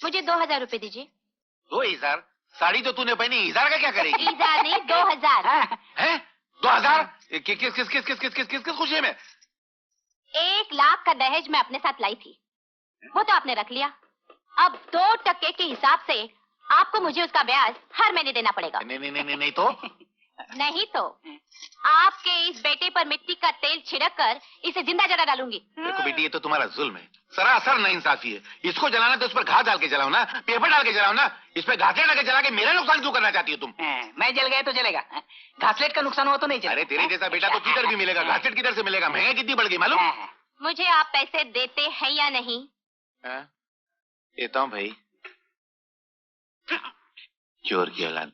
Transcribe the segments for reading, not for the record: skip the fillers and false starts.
मुझे 2000 रुपए दीजिए। 2000? साड़ी तो तूने पहनी, 1000 का क्या करेगी? 1000 नहीं, 2000। हैं? 2000? किस खुशी में? 1 लाख का दहेज मैं अपने साथ लाई थी, वो तो आपने रख लिया। अब 2% के हिसाब से आपको मुझे उसका ब्याज हर महीने देना पड़ेगा। नहीं तो? नहीं तो आपके इस बेटे पर मिट्टी का तेल छिड़क कर इसे जिंदा जला डालूंगी। देखो बेटी, ये तो तुम्हारा जुल्म है, सरासर नाइंसाफी है। इसको जलाना तो इस पर घास डाल के जलाओ ना, पेपर डाल के जलाओ ना। इस पे घासलेट डाल के जला के मेरा नुकसान क्यों करना चाहती हो तुम? मैं जल गया तो जलेगा, घासलेट का नुकसान हुआ तो नहीं चलेगा। अरे तेरे जैसा बेटा तो किधर भी मिलेगा, घासलेट किधर से मिलेगा? महंगाई कितनी बढ़ गई मालूम? मुझे आप पैसे देते हैं या नहीं? देता हूँ भाई। चोर की औलाद।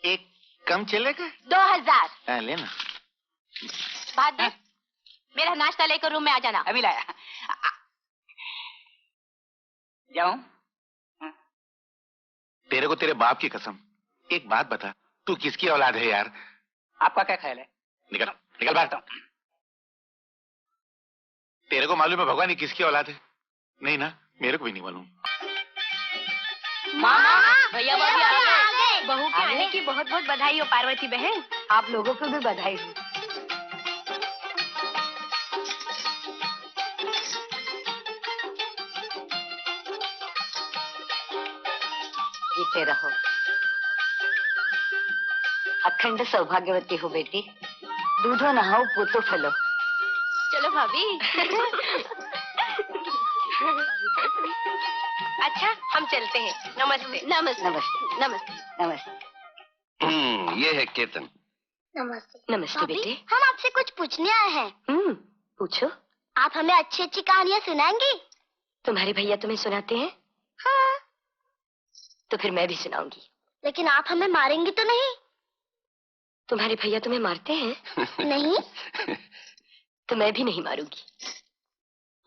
एक कम चलेगा? 2000। लेना। भाग मेरा नाश्ता लेकर रूम में आ जाना। अभी लाया। जाऊं? तेरे को तेरे बाप की कसम, एक बात बता, तू किसकी औलाद है यार? आपका क्या ख्याल है? निकल निकल बाहर। तेरे को मालूम है भगवान ही किसकी औलाद है? नहीं ना, मेरे को भी नहीं मालूम। भैया भाभी आ गए। बहू के आने की बहुत बहुत बधाई हो पार्वती बहन। आप लोगों को भी बधाई हो। जीते रहो, अखंड सौभाग्यवती हो बेटी। दूधो नहाओ, पोतो फलो। चलो भाभी। अच्छा हम चलते हैं। नमस्ते। नमस्ते नमस्ते नमस्ते नमस्ते। ये है केतन। नमस्ते। नमस्ते बेटे। हम आपसे कुछ पूछने आए हैं। पूछो। आप हमें अच्छी अच्छी कहानियाँ सुनाएंगी? तुम्हारे भैया तुम्हें सुनाते हैं? हाँ। तो फिर मैं भी सुनाऊंगी। लेकिन आप हमें मारेंगी तो नहीं? तुम्हारे भैया तुम्हें मारते हैं? नहीं। तो मैं भी नहीं मारूंगी।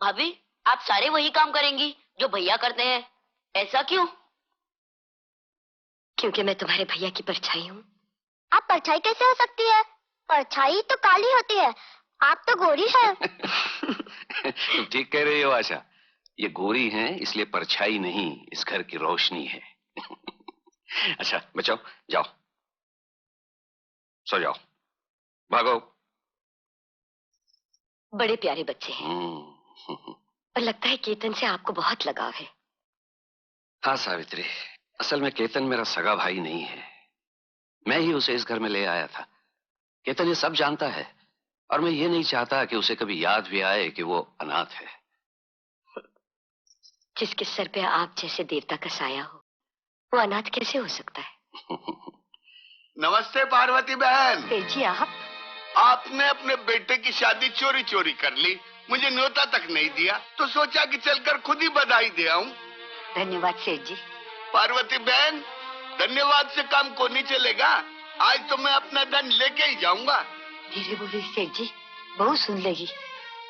भाभी आप सारे वही काम करेंगी जो भैया करते हैं, ऐसा क्यों? क्योंकि मैं तुम्हारे भैया की परछाई हूँ। आप परछाई कैसे हो सकती है? परछाई तो काली होती है, आप तो गोरी है। तुम ठीक कह रही हो आशा, ये गोरी हैं इसलिए परछाई नहीं, इस घर की रोशनी है। अच्छा बचाओ, जाओ सो जाओ, भागो। बड़े प्यारे बच्चे हैं और लगता है केतन से आपको बहुत लगाव है। हाँ सावित्री, असल में केतन मेरा सगा भाई नहीं है, मैं ही उसे इस घर में ले आया था। केतन ये सब जानता है और मैं ये नहीं चाहता कि उसे कभी याद भी आए कि वो अनाथ है। जिसके सर पे आप जैसे देवता का साया हो, वो अनाथ कैसे हो सकता है? नमस्ते पार्वती बहन। जी आपने अपने बेटे की शादी चोरी चोरी कर ली, मुझे न्योता तक नहीं दिया, तो सोचा कि चलकर खुद ही बधाई दे आऊं। धन्यवाद सेठ जी। पार्वती बहन, धन्यवाद से काम को नहीं चलेगा, आज तो मैं अपना धन लेके ही जाऊंगा। धीरे बोलिए सेठ जी, बहू सुन लेगी।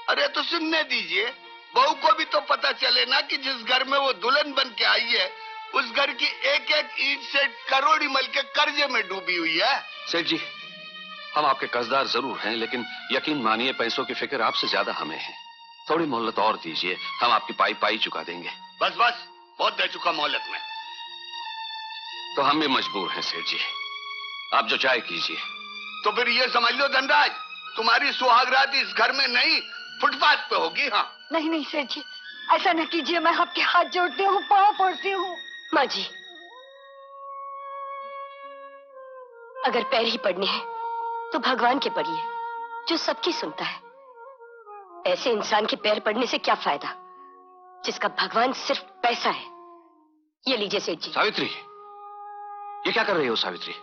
अरे तो सुनने दीजिए, बहू को भी तो पता चले ना कि जिस घर में वो दुल्हन बन के आई है, उस घर की एक एक ईंट से करोड़ी मल के कर्जे में डूबी हुई है। सेठ जी, हम आपके कर्जदार जरूर हैं, लेकिन यकीन मानिए पैसों की फिक्र आपसे ज्यादा हमें है। थोड़ी मोहलत और दीजिए, हम आपकी पाई पाई चुका देंगे। बस बस, बहुत दे चुका मोहलत में। तो हम भी मजबूर हैं सेठ जी, आप जो चाहे कीजिए। तो फिर ये समझ लो धनराज, तुम्हारी सुहागरात इस घर में नहीं, फुटपाथ पे होगी। हाँ नहीं नहीं सेठ जी, ऐसा न कीजिए, मैं आपके हाथ जोड़ती हूँ, पाँव पड़ती हूँ। माँ जी, अगर पैर ही पड़ने हैं तो भगवान के पड़िए, जो सबकी सुनता है। ऐसे इंसान के पैर पड़ने से क्या फायदा जिसका भगवान सिर्फ पैसा है। ये लीजिए सेठ जी। सावित्री, ये क्या कर रही हो सावित्री?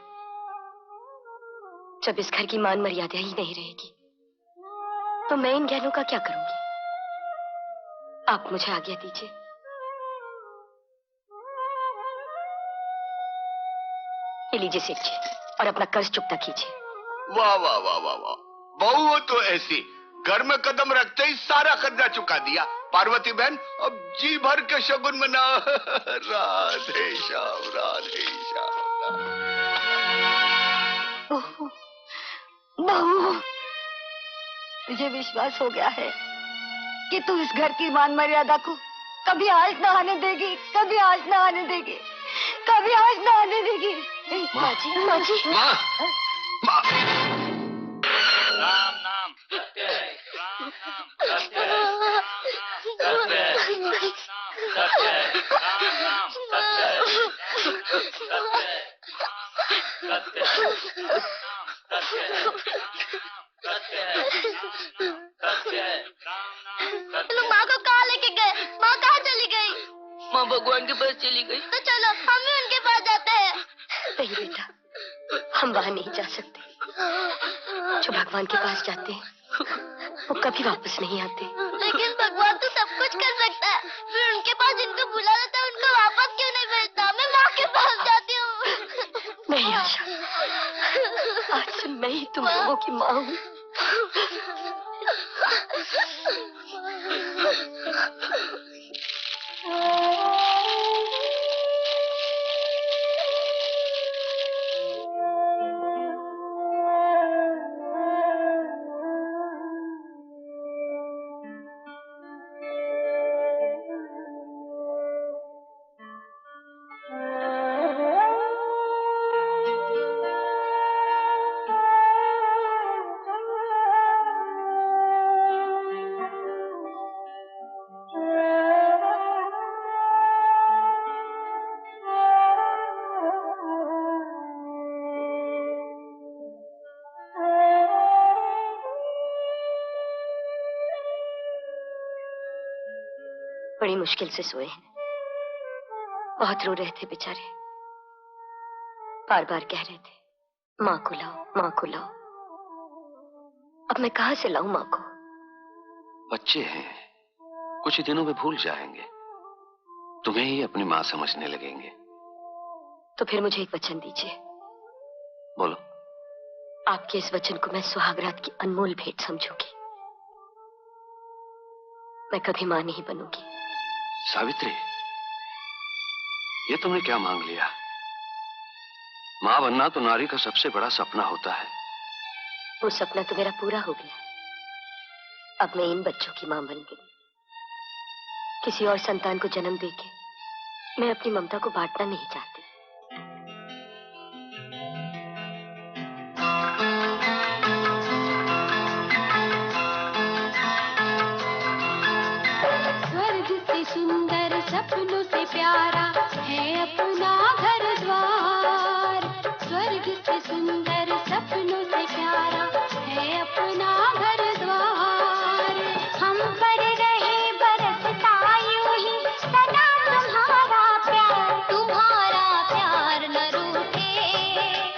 जब इस घर की मान मर्यादा ही नहीं रहेगी तो मैं इन गहनों का क्या करूंगी? आप मुझे आज्ञा दीजिए। ये लीजिए सेठ जी, और अपना कर्ज चुकता कीजिए। वाह वाह वाह वाह वाह, बहू हो तो ऐसी, घर में कदम रखते ही सारा कर्जा चुका दिया। पार्वती बहन, अब जी भर के शगुन मना। राधे श्याम राधे श्याम। बहू, मुझे विश्वास हो गया है कि तू इस घर की मान मर्यादा को कभी आज नहाने देगी, कभी आज नहाने देगी, कभी आज नहाने देगी। माँ जी, माँ जी। माँ, माँ। राम नाम सत्य है, राम नाम सत्य है, राम नाम सत्य है, राम नाम सत्य है, सत्य है, सत्य है, सत्य है, सत्य है, लोग माँ को कहाँ लेके गए? माँ कहाँ चली गई? माँ भगवान के पास चली गई। तो चलो हम भी उनके पास जाते हैं। नहीं बेटा, हम वहां नहीं जा सकते। जो भगवान के पास जाते हैं वो कभी वापस नहीं आते। लेकिन भगवान तो सब कुछ कर सकता है। फिर उनके पास जिनको बुला लेता है उनको वापस क्यों नहीं भेजता? मैं माँ के पास जाती हूँ। नहीं आशा, आज से मैं ही तुम लोगों की माँ हूँ। बड़ी मुश्किल से सोए हैं। बहुत रो रहे थे बेचारे। बार बार कह रहे थे माँ को लाओ, माँ को लाओ। अब मैं कहाँ से लाऊं माँ को? बच्चे हैं, कुछ ही दिनों में भूल जाएंगे, तुम्हें ही अपनी माँ समझने लगेंगे। तो फिर मुझे एक वचन दीजिए। बोलो। आपके इस वचन को मैं सुहागरात की अनमोल भेंट समझूंगी। मैं कभी माँ नहीं बनूंगी। सावित्री, ये तुमने क्या मांग लिया? माँ बनना तो नारी का सबसे बड़ा सपना होता है। वो सपना तो मेरा पूरा हो गया। अब मैं इन बच्चों की माँ बन गई। किसी और संतान को जन्म देके मैं अपनी ममता को बांटना नहीं चाहती। स्वर्ग से सुंदर सपनों से प्यारा है अपना घर द्वार। स्वर्ग से सुंदर सपनों से प्यारा है अपना घर द्वार। हम पर रहे बरसता यूं ही सदा तुम्हारा प्यार न रूठे,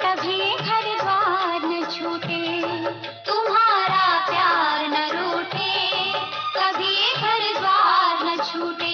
कभी घर द्वार न छूटे। तुम्हारा प्यार न रूठे, कभी घर द्वार न छूटे।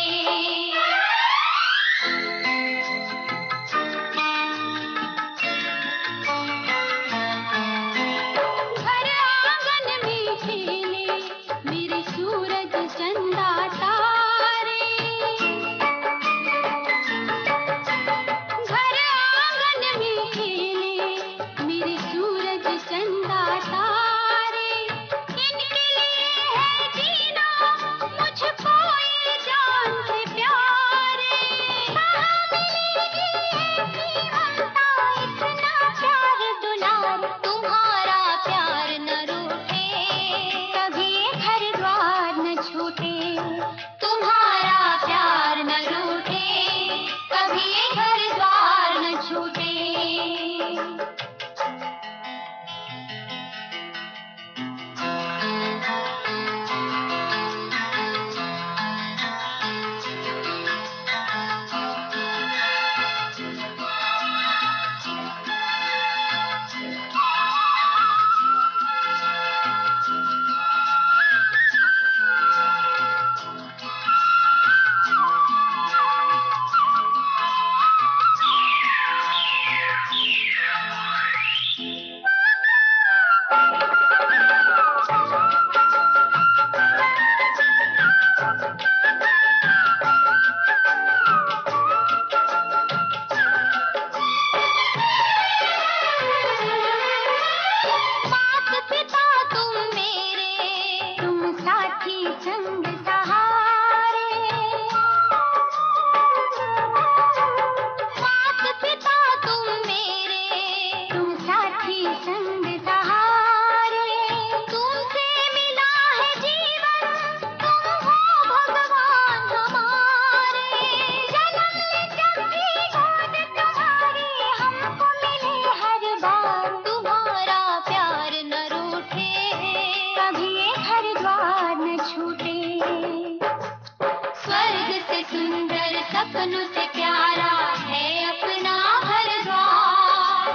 से सुंदर सपनों से प्यारा है अपना घर द्वार।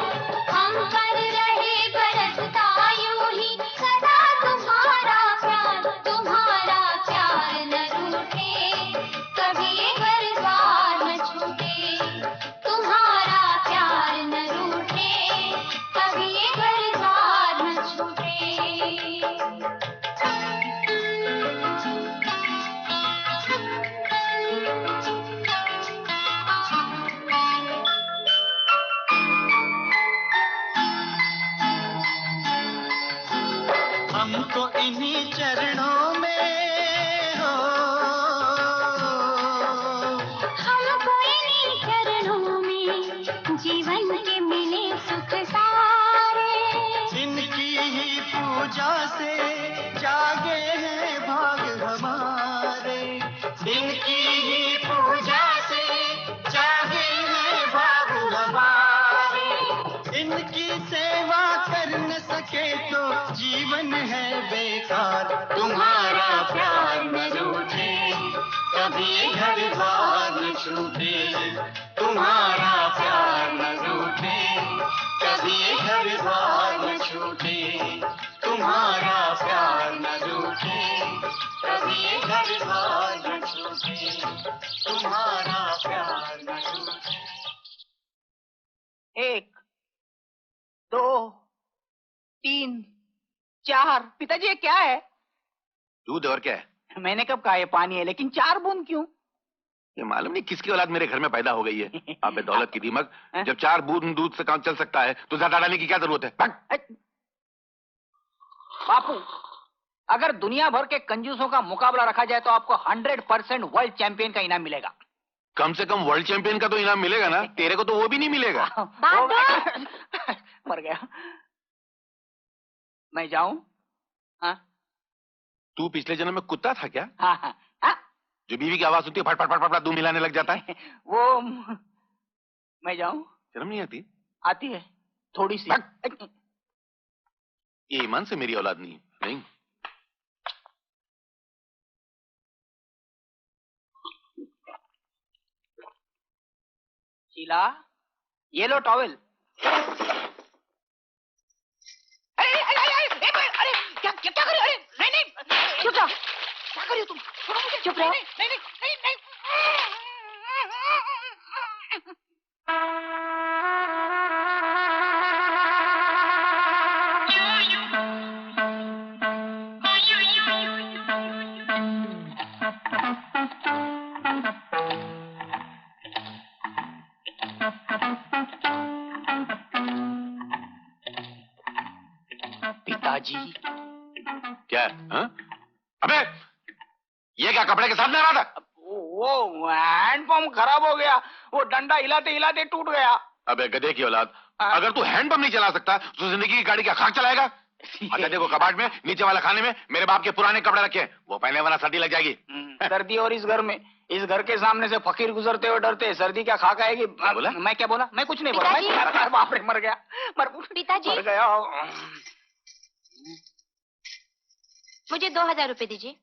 हम पर रहे बरसता यूं ही सदा तुम्हारा प्यार न रूठे, कभी ये घर द्वार न छूटे। तुम्हारा प्यार न रूठे, कभी ये घर द्वार न छूटे। हमको इन्हीं चरणों में हो, हमको इन्हीं चरणों में जीवन के मिले सुख सारे। इनकी ही पूजा से जागे हैं भाग हमारे। इनकी ही पूजा से जागे हैं भाग हमारे। इनकी सेवा कर न सके तो जीवन है बेकार। तुम्हारा प्यार न रूठे, कभी घर द्वार न छूटे। तुम्हारा प्यार न रूठे, कभी घर द्वार न छूटे। तुम्हारा प्यार न रूठे, कभी घर द्वार न छूटे। तुम्हारा प्यार न रूठे। 1 2 3 4। पिताजी ये क्या है? दूध और क्या है? मैंने कब कहा ये पानी है, लेकिन 4 बूंद क्यों? ये मालूम नहीं किसकी औलाद मेरे घर में पैदा हो गई है। आप दौलत की दीमक, जब 4 बूंद दूध से काम चल सकता है तो ज्यादा डालने की क्या जरूरत है? बापू, अगर दुनिया भर के कंजूसों का मुकाबला रखा जाए तो आपको 100% वर्ल्ड चैंपियन का इनाम मिलेगा। कम से कम वर्ल्ड चैंपियन का तो इनाम मिलेगा ना। तेरे को तो वो भी नहीं मिलेगा। मर गया। मैं जाऊं? हाँ? तू पिछले जन्म में कुत्ता था क्या? हाँ हाँ हाँ? जो बीवी की आवाज होती है फट फट फट फट दूध मिलाने लग जाता है। वो मैं जाऊं? शर्म नहीं आती? आती है थोड़ी सी। ये ईमान से मेरी औलाद नहीं। शीला, ये लो टॉवेल। अरे क्या कर रही हो? अरे नहीं चुप रहो। क्या कर रही हो तुम? चुप रहो। नहीं। पिताजी क्या है? अबे ये क्या कपड़े के साथ में आ रहा था? वो हैंडपंप खराब हो गया, वो डंडा हिलाते हिलाते टूट गया। अबे गधे की औलाद, अगर तू हैंडपंप नहीं चला सकता तो जिंदगी की गाड़ी क्या खाक चलाएगा? अच्छा देखो, कबाड़ में नीचे वाला खाने में मेरे बाप के पुराने कपड़े रखे हैं, वो पहनने वाला सर्दी लग जाएगी। सर्दी, और इस घर में, इस घर के सामने से फकीर गुजरते हुए डरते, सर्दी क्या खाक आएगी? बोला? मैं क्या बोला? मैं कुछ नहीं बोला। बाप रे, मर गया। पिताजी, मर गया। मुझे 2000 रुपए दीजिए।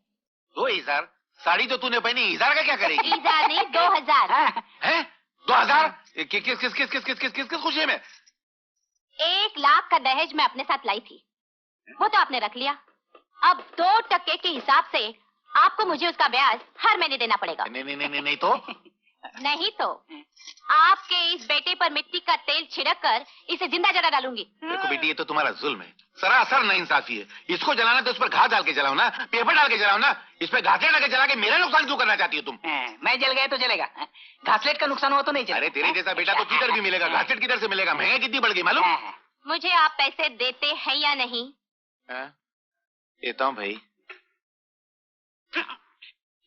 2000? साड़ी तो तूने पहनी, 1000 का क्या करेगी? 1000 नहीं, 2000 है? 2000? किस खुशी में? 1 लाख का दहेज मैं अपने साथ लाई थी, वो तो आपने रख लिया। अब 2% के हिसाब से आपको मुझे उसका ब्याज हर महीने देना पड़ेगा। नहीं तो? नहीं तो आपके इस बेटे पर मिट्टी का तेल छिड़क कर इसे जिंदा जला डालूंगी। देखो बेटी, ये तो तुम्हारा जुल्म है, सरासर नाइंसाफी है। इसको जलाना तो उस पर घास डाल के जलाओ ना, पेपर डाल के जलाओ ना। इस पे घासलेट डाल के जला के मेरा नुकसान क्यों करना चाहती हो तुम? मैं जल गया तो चलेगा, घासलेट का नुकसान हुआ तो नहीं चलेगा। अरे तेरे जैसा बेटा तो किधर भी मिलेगा, घासलेट किधर से मिलेगा? महंगाई कितनी बढ़ गई मालूम? मुझे आप पैसे देते हैं या नहीं? देता हूँ भाई।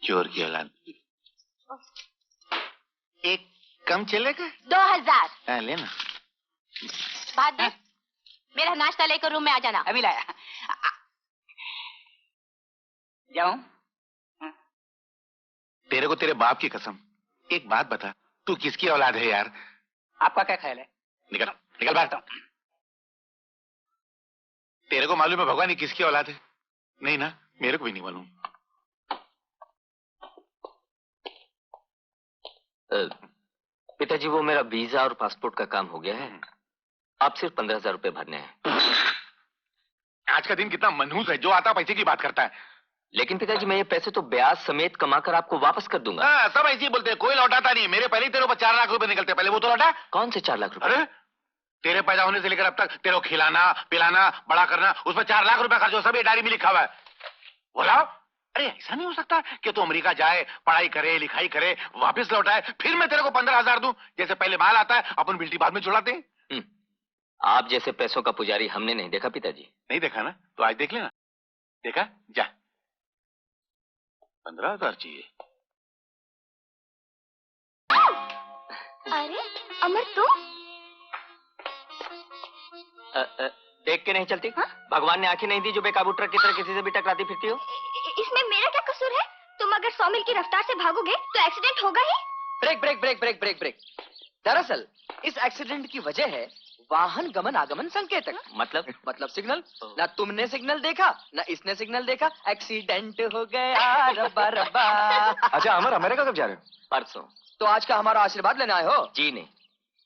चोर की औलाद। एक कम चलेगा? 2000 लेना। बहादुर, मेरा नाश्ता लेकर रूम में आ जाना। अभी लाया। जाऊं? तेरे को तेरे बाप की कसम, एक बात बता, तू किसकी औलाद है यार? आपका क्या ख्याल है? निकल बाहर। तेरे को मालूम है भगवान ही किसकी औलाद है? नहीं ना, मेरे को भी नहीं मालूम। पिताजी वो मेरा वीजा और पासपोर्ट का काम हो गया है, आप सिर्फ 15,000 रुपए भरने हैं। आज का दिन कितना मनहूस है, जो आता पैसे की बात करता है। लेकिन पिताजी मैं ये पैसे तो ब्याज समेत कमाकर आपको वापस कर दूंगा। सब ऐसे ही बोलते हैं, कोई लौटाता नहीं। मेरे पहले ही तेरे ऊपर 4 लाख रुपए निकलते, पहले वो तो लौटा। कौन से 4 लाख रुपए? अरे तेरे पैदा होने से लेकर अब तक तेरे को खिलाना पिलाना बड़ा करना, उसमें 4 लाख रुपए खर्च हो, सब ये डायरी में लिखा हुआ है। बोला अरे ऐसा नहीं हो सकता कि तू अमेरिका जाए, पढ़ाई करे, लिखाई करे, वापस लौटाए, फिर मैं तेरे को 15,000 दूं। जैसे पहले माल आता है अपन बिल्टी बाद में छुड़ाते हैं। आप जैसे पैसों का पुजारी हमने नहीं देखा पिताजी। नहीं देखा ना, तो आज देख लेना। देखा? जा 15,000 चाहिए। अरे अमर तुम देख के नहीं चलती? भगवान ने आंखें नहीं दी जो बेकाबू ट्रक की तरह किसी से भी टकराती फिरती हो? इसमें मेरा क्या कसूर है? तुम अगर 100 मील की रफ्तार से भागोगे तो एक्सीडेंट होगा ही। Brake brake brake brake brake brake. दरअसल इस एक्सीडेंट की वजह है वाहन गमन आगमन संकेतक। मतलब सिग्नल। ना तुमने सिग्नल देखा ना इसने सिग्नल देखा, एक्सीडेंट हो गया रब्बा रब्बा। अच्छा अमर, अमेरिका कब जा रहे हो? परसों। तो आज का हमारा आशीर्वाद लेने आए हो? जी नहीं,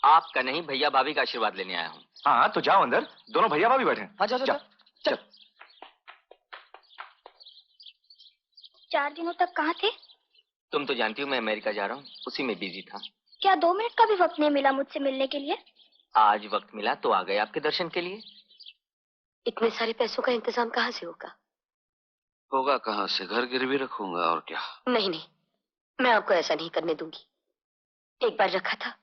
आपका नहीं, भैया भाभी का आशीर्वाद लेने आया हूँ। हाँ तो जाओ अंदर, दोनों भैया भाभी बैठे। हाँ जाओ जाओ चलो। 4 दिनों तक कहाँ थे? तुम तो जानती हो मैं अमेरिका जा रहा हूँ, उसी में बिजी था। क्या 2 मिनट का भी वक्त नहीं मिला मुझसे मिलने के लिए? आज वक्त मिला तो आ गए आपके दर्शन के लिए। इतने सारे पैसों का इंतजाम कहाँ से होगा? होगा कहाँ से, घर गिरवी रखूंगा और क्या। नहीं नहीं, मैं आपको ऐसा नहीं करने दूंगी। एक बार रखा था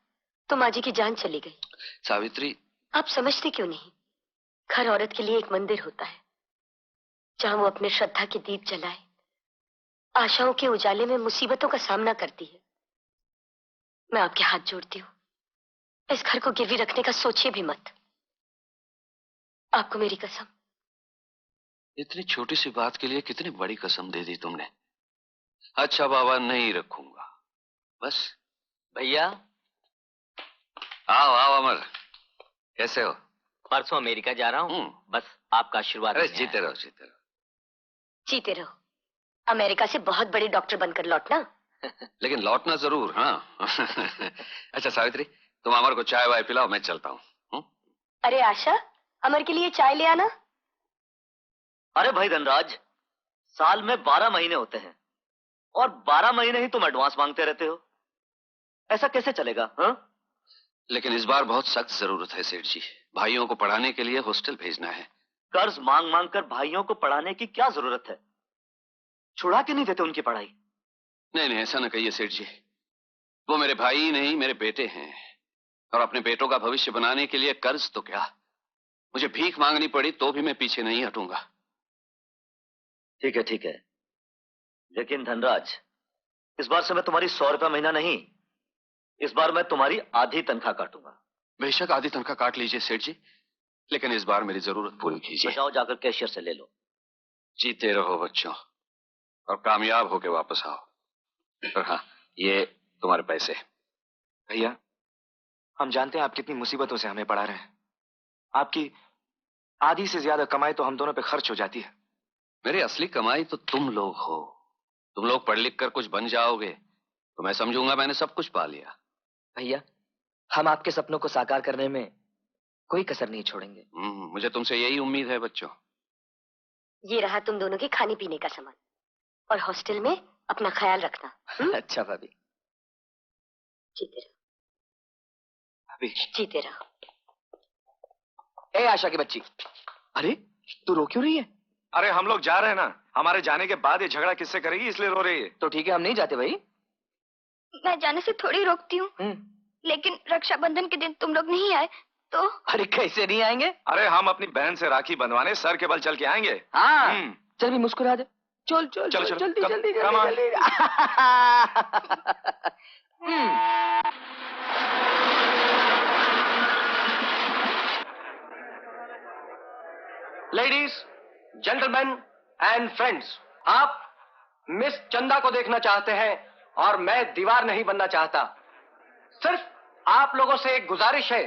तो माँ जी की जान चली गई। सावित्री, आप समझते क्यों नहीं? हर औरत के लिए एक मंदिर होता है जहां वो अपने श्रद्धा के दीप जलाए, आशाओं के उजाले में मुसीबतों का सामना करती है। मैं आपके हाथ जोड़ती हूँ, इस घर को गिरवी रखने का सोचिए भी मत। आपको मेरी कसम। इतनी छोटी सी बात के लिए कितनी बड़ी कसम दे दी तुमने। अच्छा बाबा, नहीं रखूंगा बस। भैया आओ आओ अमर, कैसे हो? परसों अमेरिका जा रहा हूँ, बस आपका आशीर्वाद। अरे जीते रहो जीते रहो। जीते रहो। अमेरिका से बहुत बड़ी डॉक्टर बनकर लौटना। लेकिन लौटना जरूर। हाँ अच्छा सावित्री, तुम अमर को चाय वाय पिलाओ, मैं चलता हूँ। अरे आशा, अमर के लिए चाय ले आना। अरे भाई धनराज, साल में 12 महीने होते हैं और 12 महीने ही तुम एडवांस मांगते रहते हो, ऐसा कैसे चलेगा? हाँ? लेकिन इस बार बहुत सख्त जरूरत है सेठ जी, भाइयों को पढ़ाने के लिए हॉस्टल भेजना है। कर्ज मांग मांग कर भाइयों को पढ़ाने की क्या जरूरत है? छुड़ा के नहीं देते उनकी पढ़ाई? नहीं नहीं, ऐसा न कहिए सेठ जी, वो मेरे भाई ही नहीं मेरे बेटे हैं, और अपने बेटों का भविष्य बनाने के लिए कर्ज तो क्या, मुझे भीख मांगनी पड़ी तो भी मैं पीछे नहीं हटूंगा। ठीक है, लेकिन धनराज, इस बार से मैं तुम्हारी 100 रुपया महीना नहीं, इस बार मैं तुम्हारी आधी तनख्वाह काटूंगा। बेशक आधी तनख्वाह काट लीजिए सेठ जी, लेकिन इस बार मेरी जरूरत पूरी कीजिए। जाओ जाकर कैशियर से ले लो। जीते रहो बच्चों, और कामयाब होके वापस आओ। और हाँ, ये तुम्हारे पैसे। भैया, हम जानते हैं आप कितनी मुसीबतों से हमें पढ़ा रहे हैं। आपकी आधी से ज्यादा कमाई तो हम दोनों पे खर्च हो जाती है। मेरी असली कमाई तो तुम लोग हो। तुम लोग पढ़ लिख कर कुछ बन जाओगे तो मैं समझूंगा मैंने सब कुछ पा लिया। भैया, हम आपके सपनों को साकार करने में कोई कसर नहीं छोड़ेंगे। मुझे तुमसे यही उम्मीद है बच्चों। ये रहा तुम दोनों के खाने पीने का सामान, और हॉस्टल में अपना ख्याल रखना। अच्छा भाभी। जीते रहो भाभी, जीते रहो। ए आशा की बच्ची, अरे तू रो क्यों रही है? अरे हम लोग जा रहे हैं ना, हमारे जाने के बाद ये झगड़ा किससे करेगी इसलिए रो रही है। तो ठीक है, हम नहीं जाते भाई। मैं जाने से थोड़ी रोकती हूँ, लेकिन रक्षाबंधन के दिन तुम लोग नहीं आए तो। अरे कैसे नहीं आएंगे? अरे हम अपनी बहन से राखी बंधवाने सर के बल चल के आएंगे। हाँ चल भी मुस्कुरा दे। चल चल चलो चल, चलो जल्दी जल्दी जल्दी। लेडीज, जेंटलमैन एंड फ्रेंड्स, आप मिस चंदा को देखना चाहते हैं और मैं दीवार नहीं बनना चाहता। सिर्फ आप लोगों से एक गुजारिश है,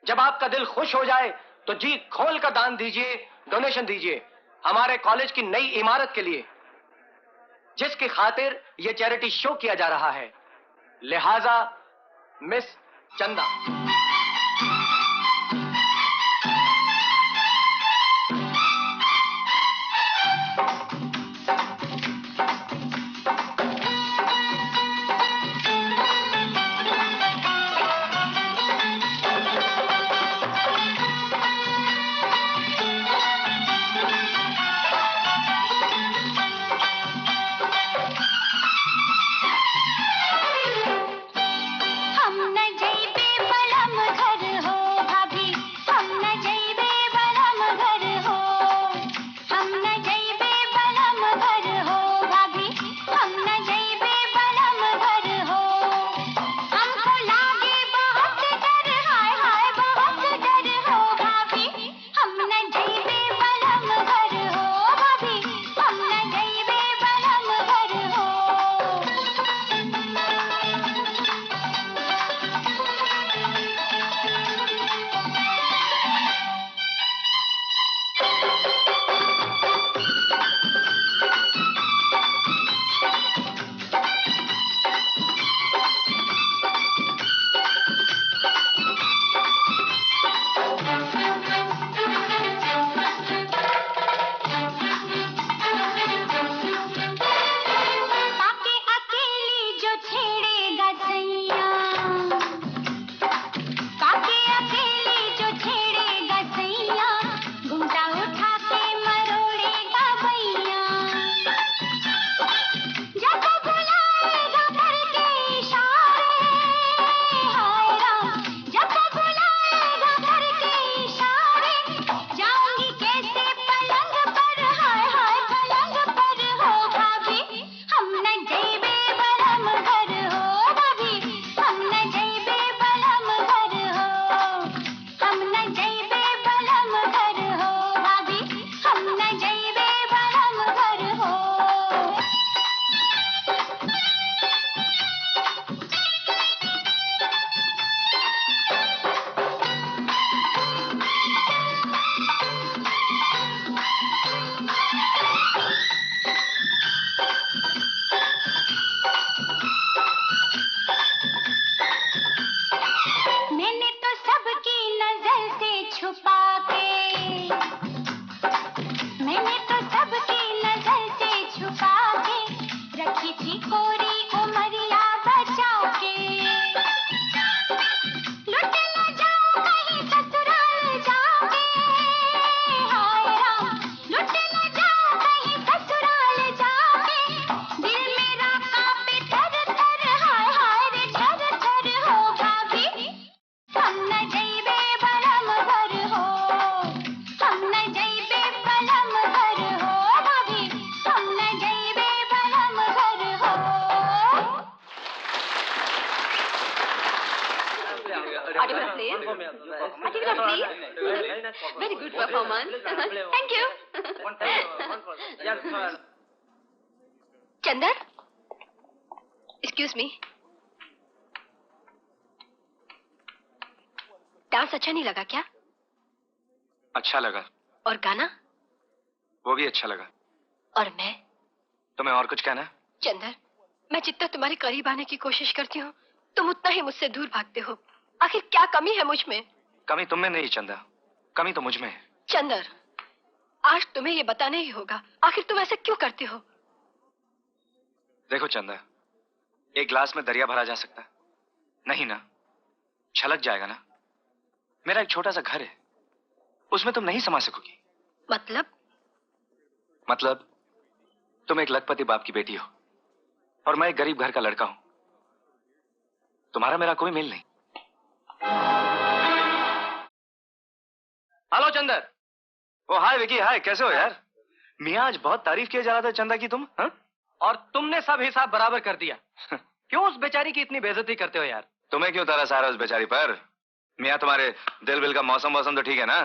जब आपका दिल खुश हो जाए तो जी खोल कर दान दीजिए, डोनेशन दीजिए हमारे कॉलेज की नई इमारत के लिए, जिसकी खातिर यह चैरिटी शो किया जा रहा है। लिहाजा मिस चंदा। Very good performance. Thank you. Chandar, excuse me. Dance अच्छा नहीं लगा क्या? अच्छा लगा। और गाना? वो भी अच्छा लगा। और मैं? तुम्हें और कुछ कहना है? चंदर, मैं जितना तुम्हारे करीब आने की कोशिश करती हूँ, तुम उतना ही मुझसे दूर भागते हो। आखिर क्या कमी है मुझ में? कमी तुम में नहीं चंदा, कमी तो मुझ में है। चंदर, आज तुम्हें ये बताना ही होगा, आखिर तुम ऐसे क्यों करते हो? देखो चंदा, एक गिलास में दरिया भरा जा सकता है? नहीं ना, छलक जाएगा ना। मेरा एक छोटा सा घर है, उसमें तुम नहीं समा सकोगी। मतलब तुम एक लखपति बाप की बेटी हो और मैं एक गरीब घर का लड़का हूं। तुम्हारा मेरा कोई मेल नहीं। हेलो चंदर। ओ हाय विकी, हाय, कैसे हो यार? मियां आज बहुत तारीफ किए जा रहा था चंदा की तुम। हा? और तुमने सब हिसाब बराबर कर दिया। क्यों उस बेचारी की इतनी बेइज्जती करते हो यार? तुम्हें क्यों तरस आ रहा है उस बेचारी पर? मियां तुम्हारे दिल बिल का मौसम तो ठीक है ना?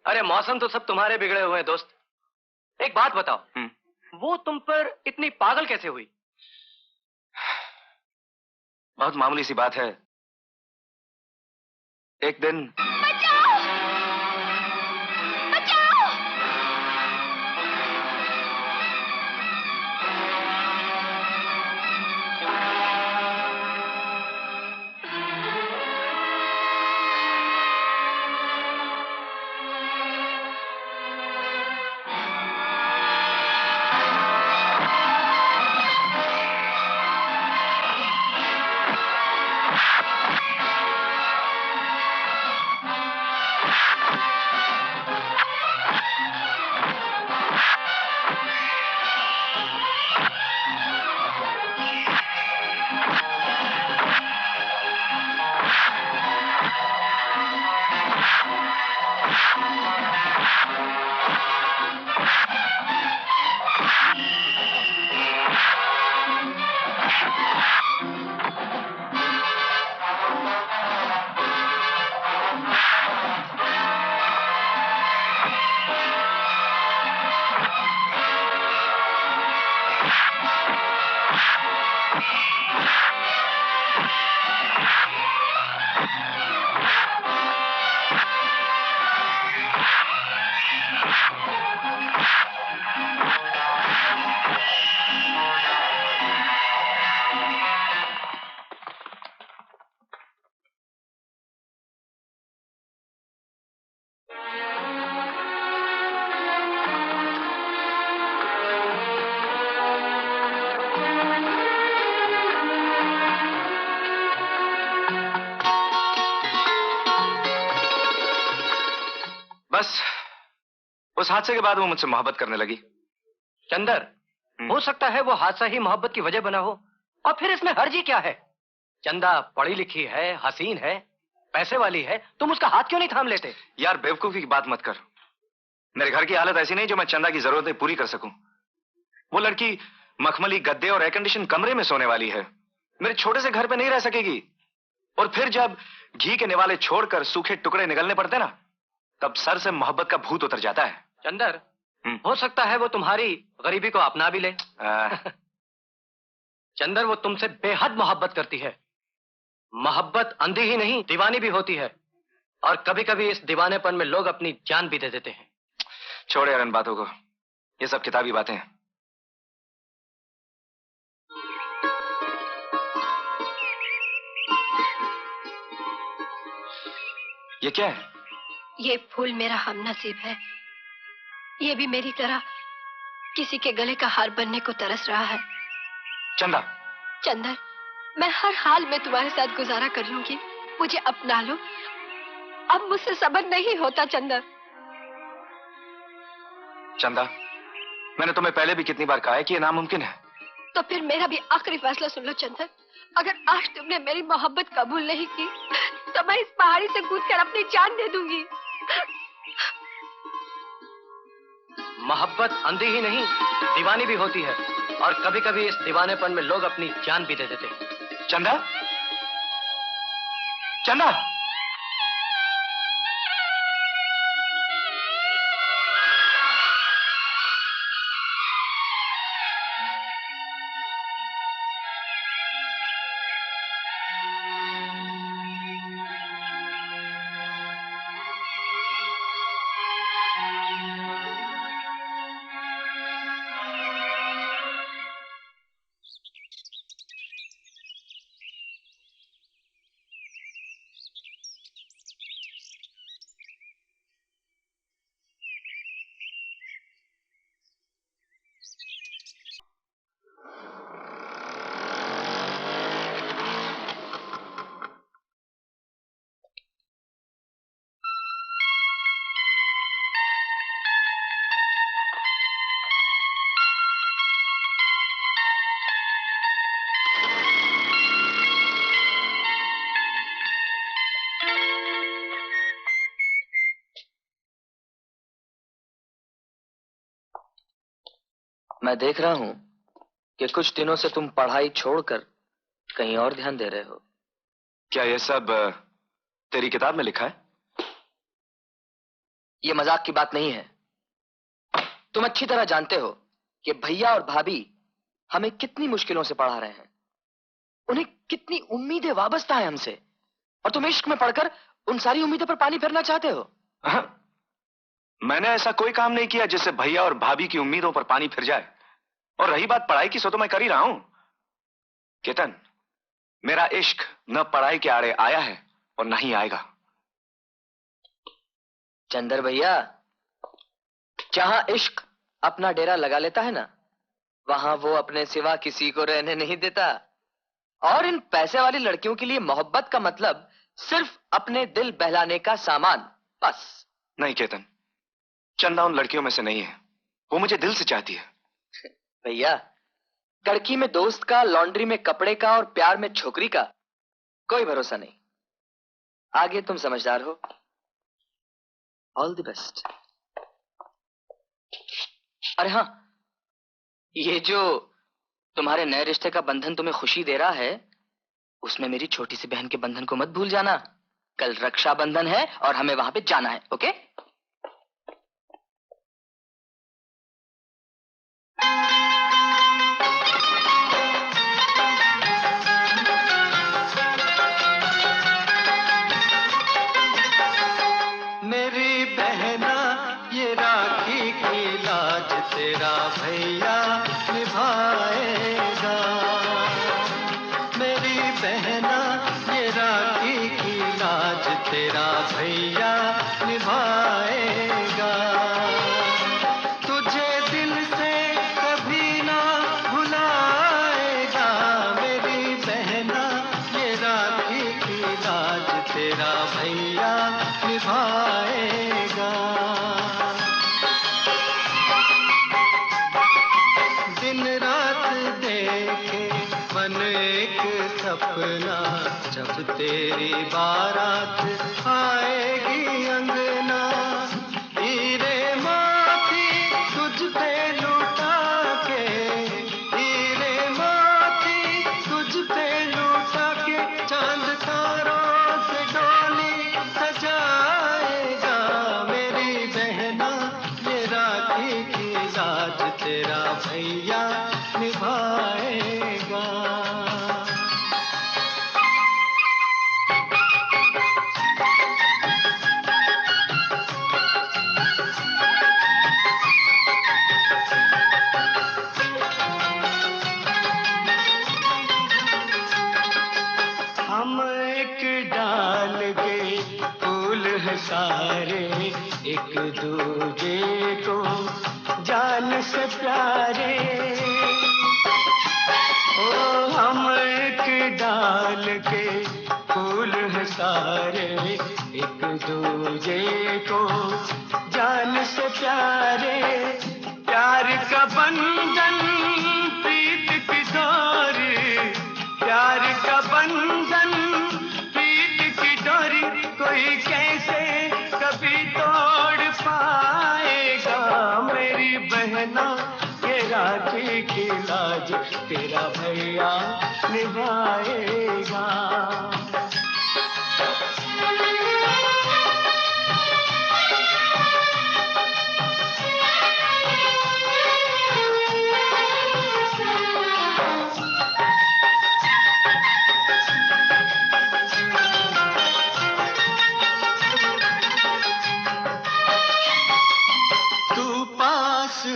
अरे मौसम तो सब तुम्हारे बिगड़े हुए हैं दोस्त। एक बात बताओ, वो तुम पर इतनी पागल कैसे हुई? बहुत मामूली सी बात है। एक दिन बस उस हादसे के बाद वो मुझसे मोहब्बत करने लगी। चंदर, हो सकता है वो हादसा ही मोहब्बत की वजह बना हो, और फिर इसमें हर्जी क्या है? चंदा पढ़ी लिखी है, हसीन है, पैसे वाली है, तुम उसका हाथ क्यों नहीं थाम लेते? यार बेवकूफी की बात मत कर। मेरे घर की हालत ऐसी नहीं जो मैं चंदा की जरूरतें पूरी कर सकूं। वो लड़की मखमली गद्दे और एयर कंडीशन कमरे में सोने वाली है, मेरे छोटे से घर पे नहीं रह सकेगी। और फिर जब घी के निवाले छोड़कर सूखे टुकड़े निकलने पड़ते ना, तब सर से मोहब्बत का भूत उतर जाता है। चंदर, हो सकता है वो तुम्हारी गरीबी को अपना भी ले। चंदर, वो तुमसे बेहद मोहब्बत करती है। मोहब्बत अंधी ही नहीं दीवानी भी होती है, और कभी कभी इस दीवानेपन में लोग अपनी जान भी दे देते हैं। छोड़ यार इन बातों को, ये सब किताबी बातें हैं। ये क्या है? ये फूल मेरा हमनसीब है। ये भी मेरी तरह किसी के गले का हार बनने को तरस रहा है। चंदा, चंदर, मैं हर हाल में तुम्हारे साथ गुजारा कर लूंगी, मुझे अपना लो। अब मुझसे सब्र नहीं होता चंदर। चंदा, मैंने तुम्हें पहले भी कितनी बार कहा है कि ये नामुमकिन है। तो फिर मेरा भी आखिरी फैसला सुन लो चंदर। अगर आज तुमने मेरी मोहब्बत कबूल नहीं की, तो मैं इस पहाड़ी से कूदकर अपनी जान दे दूंगी। मोहब्बत अंधी ही नहीं दीवानी भी होती है, और कभी कभी इस दीवानेपन में लोग अपनी जान भी दे देते हैं। चंदा, चंदा, मैं देख रहा हूं कि कुछ दिनों से तुम पढ़ाई छोड़कर कहीं और ध्यान दे रहे हो। क्या ये सब तेरी किताब में लिखा है? ये मजाक की बात नहीं है। तुम अच्छी तरह जानते हो कि भैया और भाभी हमें कितनी मुश्किलों से पढ़ा रहे हैं, उन्हें कितनी उम्मीदें वाबस्ता है हमसे, और तुम इश्क में पढ़कर उन सारी उम्मीदों पर पानी फेरना चाहते हो। मैंने ऐसा कोई काम नहीं किया जिससे भैया और भाभी की उम्मीदों पर पानी फिर जाए। और रही बात पढ़ाई की, सो तो मैं कर ही रहा हूं। केतन, मेरा इश्क न पढ़ाई के आड़े आया है और न ही आएगा। चंदर भैया, जहां इश्क अपना डेरा लगा लेता है ना, वहां वो अपने सिवा किसी को रहने नहीं देता। और इन पैसे वाली लड़कियों के लिए मोहब्बत का मतलब सिर्फ अपने दिल बहलाने का सामान, बस। नहीं केतन, चंदा उन लड़कियों में से नहीं है, वो मुझे दिल से चाहती है। भैया, कड़की में दोस्त का, लॉन्ड्री में कपड़े का और प्यार में छोकरी का कोई भरोसा नहीं। आगे तुम समझदार हो। All the best. अरे हाँ, ये जो तुम्हारे नए रिश्ते का बंधन तुम्हें खुशी दे रहा है, उसमें मेरी छोटी सी बहन के बंधन को मत भूल जाना। कल रक्षाबंधन है और हमें वहां पे जाना है, ओके? मेरी बहना ये राखी की लाज तेरा भैया निभाएगा। मेरी बहना ये राखी की लाज तेरा भैया निभाएगा। तुझे दिल से कभी ना भुलाएगा। मेरी बहना ये राखी की लाज तेरा भैया निभाएगा। सपना जब तेरी बारात आएगी अंगना, हीरे मोती तुझ पे लुटा के, हीरे मोती तुझ पे लुटा के, चांद तारों से डोली सजाएगा मेरी बहना, ये राखी की लाज तेरा भैया निभाएगा। हम एक डाल के फूल हैं सारे, एक दूजे को जान से प्यारे। ओ हम एक डाल के फूल हैं सारे, एक दूजे को जान से प्यारे। प्यार का बंधन प्रीत की डोरी, प्यार का बंधन प्रीत की डोरी, कोई कैसे कभी तोड़ पाएगा मेरी बहना, ये राखी की लाज तेरा भैया निभाएगा।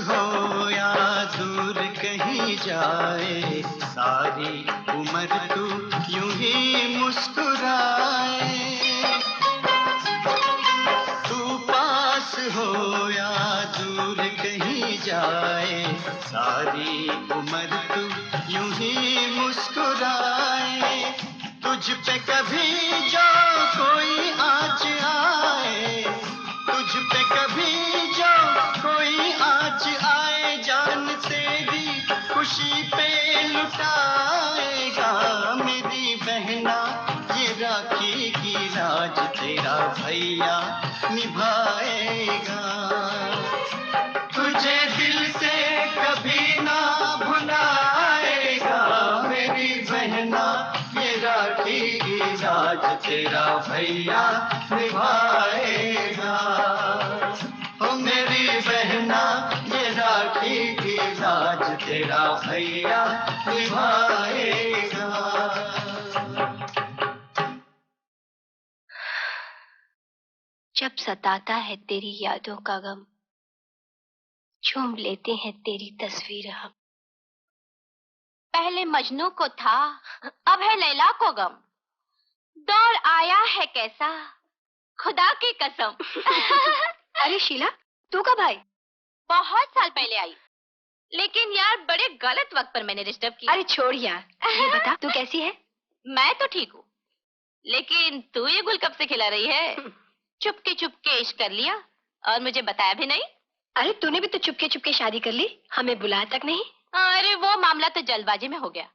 हो या दूर कहीं जाए, सारी उम्र तू यूं ही मुस्कुराए। तू पास हो या दूर कहीं जाए, सारी उम्र तू यूं ही मुस्कुराए। तुझ पे कभी जो कोई आँच आए, तुझ पे कभी जो कोई आँच आए, जान तेरी खुशी पे लुटाएगा मेरी बहना, ये राखी की लाज तेरा भैया निभाएगा। तुझे दिल से कभी ना भुलाएगा मेरी बहना, ये राखी की लाज तेरा भैया निभाएगा। ओ मेरी बहना, ये राखी की लाज तेरा भैया निभाएगा। जब सताता है तेरी यादों का गम, चूम लेते हैं तेरी तस्वीर हम। पहले मजनू को था, अब है लैला को गम। दौड़ आया है कैसा, खुदा की कसम। अरे शीला, तू कब आई? बहुत साल पहले आई, लेकिन यार बड़े गलत वक्त पर मैंने डिस्टर्ब किया। अरे छोड़ यार, ये बता तू कैसी है? मैं तो ठीक हूँ, लेकिन तू ये गुल कब से खिला रही है? चुपके चुपके इश्क कर लिया और मुझे बताया भी नहीं। अरे तूने भी तो चुपके चुपके शादी कर ली, हमें बुलाया तक नहीं। अरे वो मामला तो जल्दबाजी में हो गया,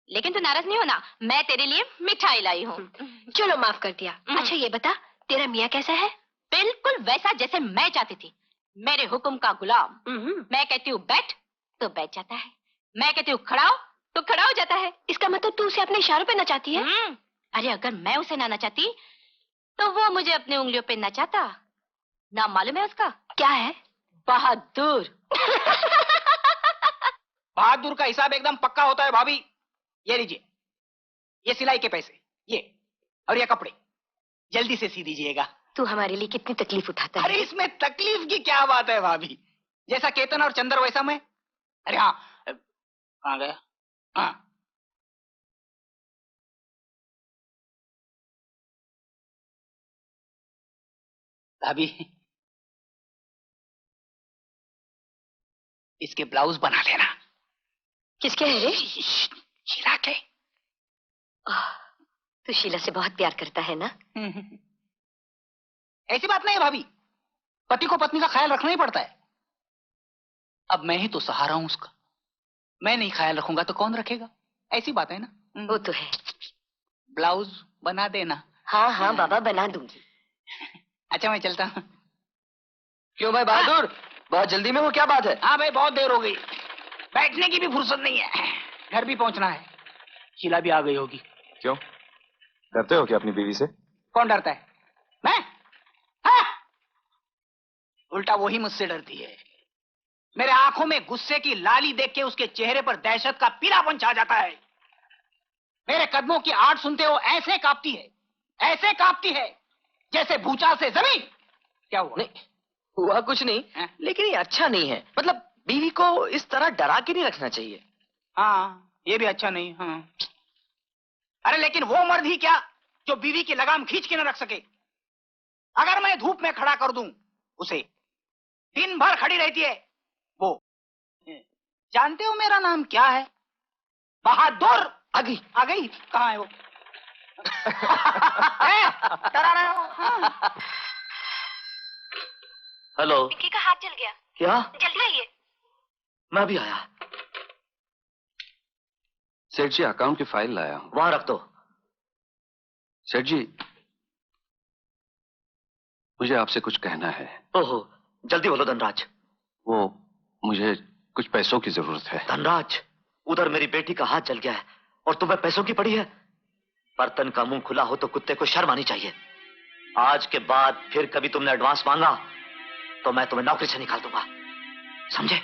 लेकिन तू नाराज नहीं होना, मैं तेरे लिए मिठाई लाई हूँ। चलो माफ कर दिया। अच्छा ये बता, तेरा मियाँ कैसा है? बिल्कुल वैसा जैसे मैं चाहती थी, मेरे हुक्म का गुलाम। मैं कहती हूँ बैठ तो बैठ जाता है, मैं कहती हूँ खड़ा हो तो खड़ा हो जाता है। इसका मतलब तू उसे अपने इशारों पे नचाती है? अरे अगर मैं उसे ना नचाती तो वो मुझे अपनी उंगलियों पे नचाता। नाम मालूम है उसका? क्या है? बहादुर। बहादुर का हिसाब एकदम पक्का होता है भाभी। ये लीजिए, ये सिलाई के पैसे, ये और ये कपड़े, जल्दी से सी दीजिएगा। तू हमारे लिए कितनी तकलीफ उठाता है। अरे इसमें तकलीफ की क्या बात है भाभी, जैसा केतन और चंदर वैसा मैं। अरे हाँ, कहाँ गया? हाँ, भाभी इसके ब्लाउज बना लेना। किसके है रे? शीला के। तू शीला से बहुत प्यार करता है ना? ऐसी बात नहीं है भाभी, पति को पत्नी का ख्याल रखना ही पड़ता है। अब मैं ही तो सहारा हूं उसका, मैं नहीं ख्याल रखूंगा तो कौन रखेगा? ऐसी बात है ना। वो तो है, ब्लाउज बना देना। हाँ हाँ बाबा, बना दूंगी। अच्छा मैं चलता हूँ। क्यों भाई बहादुर, बहुत जल्दी में हो, क्या बात है? हाँ भाई बहुत देर हो गई, बैठने की भी फुर्सत नहीं है, घर भी पहुंचना है। शीला भी आ गई होगी। क्यों, डरते हो क्या अपनी बीवी से? कौन डरता है? मैं? हाँ? उल्टा वही मुझसे डरती है। मेरे आंखों में गुस्से की लाली देख के उसके चेहरे पर दहशत का पीलापन छा जाता है। मेरे कदमों की आवाज सुनते हो ऐसे कांपती है, ऐसे कांपती है जैसे भूचाल से जमीन। क्या हुआ? नहीं हुआ कुछ नहीं है? लेकिन ये अच्छा नहीं है। मतलब बीवी को इस तरह डरा के नहीं रखना चाहिए। हाँ ये भी अच्छा नहीं। हाँ अरे लेकिन वो मर्द ही क्या जो बीवी की लगाम खींच के न रख सके। अगर मैं धूप में खड़ा कर दूं उसे, दिन भर खड़ी रहती है वो। जानते हो मेरा नाम क्या है? बहादुर। आ गई कहाँ है वो? डरा रहा हो? हाँ। हेलो। पिंकी का हाथ जल गया। क्या? जल्दी आइए। मैं भी आया। सेठ जी, अकाउंट की फाइल लाया हूं। वहां रख दो। सेठ जी, मुझे आपसे कुछ कहना है। ओहो, जल्दी बोलो धनराज। वो मुझे कुछ पैसों की जरूरत है। धनराज, उधर मेरी बेटी का हाथ जल गया है और तुम्हें पैसों की पड़ी है। बर्तन का मुंह खुला हो तो कुत्ते को शर्म आनी चाहिए। आज के बाद फिर कभी तुमने एडवांस मांगा तो मैं तुम्हें नौकरी से निकाल दूंगा, समझे?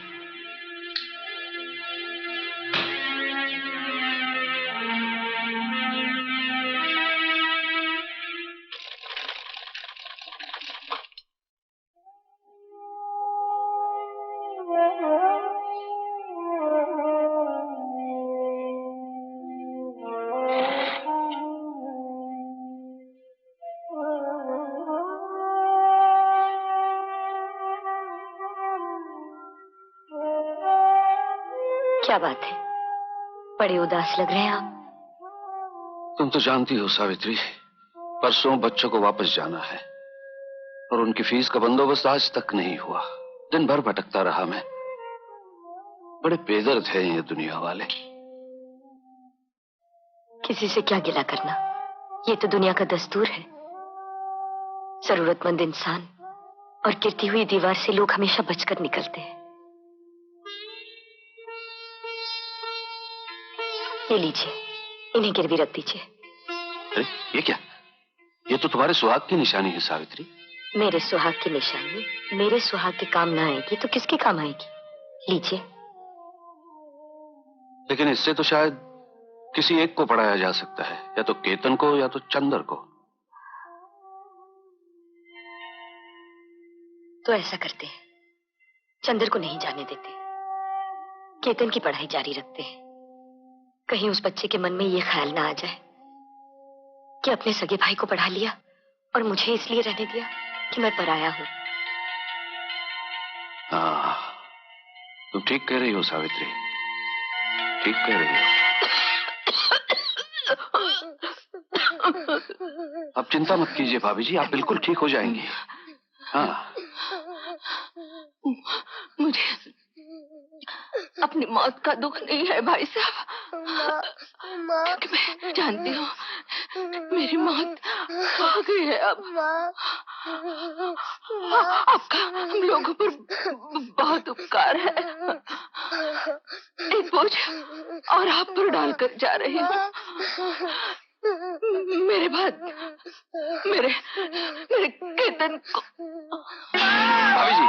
क्या बात है, बड़े उदास लग रहे हैं आप। तुम तो जानती हो सावित्री, परसों बच्चों को वापस जाना है और उनकी फीस का बंदोबस्त आज तक नहीं हुआ। दिन भर भटकता रहा मैं। बड़े बेदर्द हैं ये दुनिया वाले। किसी से क्या गिला करना, ये तो दुनिया का दस्तूर है। जरूरतमंद इंसान और गिरती हुई दीवार से लोग हमेशा बचकर निकलते हैं। ये लीजिए, इन्हें गिरवी रख दीजिए। अरे ये क्या? ये तो तुम्हारे सुहाग की निशानी है सावित्री। मेरे सुहाग की निशानी मेरे सुहाग के काम ना आएगी तो किसके काम आएगी? लीजिए। लेकिन इससे तो शायद किसी एक को पढ़ाया जा सकता है, या तो केतन को या तो चंदर को। तो ऐसा करते हैं, चंदर को नहीं जाने देते, केतन की पढ़ाई जारी रखते हैं। कहीं उस बच्चे के मन में ये ख्याल ना आ जाए कि अपने सगे भाई को पढ़ा लिया और मुझे इसलिए रहने दिया कि मैं पराया हूं। हाँ, तुम ठीक कह रही हो सावित्री, ठीक कह रही हो। अब चिंता मत कीजिए भाभी जी, आप बिल्कुल ठीक हो जाएंगी। हाँ, मुझे अपनी मौत का दुख नहीं है भाई साहब, क्योंकि मैं जानती हूँ मेरी मौत आ गई है। अब आपका हम लोगों पर बहुत उपकार है। एक बोझ और आप पर डालकर जा रही हूँ। मेरे बाद मेरे केतन को। भाभी जी,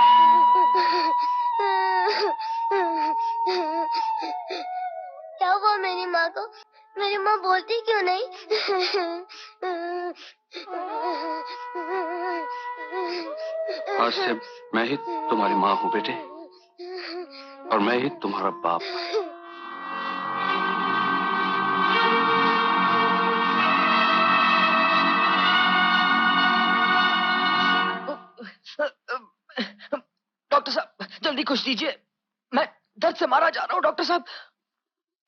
क्या हुआ मेरी माँ को? मेरी माँ बोलती क्यों नहीं? आज से मैं ही तुम्हारी माँ हूँ बेटे, और मैं ही तुम्हारा बाप। डॉक्टर साहब जल्दी कुछ दीजिए, मैं दर्द से मारा जा रहा हूँ। डॉक्टर साहब।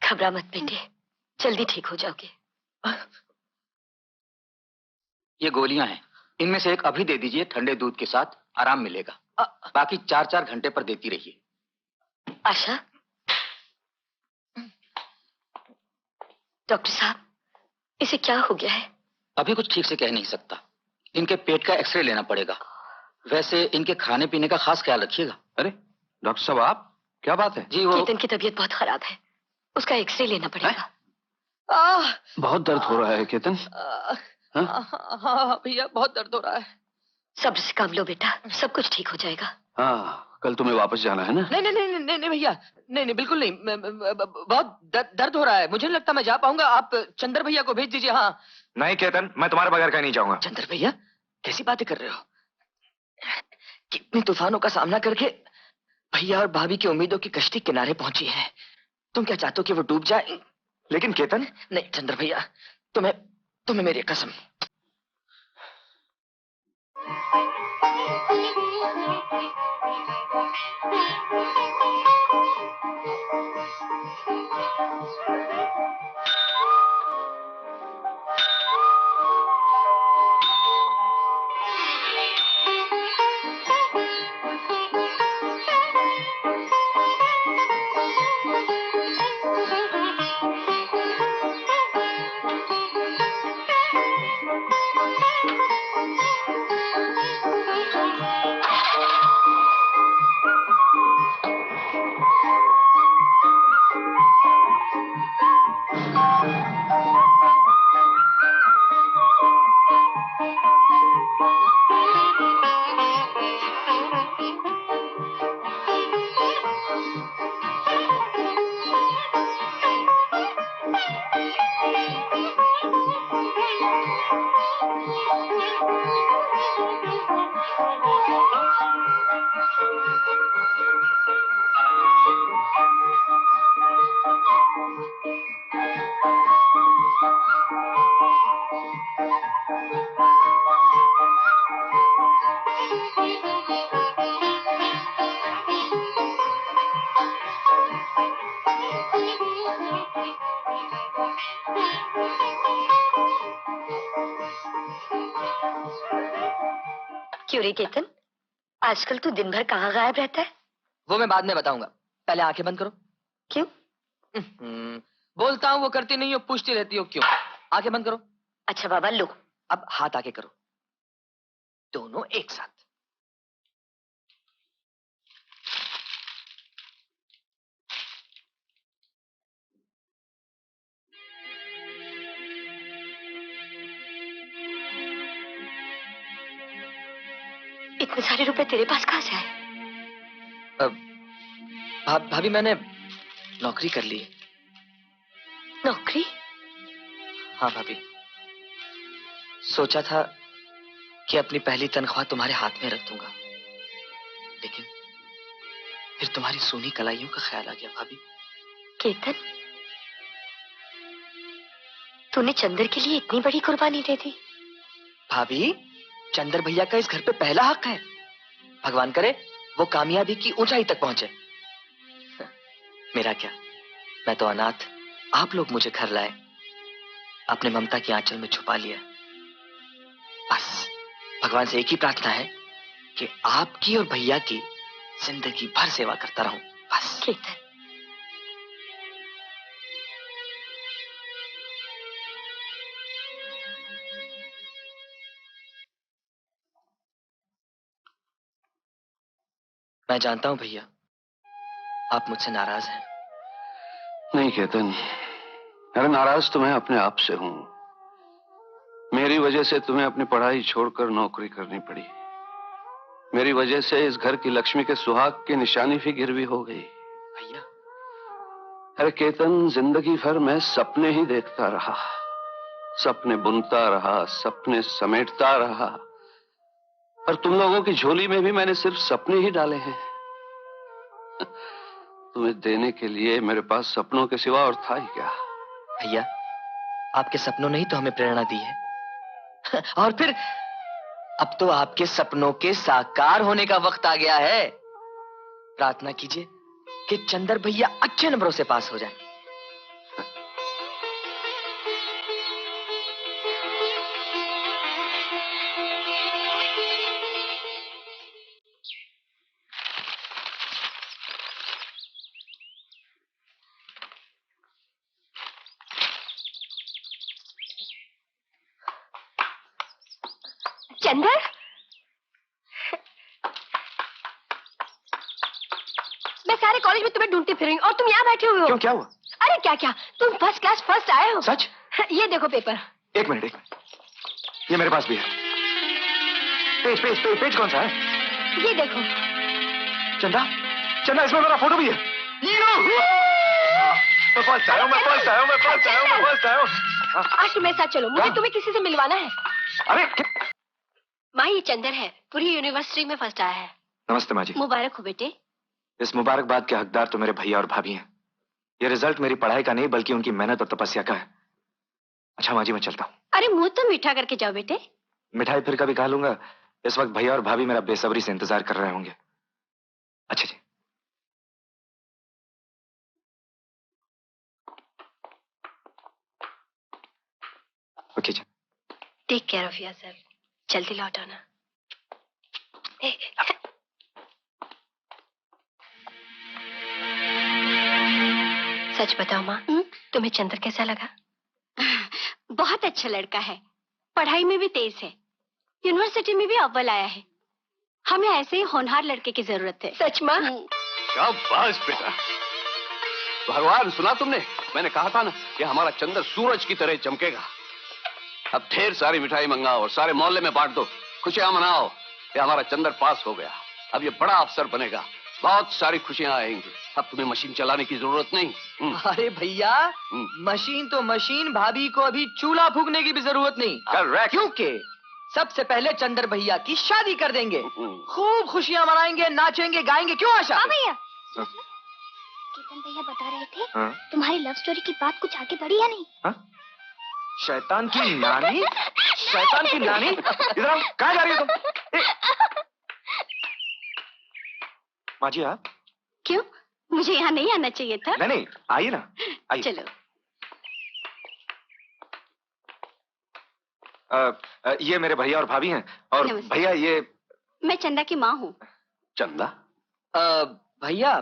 घबरा मत बेटे, जल्दी ठीक हो जाओगे। ये गोलियां हैं, इनमें से एक अभी दे दीजिए, ठंडे दूध के साथ आराम मिलेगा। बाकी 4-4 घंटे पर देती रहिए। आशा, डॉक्टर साहब इसे क्या हो गया है? अभी कुछ ठीक से कह नहीं सकता। इनके पेट का एक्सरे लेना पड़ेगा। वैसे इनके खाने पीने का खास ख्याल रखिएगा। अरे डॉक्टर साहब, आप क्या बात है? जी वो केतन की तबीयत बहुत खराब है, उसका एक्सरे लेना पड़ेगा। बहुत दर्द हो रहा है केतन। हाँ भैया, बहुत दर्द हो रहा है। सब्र से काम लो बेटा, सब कुछ ठीक हो जाएगा। हाँ, कल तुम्हें वापस जाना है ना? नहीं नहीं नहीं नहीं नहीं भैया, नहीं नहीं बिल्कुल नहीं। बहुत दर्द हो रहा है, मुझे नहीं लगता मैं जा पाऊंगा। आप चंदर भैया को भेज दीजिए। हाँ नहीं केतन, मैं तुम्हारे बगैर कहीं नहीं जाऊंगा। चंदर भैया, कैसी बातें कर रहे हो? कितनी तूफानों का सामना करके भैया और भाभी की उम्मीदों की कश्ती किनारे पहुंची है। तुम क्या चाहते हो कि वो डूब जाए? लेकिन केतन। नहीं चंदर भैया, तुम्हें मेरी कसम। क्यों रे केतन, आजकल तू दिन भर कहाँ गायब रहता है? वो मैं बाद में बताऊंगा, पहले आंखें बंद करो। क्यों? बोलता हूँ वो करती नहीं हो, पूछती रहती हो क्यों। आंखें बंद करो। अच्छा बाबा लो। अब हाथ आगे करो, दोनों एक साथ। इतने सारे रुपए तेरे पास कहाँ से आए? भाभी मैंने नौकरी कर ली है। नौकरी? हाँ भाभी, सोचा था कि अपनी पहली तनख्वाह तुम्हारे हाथ में रख दूंगा, लेकिन फिर तुम्हारी सूनी कलाइयों का ख्याल आ गया भाभी। केतन, तूने चंदर के लिए इतनी बड़ी कुर्बानी दे दी? भाभी, चंदर भैया का इस घर पे पहला हक है। भगवान करे वो कामयाबी की ऊंचाई तक पहुंचे। मेरा क्या, मैं तो अनाथ, आप लोग मुझे घर लाए, अपने ममता की आंचल में छुपा लिया। बस भगवान से एक ही प्रार्थना है कि आपकी और भैया की जिंदगी भर सेवा करता रहूं, बस। केतन, मैं जानता हूं भैया, आप मुझसे नाराज हैं। नहीं केतन, अरे नाराज तो मैं अपने आप से हूं। मेरी वजह से तुम्हें अपनी पढ़ाई छोड़कर नौकरी करनी पड़ी। मेरी वजह से इस घर की लक्ष्मी के सुहाग की निशानी भी गिरवी हो गई। भैया, अरे केतन, जिंदगी भर मैं सपने ही देखता रहा, सपने बुनता रहा, सपने समेटता रहा, और तुम लोगों की झोली में भी मैंने सिर्फ सपने ही डाले हैं। तुम्हें देने के लिए मेरे पास सपनों के सिवा और था ही क्या? भैया, आपके सपनों ने ही तो हमें प्रेरणा दी है। और फिर अब तो आपके सपनों के साकार होने का वक्त आ गया है। प्रार्थना कीजिए कि चंदर भैया अच्छे नंबरों से पास हो जाए। चंदर, मैं सारे कॉलेज में तुम्हें ढूंढती फिरूंगी और तुम यहाँ बैठे हुए हो। क्यों, क्या हुआ? अरे क्या क्या, तुम फर्स्ट क्लास फर्स्ट आए हो। सच? ये देखो पेपर। एक मिनट, ये मेरे पास भी है। पेज कौन सा है? ये देखो। चंदा, चंदा, इसमें मेरा फोटो भी है। मैं फर्स्ट आया हूँ। आज तुम्हें साथ चलो, मुझे तुम्हें किसी से मिलवाना है। अरे माँ, ये चंदर है, पूरी यूनिवर्सिटी में फर्स्ट आया है। नमस्ते माँ जी। मुबारक हो बेटे। इस मुबारकबाद के हकदार तो मेरे भैया और भाभी हैं। ये रिजल्ट मेरी पढ़ाई का नहीं बल्कि उनकी मेहनत और तपस्या का है। अच्छा माँ जी, मैं चलता हूँ। अरे मुंह तो मीठा करके जाओ बेटे। मिठाई फिर कभी खा लूंगा। इस वक्त भैया और भाभी मेरा बेसब्री से इंतजार कर रहे होंगे। अच्छा जी। ओके जी। Take care of yourself. जल्दी लौट आना। सच बताओ माँ, तुम्हें चंद्र कैसा लगा? बहुत अच्छा लड़का है, पढ़ाई में भी तेज है, यूनिवर्सिटी में भी अव्वल आया है। हमें ऐसे ही होनहार लड़के की जरूरत है। सच माँ? शाबाश बेटा। भगवान, सुना तुमने? मैंने कहा था ना कि हमारा चंद्र सूरज की तरह चमकेगा। अब ढेर सारी मिठाई मंगाओ और सारे मोहल्ले में बांट दो, खुशियां मनाओ। ये हमारा चंद्र पास हो गया, अब ये बड़ा अफसर बनेगा, बहुत सारी खुशियां आएंगी। अब तुम्हें मशीन चलाने की जरूरत नहीं। अरे भैया, मशीन तो मशीन, भाभी को अभी चूल्हा फूकने की भी जरूरत नहीं। करेक्ट। क्योंकि सबसे पहले चंद्र भैया की शादी कर देंगे, खूब खुशियां मनाएंगे, नाचेंगे, गाएंगे। क्यों आशा? हाँ भैया, केतन भैया बता रहे थे तुम्हारी लव स्टोरी की बात कुछ आगे बढ़ी या नहीं? शैतान की नानी, शैतान की नानी, इधर आओ। कहाँ जा रही हो तुम? माँ जी आप? क्यों, मुझे यहाँ नहीं आना चाहिए था? नहीं, आइए ना, आइए। चलो। ये मेरे भैया और भाभी हैं। और भैया ये मैं चंदा की माँ हूँ। चंदा? भैया,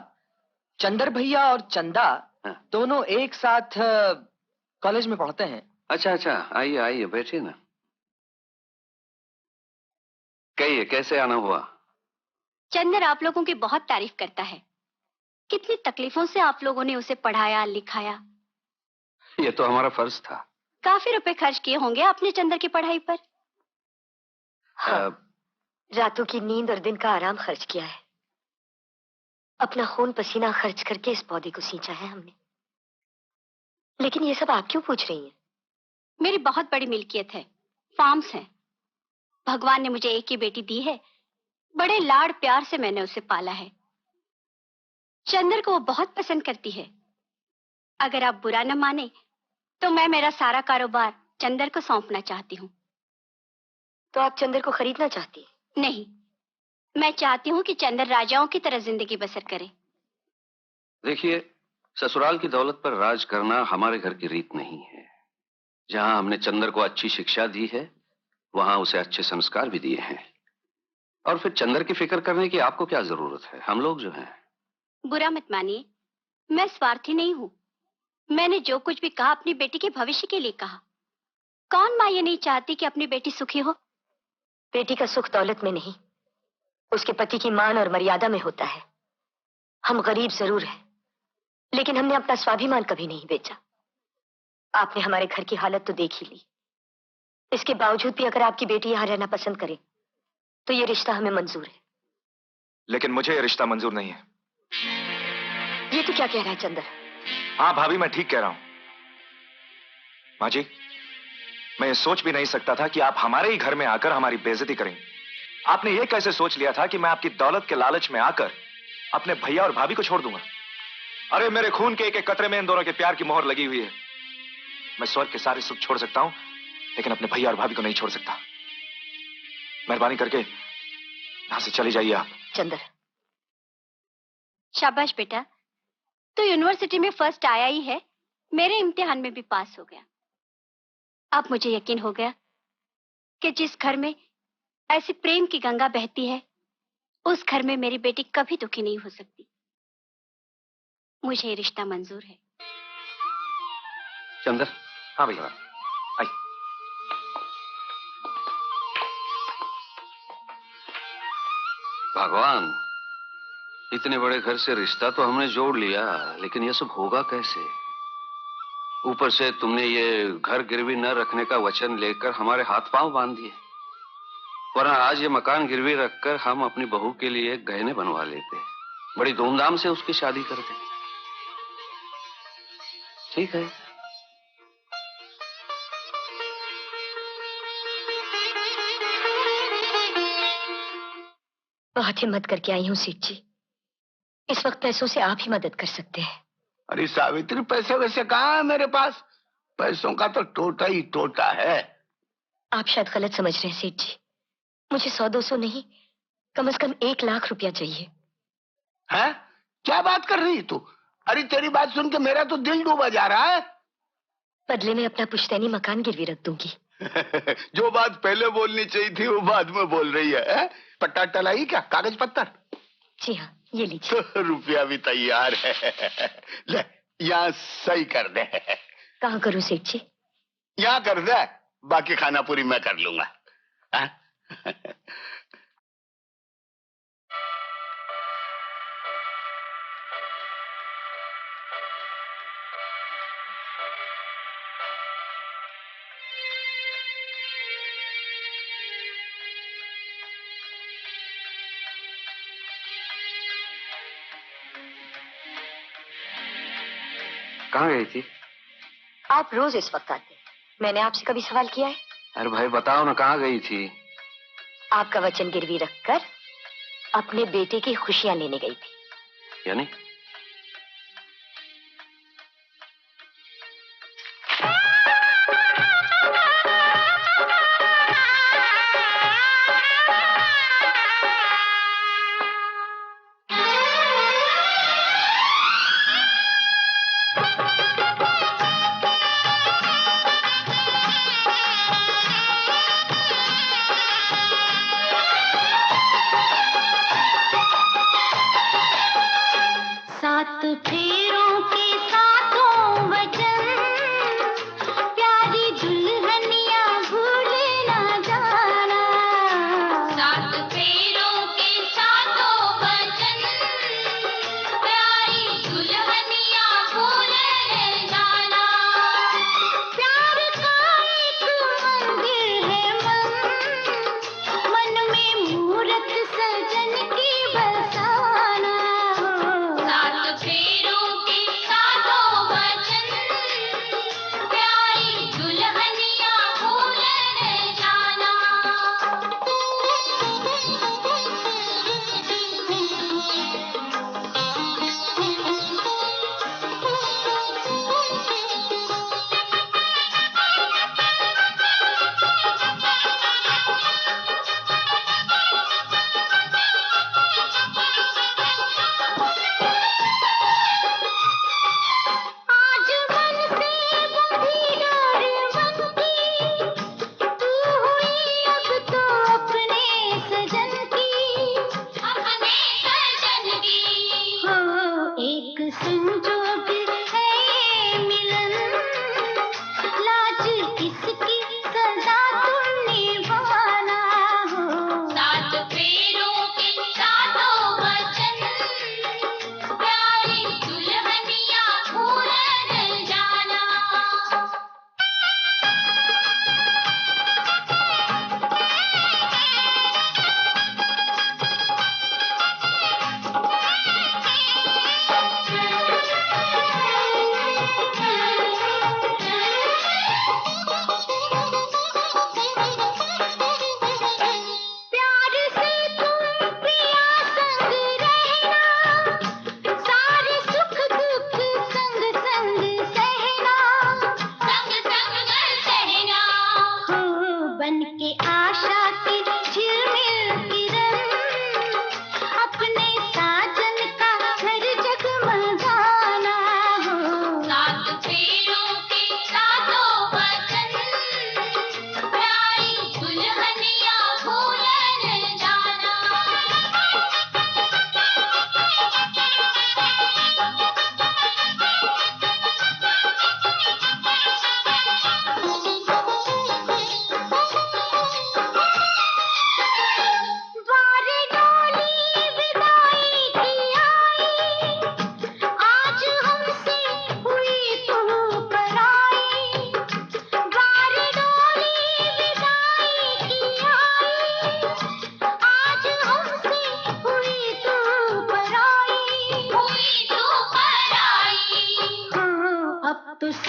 चंदर भैया और चंदा दोनों एक साथ कॉलेज में पढ़ते हैं। अच्छा, आइए आइए, बैठिए ना। कहिए, कैसे आना हुआ? चंदर आप लोगों की बहुत तारीफ करता है। कितनी तकलीफों से आप लोगों ने उसे पढ़ाया लिखाया। ये तो हमारा फर्ज था। काफी रुपए खर्च किए होंगे आपने चंदर की पढ़ाई पर। हाँ, रातों की नींद और दिन का आराम खर्च किया है। अपना खून पसीना खर्च करके इस पौधे को सींचा है हमने। लेकिन ये सब आप क्यों पूछ रही हैं? मेरी बहुत बड़ी मिल्कियत है, फार्म्स हैं। भगवान ने मुझे एक ही बेटी दी है, बड़े लाड़ प्यार से मैंने उसे पाला है। चंदर को वो बहुत पसंद करती है। अगर आप बुरा न माने तो मैं मेरा सारा कारोबार चंदर को सौंपना चाहती हूँ। तो आप चंदर को खरीदना चाहती हैं? नहीं, मैं चाहती हूँ कि चंदर राजाओं की तरह जिंदगी बसर करे। देखिए, ससुराल की दौलत पर राज करना हमारे घर की रीत नहीं है। जहां हमने चंदर को अच्छी शिक्षा दी है, वहां उसे अच्छे संस्कार भी दिए हैं। और फिर चंदर की फिक्र करने की आपको क्या जरूरत है? हम लोग जो हैं। बुरा मत मानिए, मैं स्वार्थी नहीं हूँ। मैंने जो कुछ भी कहा अपनी बेटी के भविष्य के लिए कहा। कौन माँ ये नहीं चाहती कि अपनी बेटी सुखी हो? बेटी का सुख दौलत में नहीं, उसके पति की मान और मर्यादा में होता है। हम गरीब जरूर हैं, लेकिन हमने अपना स्वाभिमान कभी नहीं बेचा। आपने हमारे घर की हालत तो देख ही ली। इसके बावजूद भी अगर आपकी बेटी यहाँ रहना पसंद करे तो ये रिश्ता हमें मंजूर है। लेकिन मुझे ये रिश्ता मंजूर नहीं है। ये तो क्या कह रहा है चंदर? हाँ भाभी, मैं ठीक कह रहा हूं। माँ जी, मैं ये सोच भी नहीं सकता था कि आप हमारे ही घर में आकर हमारी बेइज्जती करेंगे। आपने ये कैसे सोच लिया था कि मैं आपकी दौलत के लालच में आकर अपने भैया और भाभी को छोड़ दूंगा? अरे मेरे खून के एक एक कतरे में इन दोनों के प्यार की मोहर लगी हुई है। मैं स्वर्ग के सारे सुख छोड़ सकता हूं, लेकिन अपने भैया और भाभी को नहीं छोड़ सकता। मेहरबानी करके यहां से चली जाइए आप। चंदर, शाबाश बेटा, तो यूनिवर्सिटी में फर्स्ट आया ही है, मेरे इम्तिहान में भी पास हो गया। अब मुझे यकीन हो गया कि जिस घर में ऐसी प्रेम की गंगा बहती है, उस घर में मेरी बेटी कभी दुखी नहीं हो सकती। मुझे ये रिश्ता मंजूर है। चंदर। हाँ भैया, आइए। भगवान, इतने बड़े घर से रिश्ता तो हमने जोड़ लिया, लेकिन ये सब होगा कैसे? ऊपर से तुमने ये घर गिरवी न रखने का वचन लेकर हमारे हाथ पांव बांध दिए, वरना आज ये मकान गिरवी रखकर हम अपनी बहू के लिए गहने बनवा लेते, बड़ी धूमधाम से उसकी शादी करते। ठीक है। बहुत हिम्मत करके आई हूँ सेठ जी। इस वक्त पैसों से आप ही मदद कर सकते हैं। अरे सावित्री, पैसे वैसे कहाँ है मेरे पास? पैसों का तो टोटा ही टोटा है। आप शायद गलत समझ रहे हैं सेठ जी। मुझे 100-200 नहीं, कम से कम 1 लाख रुपया चाहिए। हैं? क्या बात कर रही तू? अरे तेरी बात सुन के मेरा तो दिल डूबा जा रहा है। बदले में अपना पुश्तैनी मकान गिरवी रख दूंगी। जो बात पहले बोलनी चाहिए थी वो बाद में बोल रही है? पट्टा टलाई क्या? कागज पत्तर? जी हाँ, ये लीजिए। तो रुपया भी तैयार है। ले, यहाँ सही कर दे। कहाँ करूँ सेठ जी? यहाँ कर दे, बाकी खाना पूरी मैं कर लूंगा। कहाँ गई थी? आप रोज इस वक्त आते, मैंने आपसे कभी सवाल किया है? अरे भाई बताओ ना, कहाँ गई थी? आपका वचन गिरवी रखकर अपने बेटे की खुशियां लेने गई थी। यानी? सात फेरों के सातों वचन, प्यारी दुल्हनिया भूल ना जाना। सात फेरों के सातों वचन, प्यारी दुल्हनिया भूल न जाना। प्यार का एक मंदिर है मन में मूरत सजन की बसाना। सात फेरों के सातों वचन, प्यारी दुल्हनिया भूल न जाना। आज मन से बंधी डोर बनती, तू हुई अब तो अपने सजन की। अपने सजन की हो एक संजोग है ये मिलन, लाज किसकी सदा तुम निभाना हो। सात फेरों के सातों वचन, प्यारी दुल्हनिया भूल न जाना। प्यार से तुम पिया संग रहना, सारे सुख दुख संग संग सहना। संग संग सहना हो बन के आशा की झिलमिल किरण, अपने साजन का घर जगमगाना हो। सात फेरों के सातों वचन, प्यारी दुल्हनिया भूल न जाना।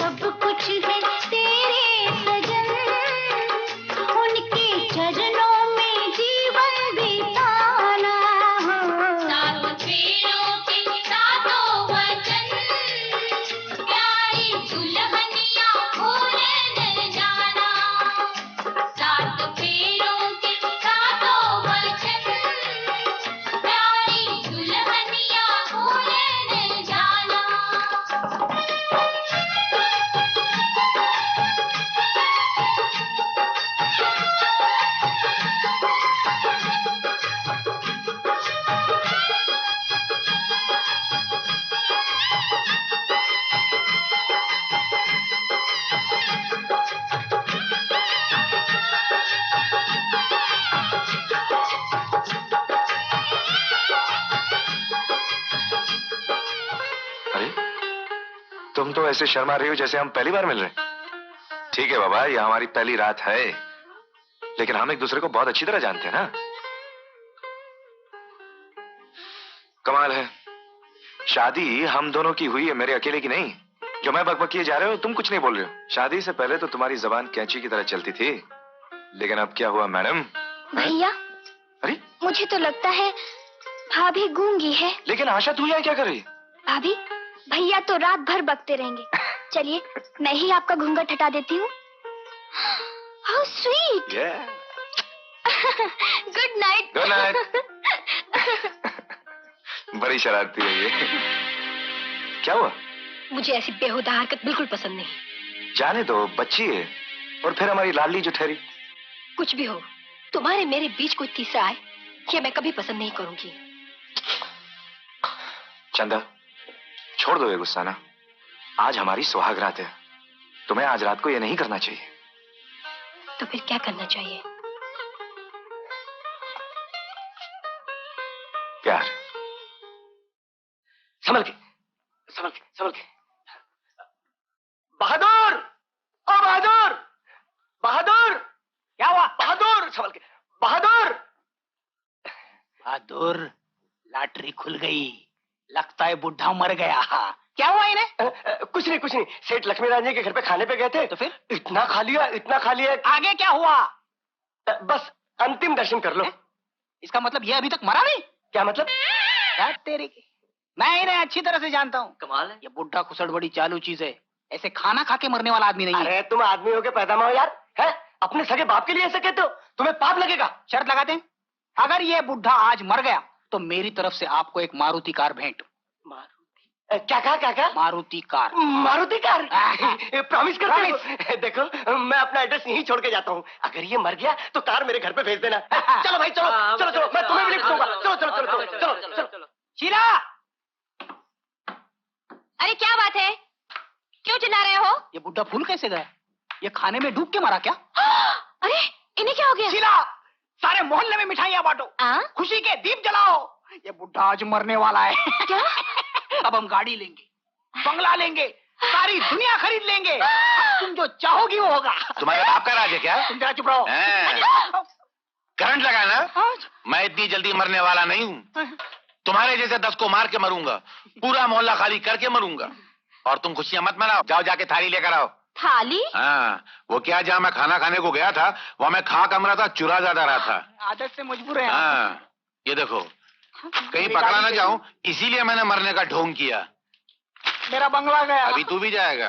सब कुछ है तेरे सजन, उनके चरणों में जीवन बिताना हो। सात फेरों के सातों वचन, प्यारी दुल्हनिया भूले न जाना। सात फेरों के सातों वचन, प्यारी दुल्हनिया भूले न जाना। अरे तुम तो ऐसे शर्मा रही हो जैसे हम पहली बार मिल रहे हैं। ठीक है बाबा, ये हमारी पहली रात है, लेकिन हम एक दूसरे को बहुत अच्छी तरह जानते हैं ना। कमाल है, शादी हम दोनों की हुई है, मेरे अकेले की नहीं। जो मैं बकबक किए जा रहे हो तुम कुछ नहीं बोल रहे हो। शादी से पहले तो तुम्हारी जबान कैंची की तरह चलती थी, लेकिन अब क्या हुआ मैडम? भैया, अरे मुझे तो लगता है भाभी गूंगी है। लेकिन आशा तू यहाँ क्या कर रही है? भाभी, भैया तो रात भर बकते रहेंगे। चलिए मैं ही आपका घूंघट हटा देती हूँ। How sweet. Good night. Good night. बड़ी शरारती है ये। क्या हुआ? मुझे ऐसी बेहुदा हरकत बिल्कुल पसंद नहीं। जाने दो, बच्ची है, और फिर हमारी लाडली जो ठहरी। कुछ भी हो, तुम्हारे मेरे बीच कोई तीसरा आए, ये मैं कभी पसंद नहीं करूंगी। चंदा, छोड़ दो ये गुस्सा ना। आज हमारी सुहाग रात है, तुम्हें आज रात को ये नहीं करना चाहिए। तो फिर क्या करना चाहिए? प्यार। संभल के, संभल के, संभल के। बहादुर, ओ बहादुर, बहादुर, क्या हुआ? बहादुर, संभल के, बहादुर। बहादुर, लॉटरी खुल गई, लगता है बुढ़ा मर गया। क्या हुआ इन्हें? कुछ नहीं, कुछ नहीं। सेठ लक्ष्मीनारायण जी के घर पे खाने पे गए थे, तो फिर इतना खा लिया, इतना खा लिया। आगे क्या हुआ? बस अंतिम दर्शन कर लो। इसका मतलब ये अभी तक मरा नहीं? क्या मतलब? क्या तेरे की, मैं इन्हें अच्छी तरह से जानता हूँ। कमाल है, ये बुढ़ा खुसड़ बड़ी चालू चीज है, ऐसे खाना खा के मरने वाला आदमी नहीं है। अरे तुम आदमी हो के पैदा हो यार, है? अपने सगे बाप के लिए ऐसे कहते हो? तुम्हें पाप लगेगा। शर्त लगाते हैं, अगर ये बुढ़ा आज मर गया तो मेरी तरफ से आपको एक मारुति कार भेंट। क्या कहा, क्या कहा? Maruti car. Maruti car? Promise करते हो? देखो मैं अपना एड्रेस यहीं छोड़ के जाता हूँ, अगर ये मर गया तो कार मेरे घर पे भेज देना। चलो भाई, चलो चलो चलो, मैं तुम्हें भी लिफ्ट दूंगा। चलो चलो चलो चलो चलो चलो चलो। शीला, अरे क्या बात है, क्यों चिल्ला रहे हो? ये बुढ़ा फूल कैसे गया? ये खाने में डूब के मरा क्या? अरे इन्हें क्या हो गया? शीला, सारे मोहल्ले में मिठाइयाँ बांटो, खुशी के दीप जलाओ। ये बुढ़ा आज मरने वाला है। क्या? अब हम गाड़ी लेंगे, बंगला लेंगे, सारी दुनिया खरीद लेंगे, तुम जो चाहोगी वो होगा। तुम्हारे बाप का राज है क्या? तुम जरा चुप रहो। करंट लगा ना? मैं इतनी जल्दी मरने वाला नहीं हूँ। तुम्हारे जैसे 10 को मार के मरूंगा, पूरा मोहल्ला खाली करके मरूंगा। और तुम खुशियां मत मनाओ, जाओ जाके थाली लेकर आओ। थाली? हाँ, वो क्या, जहाँ मैं खाना खाने को गया था वहाँ मैं खा कम रहा था, चुरा ज्यादा रहा था। आदत से मजबूर है। हाँ, ये देखो, कहीं पकड़ा ना जाऊं, इसीलिए मैंने मरने का ढोंग किया। मेरा बंगला गया। अभी तू भी जाएगा।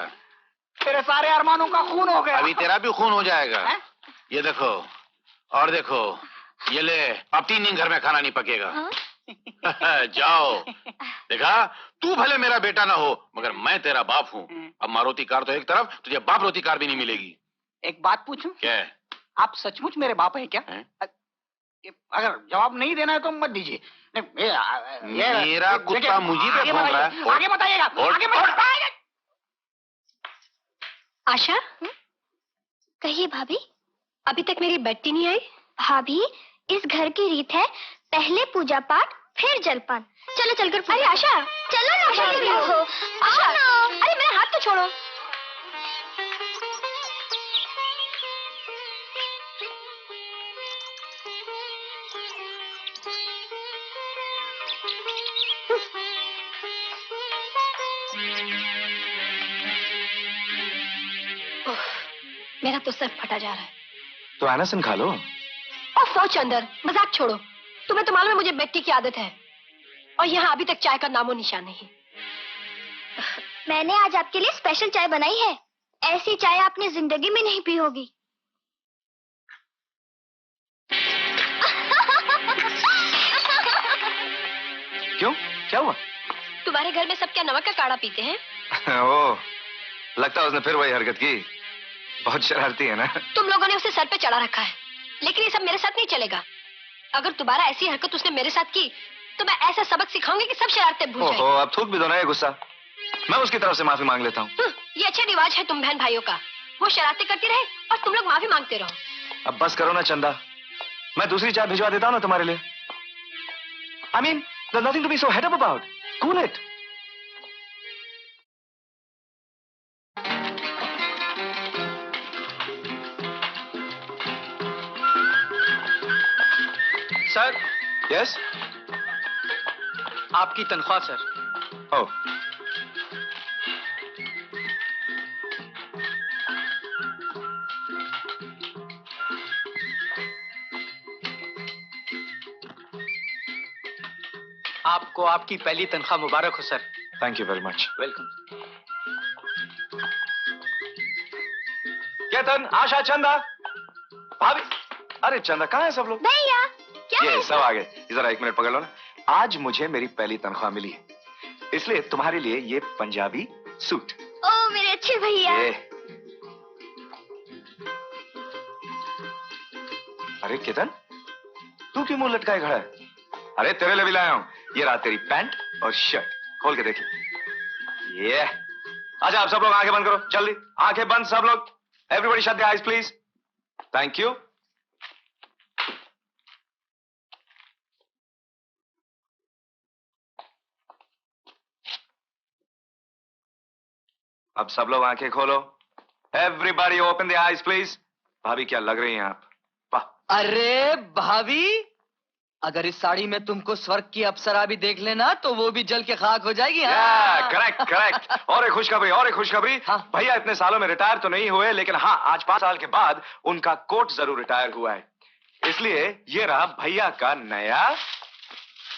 तेरे सारे अरमानों का खून हो गया। अभी तेरा भी खून हो जाएगा। ये देखो, और देखो, ये ले, अब 3 दिन घर में खाना नहीं पकेगा। जाओ। देखा, तू भले मेरा बेटा ना हो, मगर मैं तेरा बाप हूँ। अब मारुति कार तो एक तरफ, तुझे बाप रोती कार भी नहीं मिलेगी। एक बात पूछूं? क्या? आप सचमुच मेरे बाप है क्या? अगर जवाब नहीं देना है तो मत दीजिए। मेरा कुत्ता मुझे पे भौंक रहा है। आगे बताइएगा, आगे बताइएगा। आशा, कहिए भाभी। अभी तक मेरी बेटी नहीं आई? भाभी, इस घर की रीत है, पहले पूजा पाठ फिर जलपान। चलो चलकर। अरे आशा, चलो ना भाभी। आशा, अरे मेरा हाथ तो छोड़ो। मेरा तो सर फटा जा रहा है। तो एनासिन खा लो। ओफो चंदर, मजाक छोड़ो। तुम्हें तो मालूम है मुझे बेटी की आदत है, और यहाँ अभी तक चाय का नामो निशान नहीं। मैंने आज आपके लिए स्पेशल चाय बनाई है। ऐसी चाय आपने जिंदगी में नहीं पी होगी। क्यों, क्या हुआ? तुम्हारे घर में सब क्या नमक का काढ़ा पीते हैं? ओ, लगता है उसने फिर वही हरकत की। बहुत शरारती है ना? तुम लोगों ने उसे सर पे चढ़ा रखा है, लेकिन ये सब मेरे साथ नहीं चलेगा। अगर दोबारा ऐसी हरकत उसने मेरे साथ की तो मैं ऐसा सबक सिखाऊंगी कि सब शरारतें भूल जाएंगे। ओहो, अब थूक भी दो ना ये गुस्सा। मैं उसकी तरफ से माफी मांग लेता हूँ। ये अच्छा रिवाज है तुम बहन भाइयों का। वो शरारतें करती रहे और तुम लोग माफी मांगते रहो। अब बस करो ना चंदा, मैं दूसरी चाय भिजवा देता हूँ ना तुम्हारे लिए। I mean, there's nothing to be so head up about. Cool it. Sir. Yes? आपकी तनख्वाह सर। Oh. आपको आपकी पहली तनख्वाह मुबारक हो sir. Thank you very much. Welcome. Ketan, Asha, Chanda, भाभी। अरे चंदा, कहाँ है सब लोग? भैया, क्या ये है? सब आ गए। जरा एक मिनट पकड़ लो ना। आज मुझे मेरी पहली तनख्वाह मिली है, इसलिए तुम्हारे लिए ये पंजाबी सूट। ओ मेरे अच्छे भैया। अरे केतन, तू क्यों मुंह लटकाए खड़ा है? अरे तेरे लिए भी लाया हूं। ये रहा तेरी पैंट और शर्ट, खोल के देख ले। ये अच्छा, आप सब लोग आंखें बंद करो, जल्दी आंखें बंद सब लोग। Everybody shut the eyes please. Thank you. अब सब लोग आंखें खोलो। Everybody open the eyes please. भाभी क्या लग रही हैं आप? वाह। अरे भाभी, अगर इस साड़ी में तुमको स्वर्ग की अप्सरा भी देख लेना तो वो भी जल के खाक हो जाएगी। Correct correct. और एक खुशखबरी। हाँ। भैया इतने सालों में रिटायर तो नहीं हुए, लेकिन हाँ, आज 5 साल के बाद उनका कोट जरूर रिटायर हुआ है, इसलिए ये रहा भैया का नया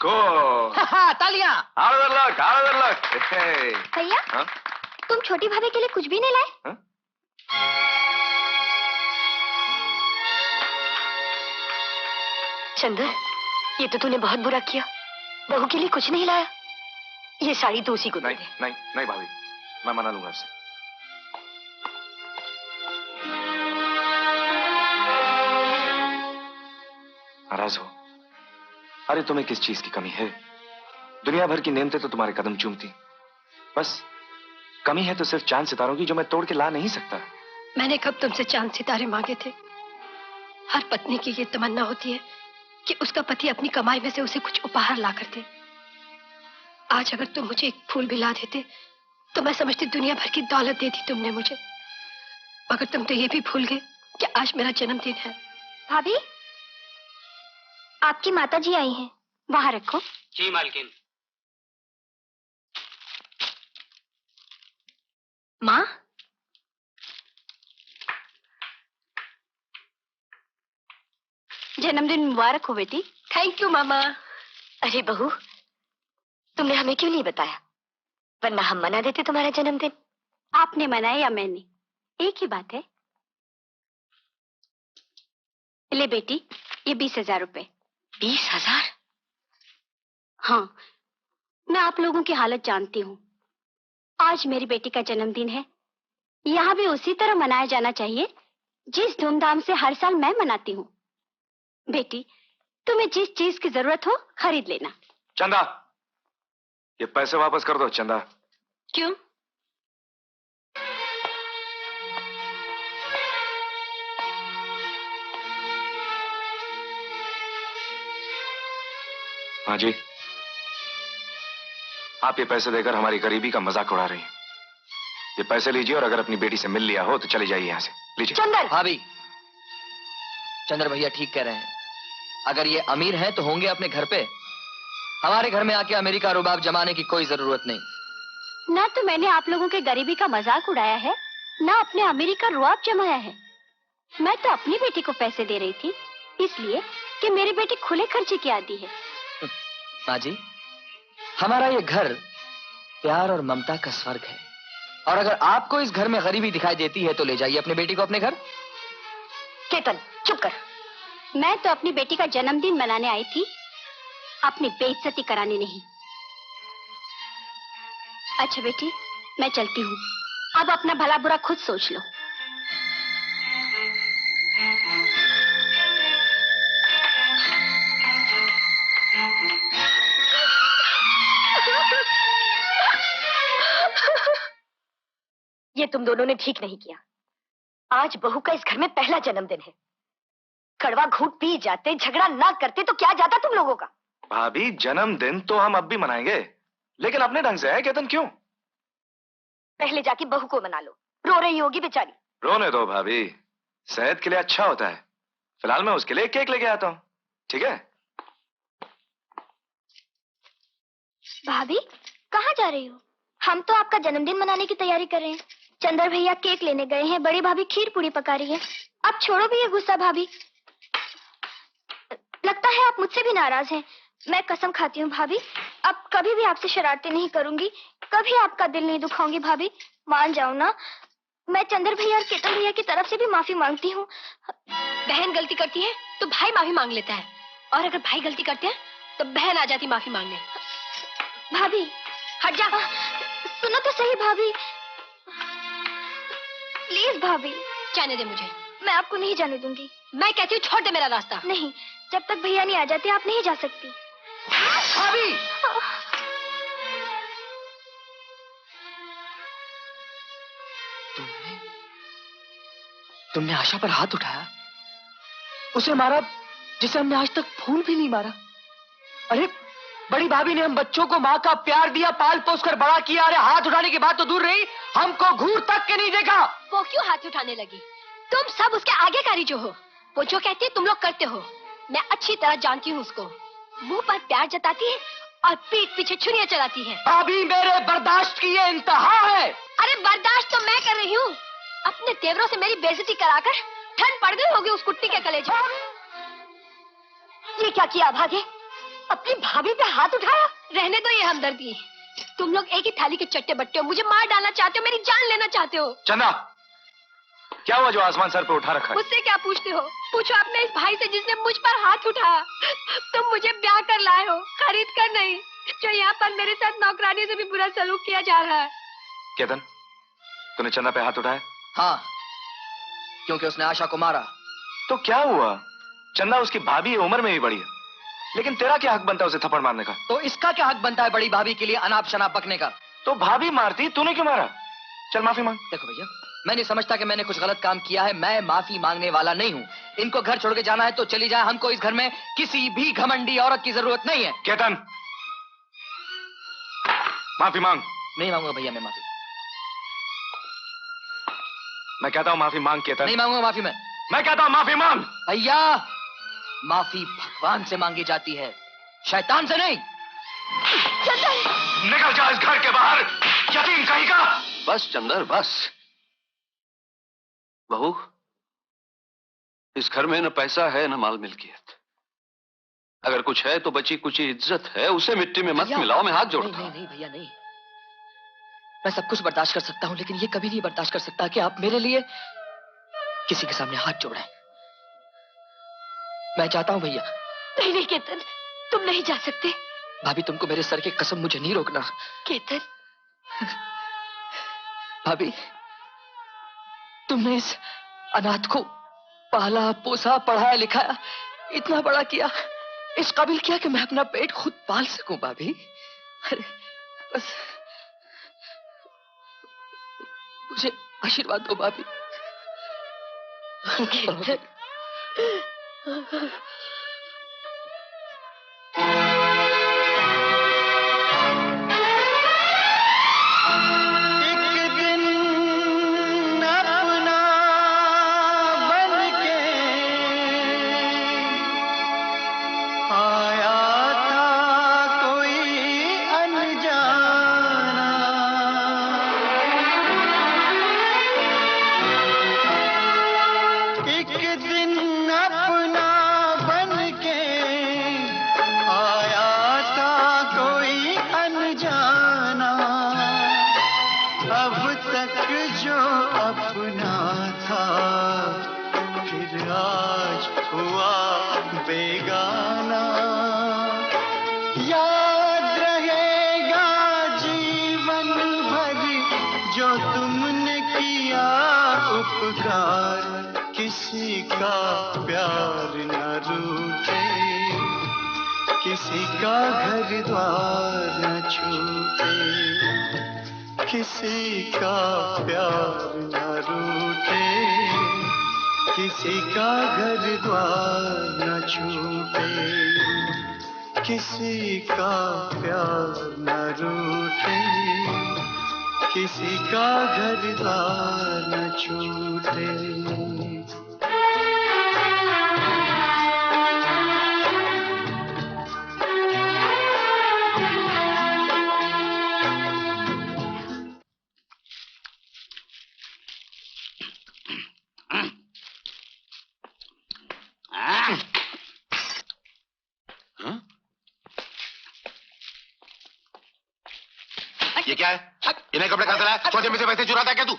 कोट। तालियां। भैया, तुम छोटी भाभी के लिए कुछ भी नहीं लाए? चंदर, ये तो तूने बहुत बुरा किया। बहू के लिए कुछ नहीं लाया। ये साड़ी तो उसी को दे दे। नहीं भाभी, मैं मना लूंगा उससे। नाराज हो? अरे तुम्हें किस चीज की कमी है? दुनिया भर की नेमतें तो तुम्हारे कदम चूमती, बस कमी है तो सिर्फ चांद सितारों की, जो मैं तोड़ के ला नहीं सकता। मैंने कब तुमसे चांद सितारे मांगे थे? हर पत्नी की ये तमन्ना होती है कि उसका पति अपनी कमाई में से उसे कुछ उपहार ला कर दे। आज अगर तुम मुझे एक फूल भी ला देते तो मैं समझती दुनिया भर की दौलत दे दी तुमने मुझे, मगर तुम तो ये भी भूल गए कि आज मेरा जन्मदिन है। भाभी, आपकी माताजी आई हैं, वहां रखो। जी मालकिन। माँ, जन्मदिन मुबारक हो बेटी। थैंक यू मामा। अरे बहू, तुमने हमें क्यों नहीं बताया? वरना हम मना देते तुम्हारा जन्मदिन। आपने मनाया या मैंने, एक ही बात है। ले बेटी, ये 20,000 रुपए। 20,000? हाँ, मैं आप लोगों की हालत जानती हूँ। आज मेरी बेटी का जन्मदिन है, यहाँ भी उसी तरह मनाया जाना चाहिए जिस धूमधाम से हर साल मैं मनाती हूँ। बेटी, तुम्हें जिस चीज की जरूरत हो खरीद लेना। चंदा, ये पैसे वापस कर दो। चंदा। क्यों? हाँ जी, आप ये पैसे देकर हमारी गरीबी का मजाक उड़ा रही हैं। ये पैसे लीजिए और अगर अपनी बेटी से मिल लिया हो तो चले जाइए यहाँ से। लीजिए। चंदर। भाभी, चंद्र भैया ठीक कह रहे हैं। अगर ये अमीर हैं तो होंगे अपने घर पे। हमारे घर में आके अमेरिका रुबाब जमाने की कोई जरूरत नहीं। ना तो मैंने आप लोगों के गरीबी का मजाक उड़ाया है, ना अपने अमेरिका रुबाब जमाया है। मैं तो अपनी बेटी को पैसे दे रही थी, इसलिए कि मेरी बेटी खुले खर्चे की आदी है। माँ जी, हमारा ये घर प्यार और ममता का स्वर्ग है, और अगर आपको इस घर में गरीबी दिखाई देती है तो ले जाइए अपनी बेटी को अपने घर। केतन, चुप कर। मैं तो अपनी बेटी का जन्मदिन मनाने आई थी, अपनी बेइज्जती कराने नहीं। अच्छा बेटी, मैं चलती हूँ। अब अपना भला बुरा खुद सोच लो। ये तुम दोनों ने ठीक नहीं किया। आज बहू का इस घर में पहला जन्मदिन है। कड़वा घूंट पी जाते, झगड़ा ना करते तो क्या जाता तुम लोगों का। भाभी, जन्मदिन तो हम अब भी मनाएंगे, लेकिन अपने ढंग से है। केतन, क्यों? पहले जाके बहू को मना लो, रो रही होगी बेचारी। रोने दो भाभी, सेहत के लिए अच्छा होता है। फिलहाल मैं उसके लिए केक लेके आता हूँ, ठीक है? भाभी, कहाँ जा रही हो? हम तो आपका जन्मदिन मनाने की तैयारी कर रहे हैं। चंदर भैया केक लेने गए हैं, बड़ी भाभी खीर पूरी पका रही है। अब छोड़ो भी ये गुस्सा भाभी। लगता है आप मुझसे भी नाराज हैं। मैं कसम खाती हूँ भाभी, अब कभी भी आपसे शरारतें नहीं करूंगी, कभी आपका दिल नहीं दुखाऊंगी भाभी। मान जाओ ना। मैं चंदर भैया और केतन भैया की तरफ से भी माफी मांगती हूँ। बहन गलती करती है तो भाई माफी मांग लेता है, और अगर भाई गलती करते हैं तो बहन आ जाती माफी मांगने। भाभी हट जा। सुनो तो सही भाभी, प्लीज भाभी। जाने दे मुझे। मैं आपको नहीं जाने दूंगी। मैं कहती हूँ छोड़ दे मेरा रास्ता। नहीं, जब तक भैया नहीं आ जाते आप नहीं जा सकती। भाभी! तुमने आशा पर हाथ उठाया, उसे मारा जिसे हमने आज तक फूल भी नहीं मारा। अरे बड़ी भाभी ने हम बच्चों को माँ का प्यार दिया, पाल पोस कर बड़ा किया। अरे हाथ उठाने की बात तो दूर रही, हमको घूर तक के नहीं देखा। वो क्यों हाथ उठाने लगी? तुम सब उसके आगेकारी जो हो। वो जो कहती है तुम लोग करते हो। मैं अच्छी तरह जानती हूँ उसको। मुंह पर प्यार जताती है और पीठ पीछे छुरियां चलाती है। भाभी, मेरे बर्दाश्त की ये इंतहा है। अरे बर्दाश्त तो मैं कर रही हूँ। अपने तेवरों से मेरी बेइज्जती कराकर ठंड पड़ गई होगी उस कुट्टी के कलेजे। ये क्या किया भागे? अपनी भाभी पे हाथ उठाया? रहने दो ये हमदर्दी। तुम लोग एक ही थाली के चट्टे बट्टे हो। मुझे मार डालना चाहते हो, मेरी जान लेना चाहते हो। चंदा, क्या हुआ जो आसमान सर पे उठा रखा है? मुझसे क्या पूछते हो? पूछो अपने इस भाई से जिसने मुझ पर हाथ उठाया। तुम मुझे ब्याह कर लाए हो, खरीद कर नहीं, जो यहाँ पर मेरे साथ नौकरानी से भी बुरा सलूक किया जा रहा है। केतन, तूने चंदा पे हाथ उठाया? हाँ, क्योंकि उसने आशा को मारा। तो क्या हुआ? चंदा उसकी भाभी उम्र में भी बड़ी है, लेकिन तेरा क्या हक बनता है उसे थप्पड़ मारने का? तो इसका क्या हक बनता है बड़ी भाभी के लिए अनाप शनाप बकने का? तो भाभी मारती, तूने क्यों मारा? चल माफी मांग। देखो भैया, मैं नहीं समझता कि मैंने कुछ गलत काम किया है। मैं माफी मांगने वाला नहीं हूँ। इनको घर छोड़ के जाना है तो चली जाए। हमको इस घर में किसी भी घमंडी औरत की जरूरत नहीं है। केतन, माफी मांग। नहीं मांगूंगा भैया मैं माफी। मैं कहता हूँ माफी मांग केतन। नहीं मांगूंगा माफी मैं कहता हूँ माफी मांग। भैया, माफी भगवान से मांगी जाती है, शैतान से नहीं। निकल जा इस घर के बाहर, यतीम कहीं का। बस चंदर, बस। बहू, इस घर में न पैसा है न माल मिल्कियत। अगर कुछ है तो बची कुची इज्जत है, उसे मिट्टी में मत मिलाओ। मैं हाथ जोड़ता हूं। नहीं भैया नहीं। मैं सब कुछ बर्दाश्त कर सकता हूं, लेकिन ये कभी नहीं बर्दाश्त कर सकता कि आप मेरे लिए किसी के सामने हाथ जोड़ें। मैं चाहता हूं भैया। नहीं नहीं केतन, तुम नहीं जा सकते। भाभी, तुमको मेरे सर की कसम, मुझे नहीं रोकना। केतन। भाभी, तुमने इस अनाथ को पाला पोसा, पढ़ाया लिखाया, इतना बड़ा किया, इस काबिल किया कि मैं अपना पेट खुद पाल सकूं। भाभी, अरे बस मुझे आशीर्वाद दो भाभी। एक बेगाना, याद रहेगा जीवन भर जो तुमने किया उपकार। किसी का प्यार न रूठे, किसी का घर द्वार न छूटे, किसी का प्यार न रूठे, किसी का घर द्वार न छूटे, किसी का प्यार न रूठे, किसी का घर द्वार न छूटे। ये क्या है? इन्हें कपड़े कहाँ से लाया? छोटे में से पैसे चुराता है क्या तू?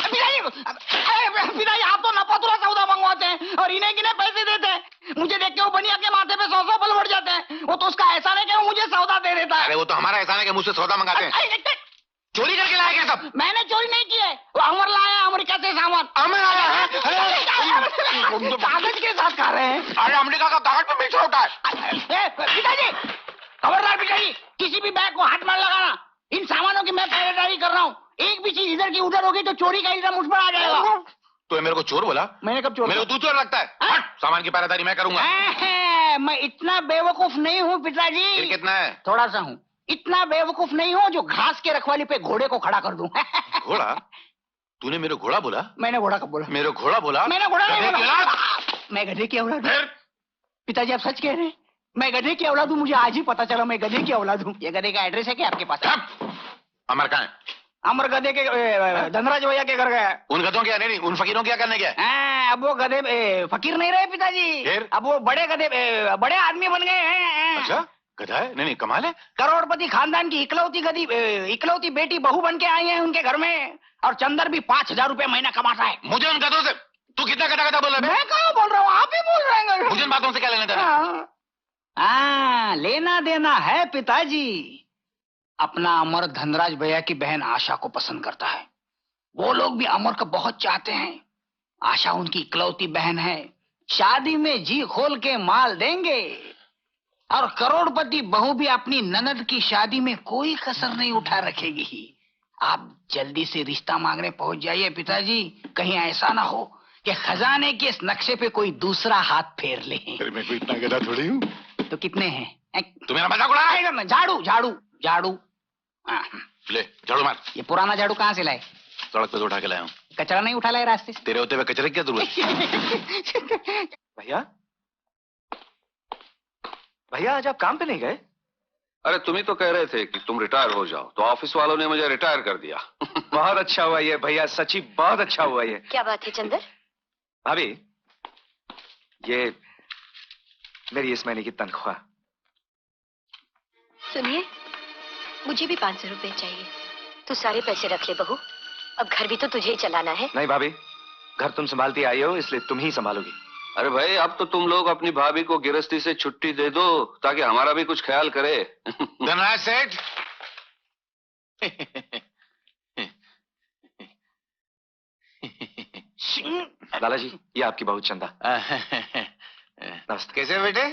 पिताजी आप तो नपतुरा सौदा मंगवाते हैं और इन्हें किन्हें पैसे देते हैं। मुझे देख के वो बनिया के माथे पे 100 पल बढ़ जाते हैं। वो तो उसका एहसान है कि वो मुझे सौदा दे देता है। अरे वो तो हमारा एहसान है कि मुझसे सौदा मंगाते हैं। चोरी करके लाया क्या सब? मैंने चोरी नहीं की है, वो अमर लाया अमेरिका से सामान। अमर आया है? कागज के साथ खा रहे हैं। अरे अमेरिका का कागज पे बेच होता है। पिताजी खबरदार पिताजी, किसी भी बैग को हाथ में लगाना। इन सामानों की मैं पहरेदारी कर रहा हूँ। एक भी चीज इधर की उधर होगी तो चोरी का इल्जाम मुझ पर आ जाएगा। तो मेरे को चोर बोला? मैंने कब चोर? मेरे को तू चोर लगता है? हट, सामान की पहरेदारी मैं करूंगा। मैं इतना बेवकूफ नहीं हूँ पिताजी। फिर कितना है? थोड़ा सा हूँ। इतना बेवकूफ नहीं हूँ जो घास के रखवाली पे घोड़े को खड़ा कर दूं। घोड़ा? तूने मेरे घोड़ा बोला? मैंने घोड़ा कब बोला? मेरे घोड़ा बोला? मैंने घोड़ा नहीं बोला। मैं गधे की औलाद हूँ। पिताजी आप सच कह रहे हैं? मैं गधे की औलाद हूँ? मुझे आज ही पता चला मैं गधे की औलाद हूँ। ये गधे का एड्रेस है क्या आपके पास? अमर कहाँ है? अमर गधे के धनराज भैया के घर गया। उन गधों क्या? नहीं उन फकीरों क्या करने गया? अब वो गधे फकीर नहीं रहे पिताजी। फिर? अब वो बड़े गधे बड़े आदमी बन गए हैं। अच्छा गधा है? नहीं कमाल है। करोड़पति खानदान की इकलौती बेटी बहू बन के आई है उनके घर में। और चंदर भी 5000 रुपए महीना कमाता है। मुझे उन गधों से तू कितना गधा गधा बोल रहा है? मैं कहाँ बोल रहा हूँ, आप ही बोल रहे हैं। मुझे इन बातों से क्या लेना देना? लेना देना है पिताजी। अपना अमर धनराज भैया की बहन आशा को पसंद करता है। वो लोग भी अमर को बहुत चाहते हैं। आशा उनकी इकलौती बहन है। शादी में जी खोल के माल देंगे। और करोड़पति बहू भी अपनी ननद की शादी में कोई कसर नहीं उठा रखेगी। आप जल्दी से रिश्ता मांगने पहुंच जाइए पिताजी। कहीं ऐसा ना हो कि खजाने के इस नक्शे पे कोई दूसरा हाथ फेर ले। मैं कोई इतना गधा थोड़ी हूँ। तो कितने हैं? तू मेरा मजाक उड़ा रहा है? झाड़ू झाड़ू झाड़ू। ले झाड़ू मार। ये पुराना झाड़ू कहाँ से लाए? सड़क पे तो उठा के लाया हूँ। कचरा नहीं उठा लाए रास्ते से? तेरे होते हुए कचरे की क्या जरूरत? भैया भैया आज आप काम पे नहीं गए? अरे तुम ही तो कह रहे थे कि तुम रिटायर हो जाओ, तो ऑफिस वालों ने मुझे रिटायर कर दिया। बहुत अच्छा हुआ ये भैया, सच्ची बहुत अच्छा हुआ ये। क्या बात है चंदर? भाभी ये मेरी इस महीने की तनख्वाह। सुनिए मुझे भी 500 रुपए चाहिए। तू सारे पैसे रख ले बहू। अब घर भी तो तुझे ही चलाना है। नहीं भाभी, घर तुम संभालती आई हो इसलिए तुम ही संभालोगी। अरे भाई अब तो तुम लोग अपनी भाभी को गिरस्ती से छुट्टी दे दो ताकि हमारा भी कुछ ख्याल करे। धनराज सेठ। लाला जी ये आपकी बहू चंदा। नमस्ते। कैसे बेटे?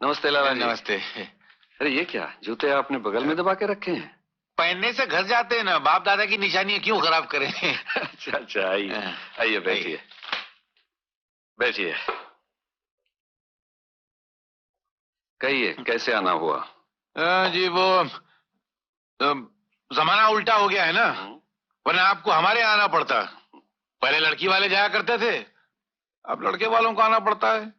नमस्ते लाला जी। नमस्ते। अरे ये क्या जूते आपने बगल में दबा के रखे हैं? पहनने से घर जाते हैं ना, बाप दादा की निशानी क्यों खराब करें। अच्छा अच्छा आइए आइए बैठिए बैठिए। कहिए कैसे आना हुआ? जी वो जमाना उल्टा हो गया है ना, वरना आपको हमारे यहाँ आना पड़ता। पहले लड़की वाले जाया करते थे, अब लड़के वालों को आना पड़ता है।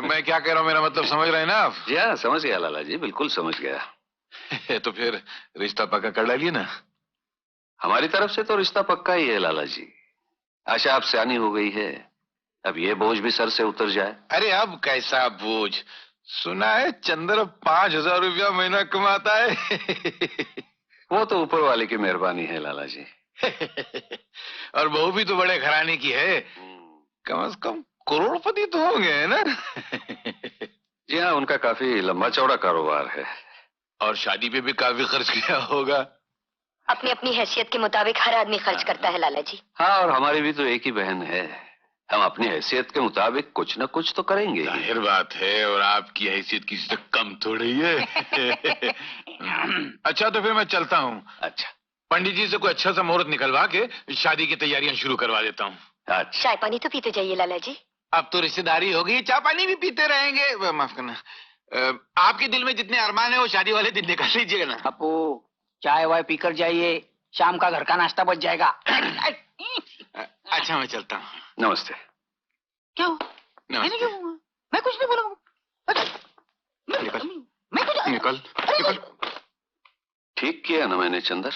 मैं क्या कह रहा हूँ, मेरा मतलब समझ रहे हैं ना आप? जी हाँ समझ गया लाला जी, बिल्कुल समझ गया। तो फिर रिश्ता पक्का कर डालिए ना। हमारी तरफ से तो रिश्ता पक्का ही है लाला जी। आशा आप सियानी हो गई है, अब ये बोझ भी सर से उतर जाए। अरे अब कैसा बोझ? सुना है चंद्र 5000 रुपया महीना कमाता है। वो तो ऊपर वाले की मेहरबानी है लाला जी। और बहू भी तो बड़े घराने की है, कम से कम करोड़पति तो हो गए ना? जी हाँ, उनका काफी लंबा चौड़ा कारोबार है। और शादी पे भी काफी खर्च किया होगा। अपनी अपनी हैसियत के मुताबिक हर आदमी खर्च करता है लाला जी। हाँ, और हमारी भी तो एक ही बहन है, हम अपनी हैसियत के मुताबिक कुछ न कुछ तो करेंगे। जाहिर बात है, और आपकी हैसियत किसी से कम थोड़ी है। अच्छा, तो फिर मैं चलता हूँ। अच्छा, पंडित जी से कोई अच्छा सा मुहूर्त निकलवा के शादी की तैयारियां शुरू करवा देता हूँ। अच्छा। चाय पानी तो पीते जाइए लाला जी। अब तो रिश्तेदारी होगी, चाय पानी भी पीते रहेंगे। माफ करना, आपके दिल में जितने अरमान है वो शादी वाले दिन निकाल लीजिएगा ना। अपू चाय वाय पीकर जाइए, शाम का घर का नाश्ता बच जाएगा। अच्छा, मैं चलता हूँ। नमस्ते। क्या हो? नमस्ते। मैं कुछ नहीं बोलूंगा। निकल। ठीक किया ना मैंने चंदर?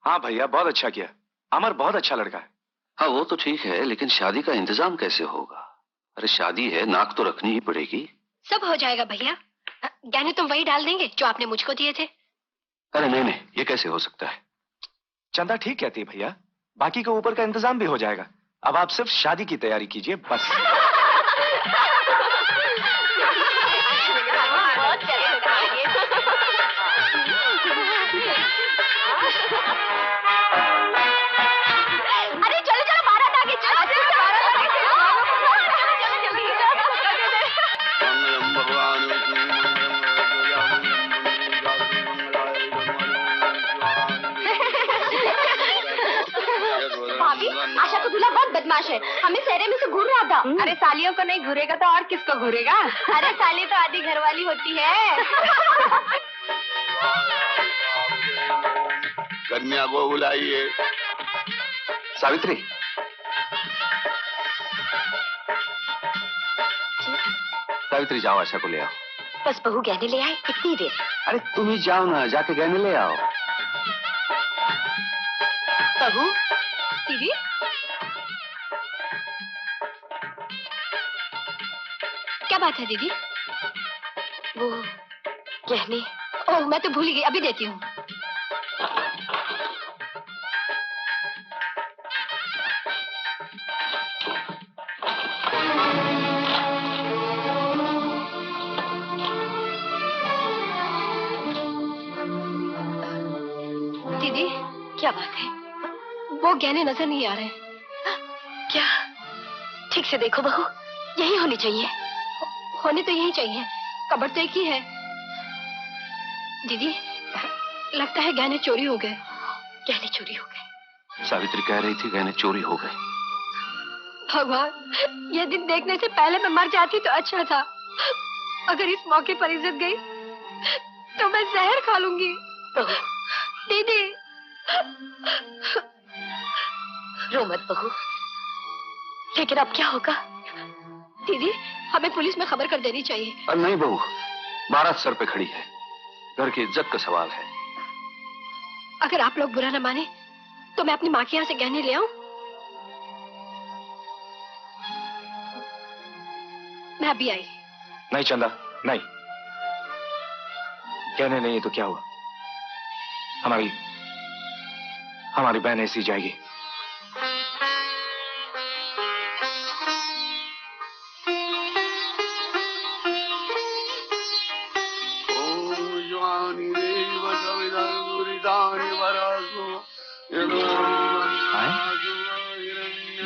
हाँ भैया, बहुत अच्छा किया। अमर बहुत अच्छा लड़का है। हाँ, वो तो ठीक है, लेकिन शादी का इंतजाम कैसे होगा? अरे शादी है, नाक तो रखनी ही पड़ेगी। सब हो जाएगा भैया। गहने तुम वही डाल देंगे जो आपने मुझको दिए थे। अरे नहीं नहीं, ये कैसे हो सकता है? चंदा ठीक कहती है भैया, बाकी के ऊपर का इंतजाम भी हो जाएगा। अब आप सिर्फ शादी की तैयारी कीजिए बस। अरे चलो चलो, बारात आ गई, चलो चलो भाभी, आशा को दूल्हा बहुत बदमाश है, हमें सहरे में से घूर रहा था। अरे सालियों को नहीं घूरेगा तो और किसको घूरेगा? अरे साली तो आधी घरवाली होती है। कन्या को बुलाइए। सावित्री, सावित्री जाओ, आशा को ले आओ। बस बहू गहने ले आए, इतनी देर। अरे तुम ही जाओ ना, जाके गहने ले आओ। बहू, दीदी, क्या बात है दीदी? वो गहने। ओह, मैं तो भूल गई, अभी देती हूँ। दीदी, क्या बात है? वो गहने नजर नहीं आ रहे। क्या? ठीक से देखो बहू, यही होनी चाहिए। होने तो यही चाहिए, कब्र तो एक ही है। दीदी, लगता है गहने चोरी हो गए। गहने चोरी हो गए? सावित्री कह रही थी गहने चोरी हो गए। भगवान, ये दिन देखने से पहले मैं मर जाती तो अच्छा था। अगर इस मौके पर इज्जत गई तो मैं जहर खा लूंगी। दीदी, रो मत बहू, लेकिन अब क्या होगा? दीदी, हमें पुलिस में खबर कर देनी चाहिए। अरे नहीं बहू, बारात सर पे खड़ी है, घर की इज्जत का सवाल है। अगर आप लोग बुरा न माने तो मैं अपनी माँ के यहाँ से गहने ले आऊं? मैं अभी आई। नहीं चंदा, नहीं। कहने नहीं तो क्या हुआ? हमारी बहन ऐसी जाएगी।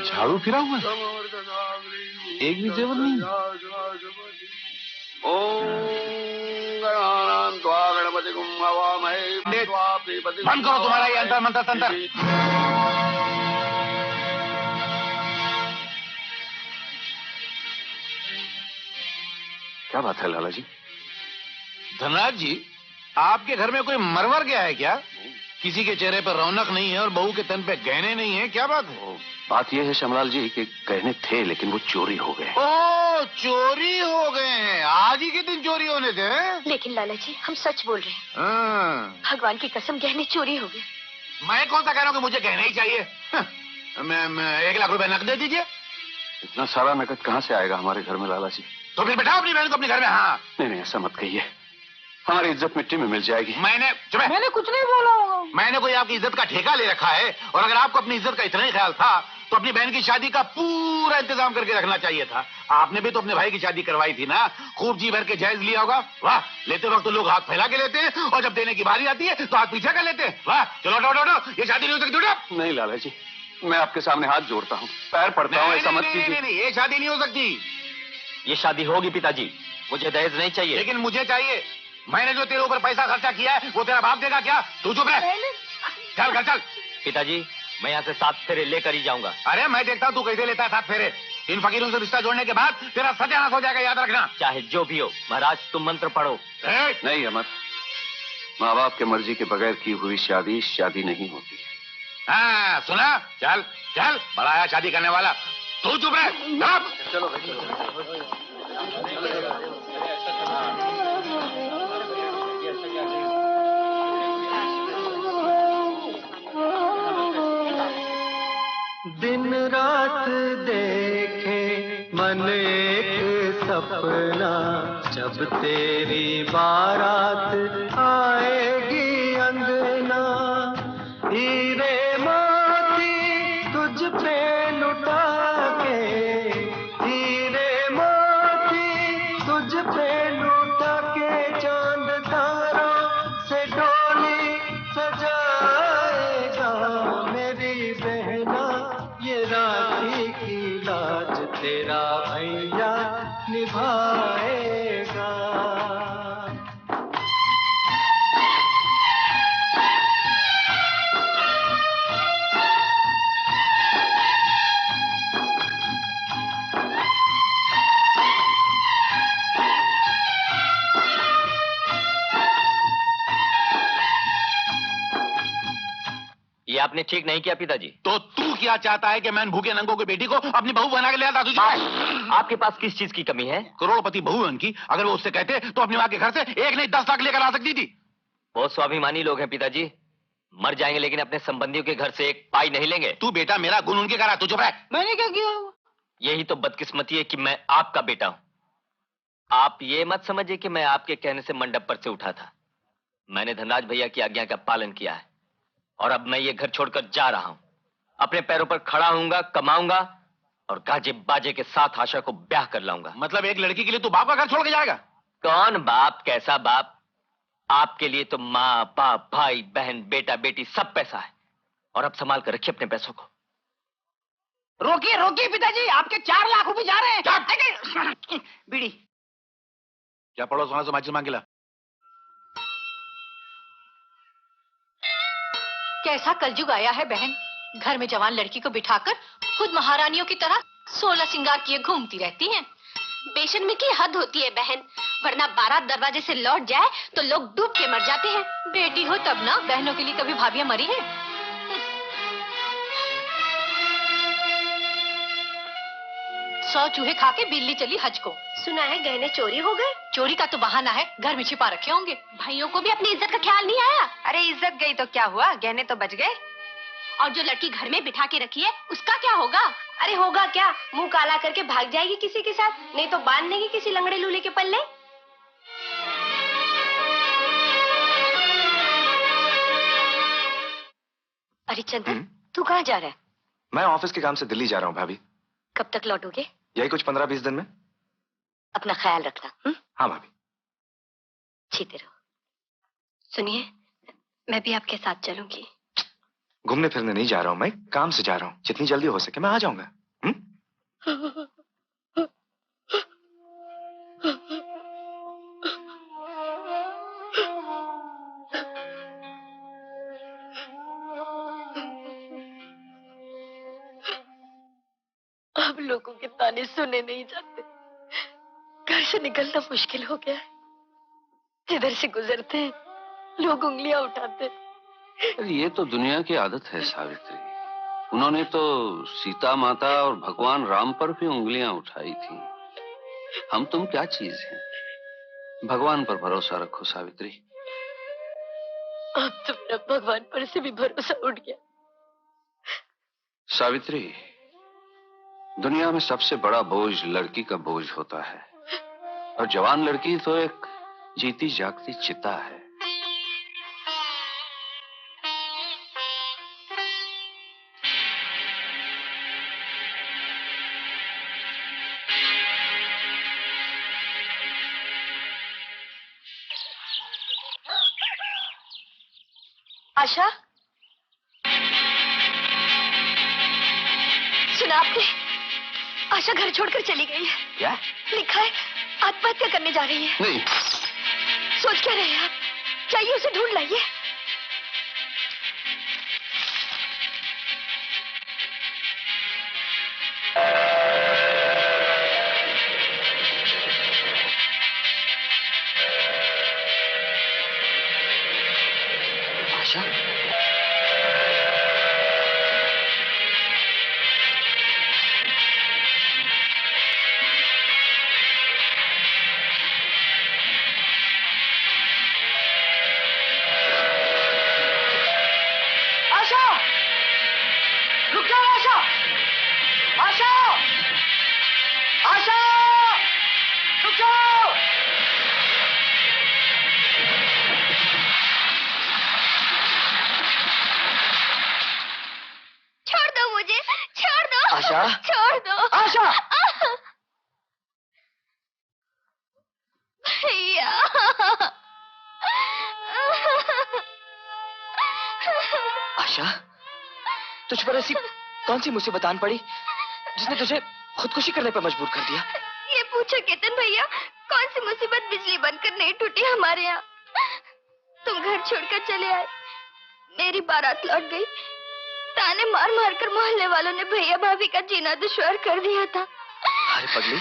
झाड़ू फिरा हुआ, एक भी जेवर नहीं। बंद करो तुम्हारा ये अंतर मंत्र तंत्र। क्या बात है लाला जी? धनराज जी, आपके घर में कोई मरवर गया है क्या? किसी के चेहरे पर रौनक नहीं है और बहू के तन पे गहने नहीं है, क्या बात है? बात यह है श्यामलाल जी कि गहने थे लेकिन वो चोरी हो गए। ओ, चोरी हो गए हैं? आज ही के दिन चोरी होने थे? लेकिन लाला जी, हम सच बोल रहे हैं। भगवान की कसम, गहने चोरी हो गए। मैं कौन सा कह रहा हूँ कि मुझे गहने ही चाहिए? मैं 1 लाख रुपए नकद दे दीजिए। इतना सारा नकद कहाँ से आएगा हमारे घर में लाला जी? तो फिर बैठाओ अपनी बहन को अपने घर में। हाँ नहीं, ऐसा मत कहिए, हमारी इज्जत मिट्टी में मिल जाएगी। मैंने कुछ नहीं बोला। मैंने कोई आपकी इज्जत का ठेका ले रखा है, और अगर आपको अपनी इज्जत का इतना ही ख्याल था तो अपनी बहन की शादी का पूरा इंतजाम करके रखना चाहिए था। आपने भी तो अपने भाई की शादी करवाई थी ना, खूब जी भर के जायज लिया होगा। वाह, लेते वक्त तो लोग हाथ फैला के लेते हैं और जब देने की बारी आती है तो हाथ पीछे कर लेते हैं। वाह, चलो उठो, ये शादी नहीं हो सकती। नहीं लाला जी, मैं आपके सामने हाथ जोड़ता हूँ, पैर पड़ता हूँ, ऐसा मत कीजिए। नहीं, ये शादी नहीं हो सकती। ये शादी होगी पिताजी, मुझे दहेज नहीं चाहिए। लेकिन मुझे चाहिए। मैंने जो तेरे ऊपर पैसा खर्चा किया है वो तेरा बाप देगा क्या? तू चुप रह, चल घर चल। पिताजी, मैं यहाँ से 7 फेरे लेकर ही जाऊंगा। अरे मैं देखता हूँ तू कैसे लेता है 7 फेरे। इन फकीरों से रिश्ता जोड़ने के बाद तेरा सत्यानाश हो जाएगा, याद रखना। चाहे जो भी हो महाराज, तुम मंत्र पढ़ो। नहीं अमर, माँ बाप के मर्जी के बगैर की हुई शादी शादी नहीं होती। हाँ सुना, चल चल, बड़ा आया शादी करने वाला। तू चुप रह, चलो भाई चलो। दिन रात देखे मन एक सपना, जब तेरी बारात आएगी अंगना, हीरे मोती तुझ पे लुटा के, हीरे मोती तुझ पे लुटा के, चांद तारों से डोली सजाएगा मेरी बहना, ये राखी की लाज तेरा भैया निभाएगा। ये आपने ठीक नहीं किया पिताजी। तो तू क्या चाहता है कि मैं भूखे नंगों की बेटी को अपनी बहू बना के ले आता? तुझे आपके पास किस चीज की कमी है? करोड़पति बहू है उनकी, अगर वो उससे कहते तो अपनी माँ के घर से 1 नहीं 10 लाख लेकर आ सकती थी। बहुत स्वाभिमानी लोग हैं पिताजी, मर जाएंगे लेकिन अपने संबंधियों के घर से 1 पाई नहीं लेंगे। तू बेटा मेरा गुण उनके करा, तू चुप रह। मैंने क्या किया? यही तो बदकिस्मती है कि मैं आपका बेटा हूं। आप ये मत समझिए कि मैं आपके कहने से मंडप पर से उठा था। मैंने धनराज भैया की आज्ञा का पालन किया है और अब मैं ये घर छोड़कर जा रहा हूं। अपने पैरों पर खड़ा होऊंगा, कमाऊंगा और गाजे बाजे के साथ आशा को ब्याह कर लाऊंगा। मतलब एक लड़की के लिए तू बाप का घर छोड़ के जाएगा? कौन बाप, कैसा बाप? आपके लिए तो माँ बाप, भाई बहन, बेटा बेटी सब पैसा है। और अब संभाल कर रखिए अपने पैसों को। रोकिए रोकिए पिताजी, आपके 4 लाख रुपए जा रहे हैं। बीड़ी क्या पड़ो सोना से माचिस मांग ला। कैसा कलयुग आया है बहन, घर में जवान लड़की को बिठाकर खुद महारानियों की तरह 16 श्रृंगार किए घूमती रहती हैं। बेशर्मी की हद होती है बहन, वरना बारात दरवाजे से लौट जाए तो लोग डूब के मर जाते हैं। बेटी हो तब ना, बहनों के लिए कभी भाभियां मरी हैं? 100 चूहे खा के बिल्ली चली हज को। सुना है गहने चोरी हो गए। चोरी का तो बहाना है, घर में छिपा रखे होंगे। भाइयों को भी अपनी इज्जत का ख्याल नहीं आया। अरे इज्जत गई तो क्या हुआ, गहने तो बच गए। और जो लड़की घर में बिठा के रखी है उसका क्या होगा? अरे होगा क्या, मुंह काला करके भाग जाएगी किसी के साथ, नहीं तो बांध देगी किसी लंगड़े लूले के पल्ले। अरे चंदन, तू कहाँ जा रहा है? मैं ऑफिस के काम से दिल्ली जा रहा हूँ भाभी। कब तक लौटोगे? यही कुछ 15-20 दिन में। अपना ख्याल रखना। हाँ भाभी। जीते रहो। सुनिए, मैं भी आपके साथ चलूंगी। घूमने फिरने नहीं जा रहा हूँ, मैं काम से जा रहा हूँ। जितनी जल्दी हो सके मैं आ जाऊंगा। अब लोगों के ताने सुने नहीं जाते, घर से निकलना मुश्किल हो गया है। जिधर से गुजरते हैं लोग उंगलियां उठाते हैं। ये तो दुनिया की आदत है सावित्री। उन्होंने तो सीता माता और भगवान राम पर भी उंगलियां उठाई थी। हम तुम क्या चीज हैं? भगवान पर भरोसा रखो सावित्री। अब तो मेरा भगवान पर से भी भरोसा उठ गया। सावित्री, दुनिया में सबसे बड़ा बोझ लड़की का बोझ होता है, और जवान लड़की तो एक जीती जागती चिता है। आशा, सुना आपने? आशा घर छोड़कर चली गई है। क्या? लिखा है आत्महत्या करने जा रही है। नहीं। सोच क्या रहे हैं आप? चाहिए उसे ढूंढ लाइए। आशा? रुक जाओ आशा! आशा! आशा! रुक जाओ! छोड़ दो मुझे, छोड़ दो। आशा! छोड़ दो। आशा! भैया। आशा, तुझ पर ऐसी कौन सी मुसीबत आन पड़ी जिसने तुझे खुदकुशी करने पर मजबूर कर दिया? ये पूछो केतन भैया, कौन सी मुसीबत बिजली बनकर नहीं टूटी हमारे यहाँ। तुम घर छोड़कर चले आए, मेरी बारात लौट गई। ताने मार मार कर मोहल्ले वालों ने भैया भाभी का जीना दुश्वार कर दिया था। अरे पगली,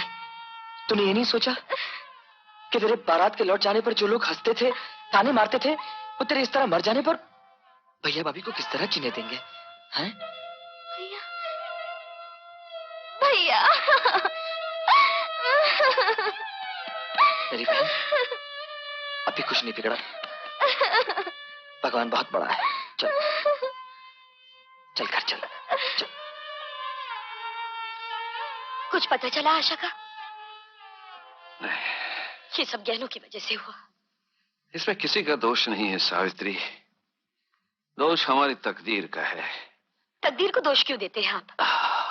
तूने ये नहीं सोचा कि तेरे बारात के लौट जाने पर जो लोग हंसते थे, ताने मारते थे, वो तेरे इस तरह मर जाने पर भैया भाभी को किस तरह जीने देंगे? हैं? भैया। मेरी बहन, अभी कुछ नहीं बिगड़ा। भगवान बहुत बड़ा है। चल, चल घर चल, चल। कुछ पता चला आशा का? ये सब गहनों की वजह से हुआ। इसमें किसी का दोष नहीं है सावित्री, दोष हमारी तकदीर का है। तकदीर को दोष क्यों देते हैं आप?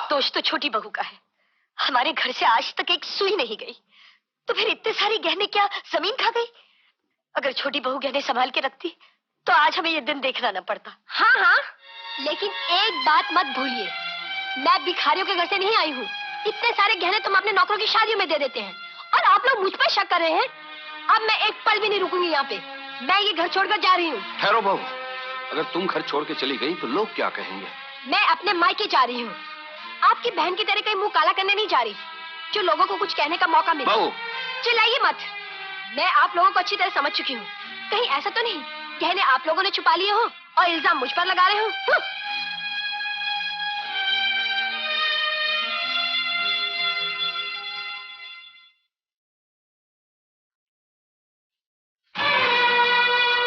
दोष तो छोटी बहू का है। हमारे घर से आज तक एक सुई नहीं गई, तो फिर इतने सारे गहने क्या जमीन खा गई? अगर छोटी बहू गहने संभाल के रखती तो आज हमें ये दिन देखना न पड़ता। हाँ हाँ, लेकिन एक बात मत भूलिए, मैं भिखारियों के घर से नहीं आई हूँ। इतने सारे गहने तुम अपने नौकरों की शादियों में दे देते हैं और आप लोग मुझ पर शक कर रहे हैं। अब मैं एक पल भी नहीं रुकूंगी यहाँ पे। मैं ये घर छोड़कर जा रही हूँ। ठहरो बहू, अगर तुम घर छोड़ के चली गई तो लोग क्या कहेंगे? मैं अपने मायके जा रही हूँ। आपकी बहन की तरह कहीं मुंह काला करने नहीं जा रही, जो लोगों को कुछ कहने का मौका मिले। बहू, चिल्लाइए मत, मैं आप लोगों को अच्छी तरह समझ चुकी हूँ। कहीं ऐसा तो नहीं गहने आप लोगों ने छुपा लिए हो और इल्जाम मुझ पर लगा रहे हो?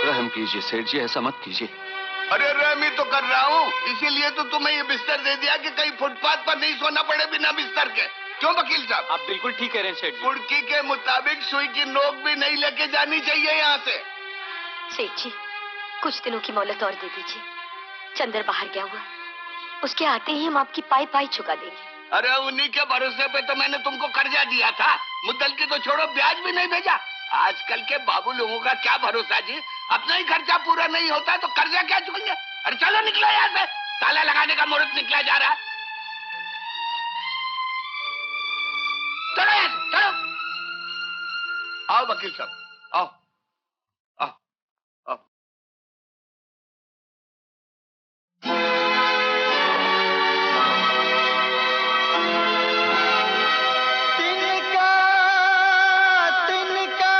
रहम कीजिए सेठ जी, ऐसा मत कीजिए। अरे रहमी तो कर रहा हूँ, इसीलिए तो तुम्हें ये बिस्तर दे दिया कि कहीं फुटपाथ पर नहीं सोना पड़े बिना बिस्तर के। क्यों वकील साहब? आप बिल्कुल ठीक कह रहे हैं सेठ जी। कुर्की के मुताबिक सुई की नोक भी नहीं लेके जानी चाहिए यहाँ से। सेठ जी, कुछ दिनों की मोहलत और दे दीजिए। चंदर बाहर गया हुआ, उसके आते ही हम आपकी पाई पाई चुका देंगे। अरे उन्हीं के भरोसे पे तो मैंने तुमको कर्जा दिया था। मुद्दल की तो छोड़ो, ब्याज भी नहीं भेजा। आजकल के बाबू लोगों का क्या भरोसा जी, अपना ही खर्चा पूरा नहीं होता तो कर्जा क्या चुकेंगे। अरे चलो निकलो यहाँ से, ताला लगाने का मुहूर्त निकला जा रहा है। चलो यहाँ से, चलो। आओ वकील साहब, आओ आओ आओ। तिनका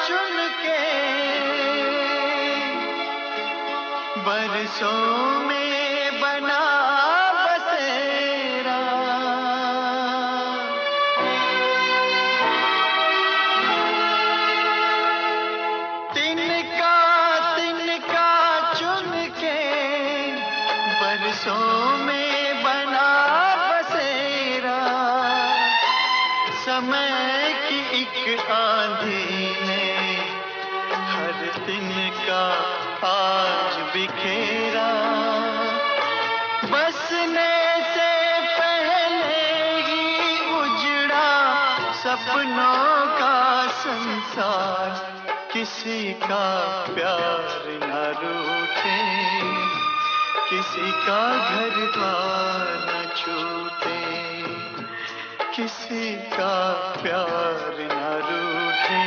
चुन के बरसों में बना बसेरा, तिनका चुन के बरसों में बना बसेरा, समय की एक आंधी ने हर तिनका आज बिखेरा, बसने से पहले ही उजड़ा सपनों का संसार, किसी का प्यार न रूठे, किसी का घर द्वार न छूटे, किसी का प्यार न रूठे,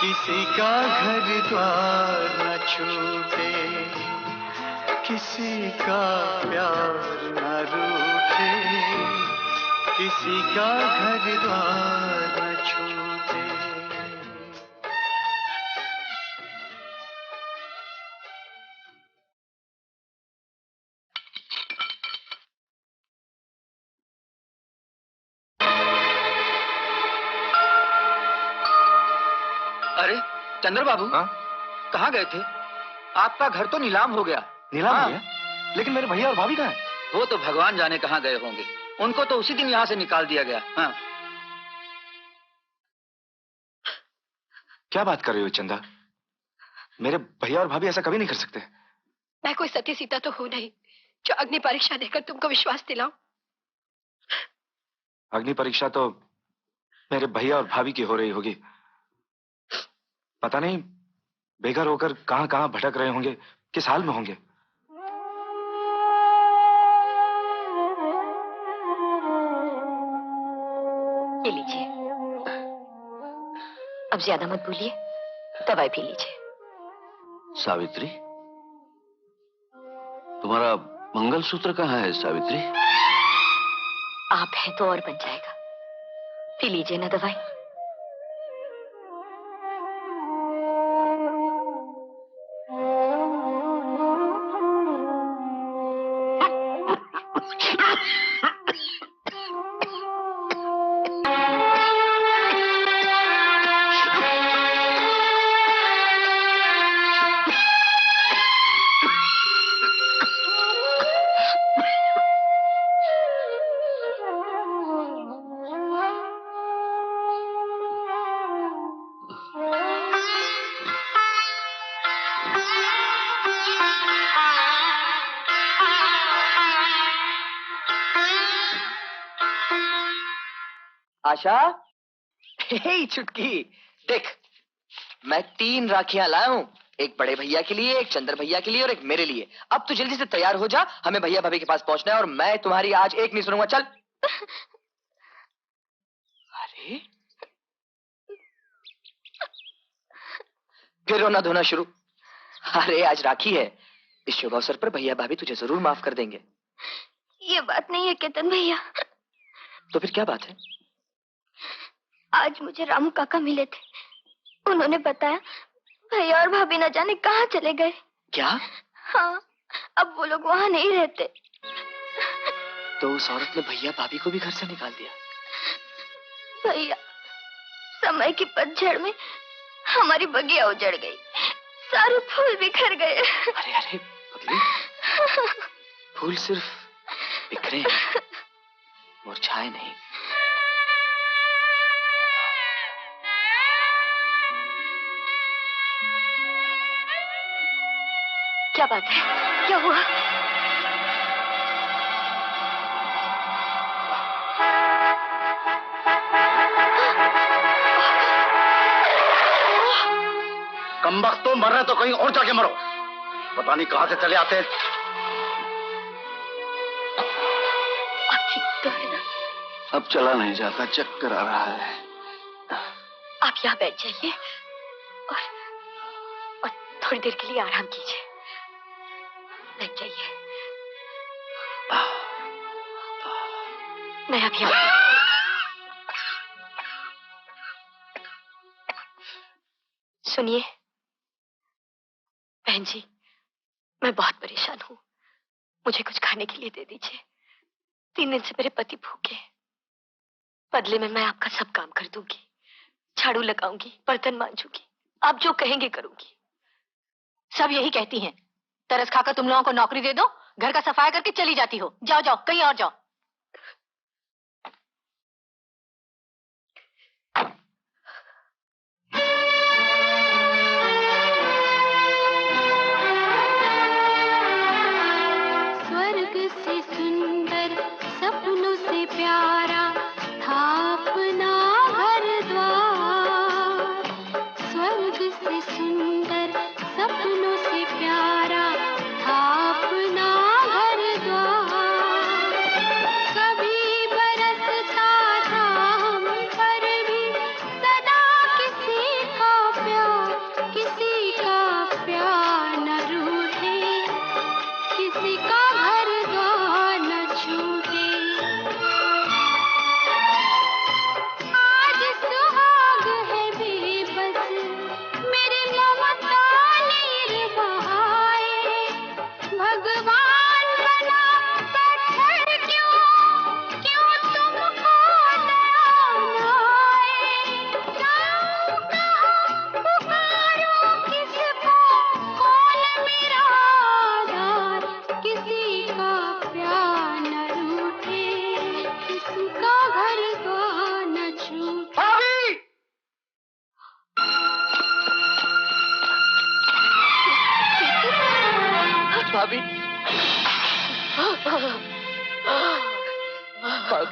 किसी का घर द्वार न छूटे, किसी का प्यार न रूठे, किसी का घर द्वार न छूटे। अरे चंद्र बाबू, कहाँ गए थे? आपका घर तो नीलाम हो गया। नीलाम हो गया? लेकिन मेरे भैया और भाभी कहाँ हैं? वो तो भगवान जाने कहाँ गए होंगे, उनको तो उसी दिन यहाँ से निकाल दिया गया। हाँ। क्या बात कर रही हो चंदा? मेरे भैया और भाभी ऐसा कभी नहीं कर सकते। मैं कोई सती सीता तो हूं नहीं जो अग्नि परीक्षा देकर तुमको विश्वास दिलाऊं। अग्नि परीक्षा तो मेरे भैया और भाभी की हो रही होगी। पता नहीं बेघर होकर कहां कहां भटक रहे होंगे, किस हाल में होंगे। ये लीजिए, अब ज्यादा मत भूलिए, दवाई पी लीजिए। सावित्री, तुम्हारा मंगलसूत्र कहाँ है सावित्री? आप हैं तो और बन जाएगा, पी लीजिए ना दवाई। आशा, हे चुटकी, देख मैं 3 राखियां लाया हूं, एक बड़े भैया के लिए, एक चंद्र भैया के लिए और एक मेरे लिए। अब तू जल्दी से तैयार हो जा, हमें भैया भाभी के पास पहुंचना है और मैं तुम्हारी आज एक नहीं सुनूंगा। चल। अरे फिर रोना धोना शुरू। अरे आज राखी है, इस शुभ अवसर पर भैया भाभी तुझे जरूर माफ कर देंगे। ये बात नहीं है केतन भैया। तो फिर क्या बात है? आज मुझे रामू काका मिले थे, उन्होंने बताया भैया और भाभी न जाने कहाँ चले गए। क्या? हाँ, अब वो लोग वहाँ नहीं रहते। तो उस औरत ने भैया भाभी को भी घर से निकाल दिया? भैया, समय की पतझड़ में हमारी बगिया उजड़ गई, सारे फूल बिखर गए। अरे अरे पगली, फूल सिर्फ बिखरे हैं, मुरझाए नहीं। क्या बात है, क्या हुआ? कमबख्त, तो मर रहे तो कहीं और जाके मरो, पता नहीं कहां से चले आते हैं। अब चला नहीं जाता, चक्कर आ रहा है। आप यहाँ बैठ जाइए और थोड़ी देर के लिए आराम कीजिए। बैठ जाइए, मैं अभी आती हूँ। सुनिए बहन जी, मैं बहुत परेशान हूँ, मुझे कुछ खाने के लिए दे दीजिए। 3 दिन से मेरे पति भूखे हैं। बदले में मैं आपका सब काम कर दूंगी, झाड़ू लगाऊंगी, बर्तन मांजूंगी, आप जो कहेंगे करूंगी। सब यही कहती हैं, तरस खाकर तुम लोगों को नौकरी दे दो, घर का सफाई करके चली जाती हो। जाओ जाओ, कहीं और जाओ। स्वर्ग से सुंदर सपनों से प्यारा था अपना घर द्वार, स्वर्ग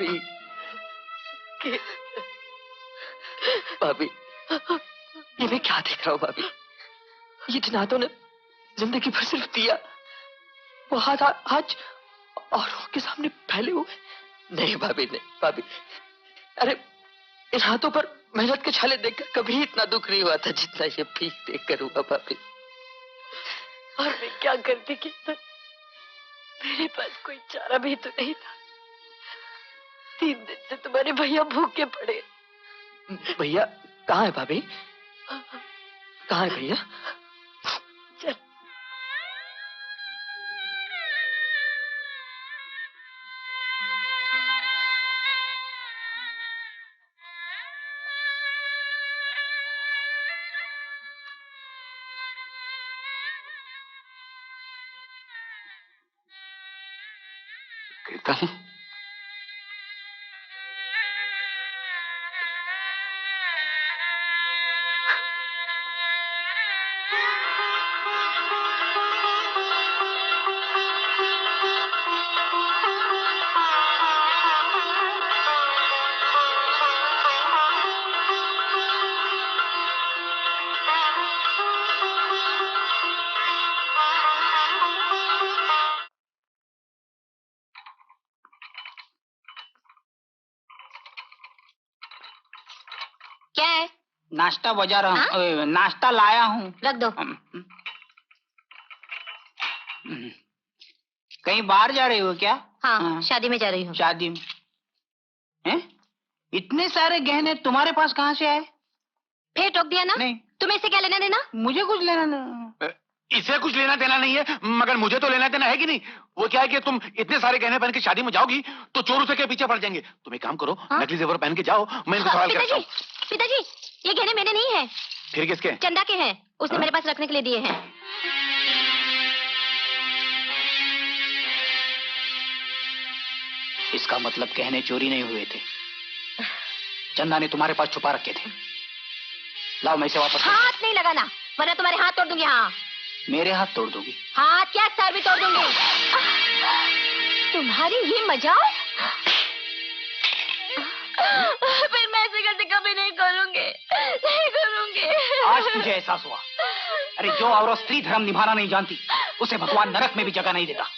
भाभी भाभी, ये मैं क्या देख रहा हूँ भाभी? ये जिन हाथों ने जिंदगी भर सिर्फ दिया, वो हाथ आज औरों के सामने फैले हुए। नहीं भाभी, नहीं भाभी, अरे इन हाथों पर मेहनत के छाले देखकर कभी इतना दुख नहीं हुआ था जितना ये भीख देखकर हुआ भाभी। और मैं क्या करती कीर्तन, मेरे पास कोई चारा भी तो नहीं था। 3 दिन से तुम्हारे भैया भूखे पड़े। भैया कहाँ है भाभी? कहाँ है भैया? चल। कीर्तन, क्या है? नाश्ता बजा रहा हूँ, नाश्ता लाया हूँ। रख दो। कहीं बाहर जा रही हो क्या? हाँ, शादी में जा रही हूँ। शादी में? हैं? इतने सारे गहने तुम्हारे पास कहाँ से आए? फिर टोक दिया ना? नहीं। तुम्हें इससे क्या लेना देना? मुझे कुछ लेना देना। इसे कुछ लेना देना नहीं है, मगर मुझे तो लेना देना है कि नहीं। वो क्या है कि तुम इतने सारे गहने पहन के शादी में जाओगी तो चोर उसे के पीछे पड़ जाएंगे। तुम एक काम करो, नकली जेवर पहन के जाओ, मैं इनको सवाल करता हूँ। पिताजी, ये गहने मेरे नहीं है। फिर किसके? चंदा के हैं, उसने मेरे पास रखने के लिए दिए हैं। इसका मतलब गहने चोरी नहीं हुए थे, चंदा ने तुम्हारे पास छुपा रखे थे। लाओ, मैं इसे वापस। हाथ नहीं लगाना, वरना तुम्हारे हाथ तोड़ दूंगी। हाँ, मेरे हाथ तोड़ दोगी? हाथ क्या, सर भी तोड़ दूंगी। तुम्हारी ये मजाक? फिर मैं ऐसे गलती कभी नहीं करूंगी, नहीं करूंगी। आज मुझे एहसास हुआ, अरे जो औरत स्त्री धर्म निभाना नहीं जानती, उसे भगवान नरक में भी जगह नहीं देता।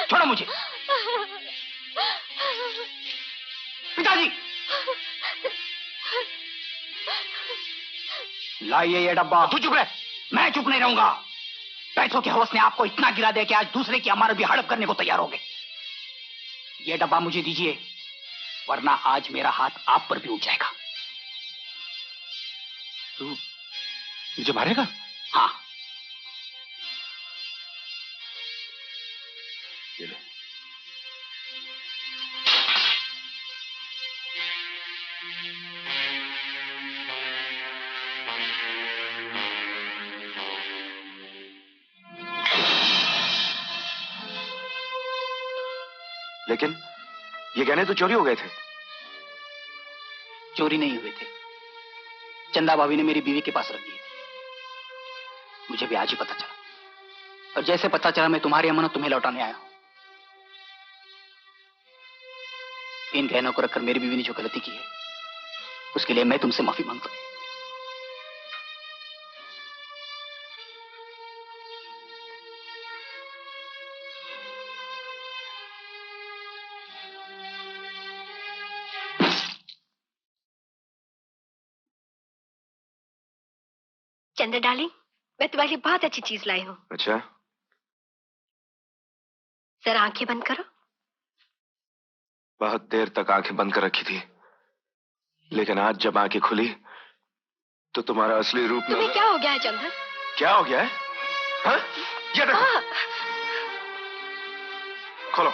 छोड़ो मुझे। पिताजी, लाइए ये डब्बा। तू चुप रह। मैं चुप नहीं रहूंगा। पैसों की हवस ने आपको इतना गिरा दिया कि आज दूसरे की अमानत भी हड़प करने को तैयार हो गए। ये डब्बा मुझे दीजिए, वरना आज मेरा हाथ आप पर भी उठ जाएगा। तू मुझे मारेगा? हाँ। ये ले। लेकिन ये गहने तो चोरी हो गए थे। चोरी नहीं हुए थे, चंदा भाभी ने मेरी बीवी के पास रख दिए। मुझे भी आज ही पता चला, और जैसे पता चला मैं तुम्हारी अमानत तुम्हें लौटाने आया हूं। इन गहनों को रखकर मेरी बीवी ने जो गलती की है, उसके लिए मैं तुमसे माफी मांगता हूं। चंद्र डार्लिंग, मैं तुम्हारे लिए बहुत अच्छी चीज लाई हूँ। अच्छा, जरा आंखें बंद करो। बहुत देर तक आंखें बंद कर रखी थी, लेकिन आज जब आंखें खुली तो तुम्हारा असली रूप तुम्हें क्या हो गया है चंदन? क्या हो गया है? हाँ? ये देखो। खोलो,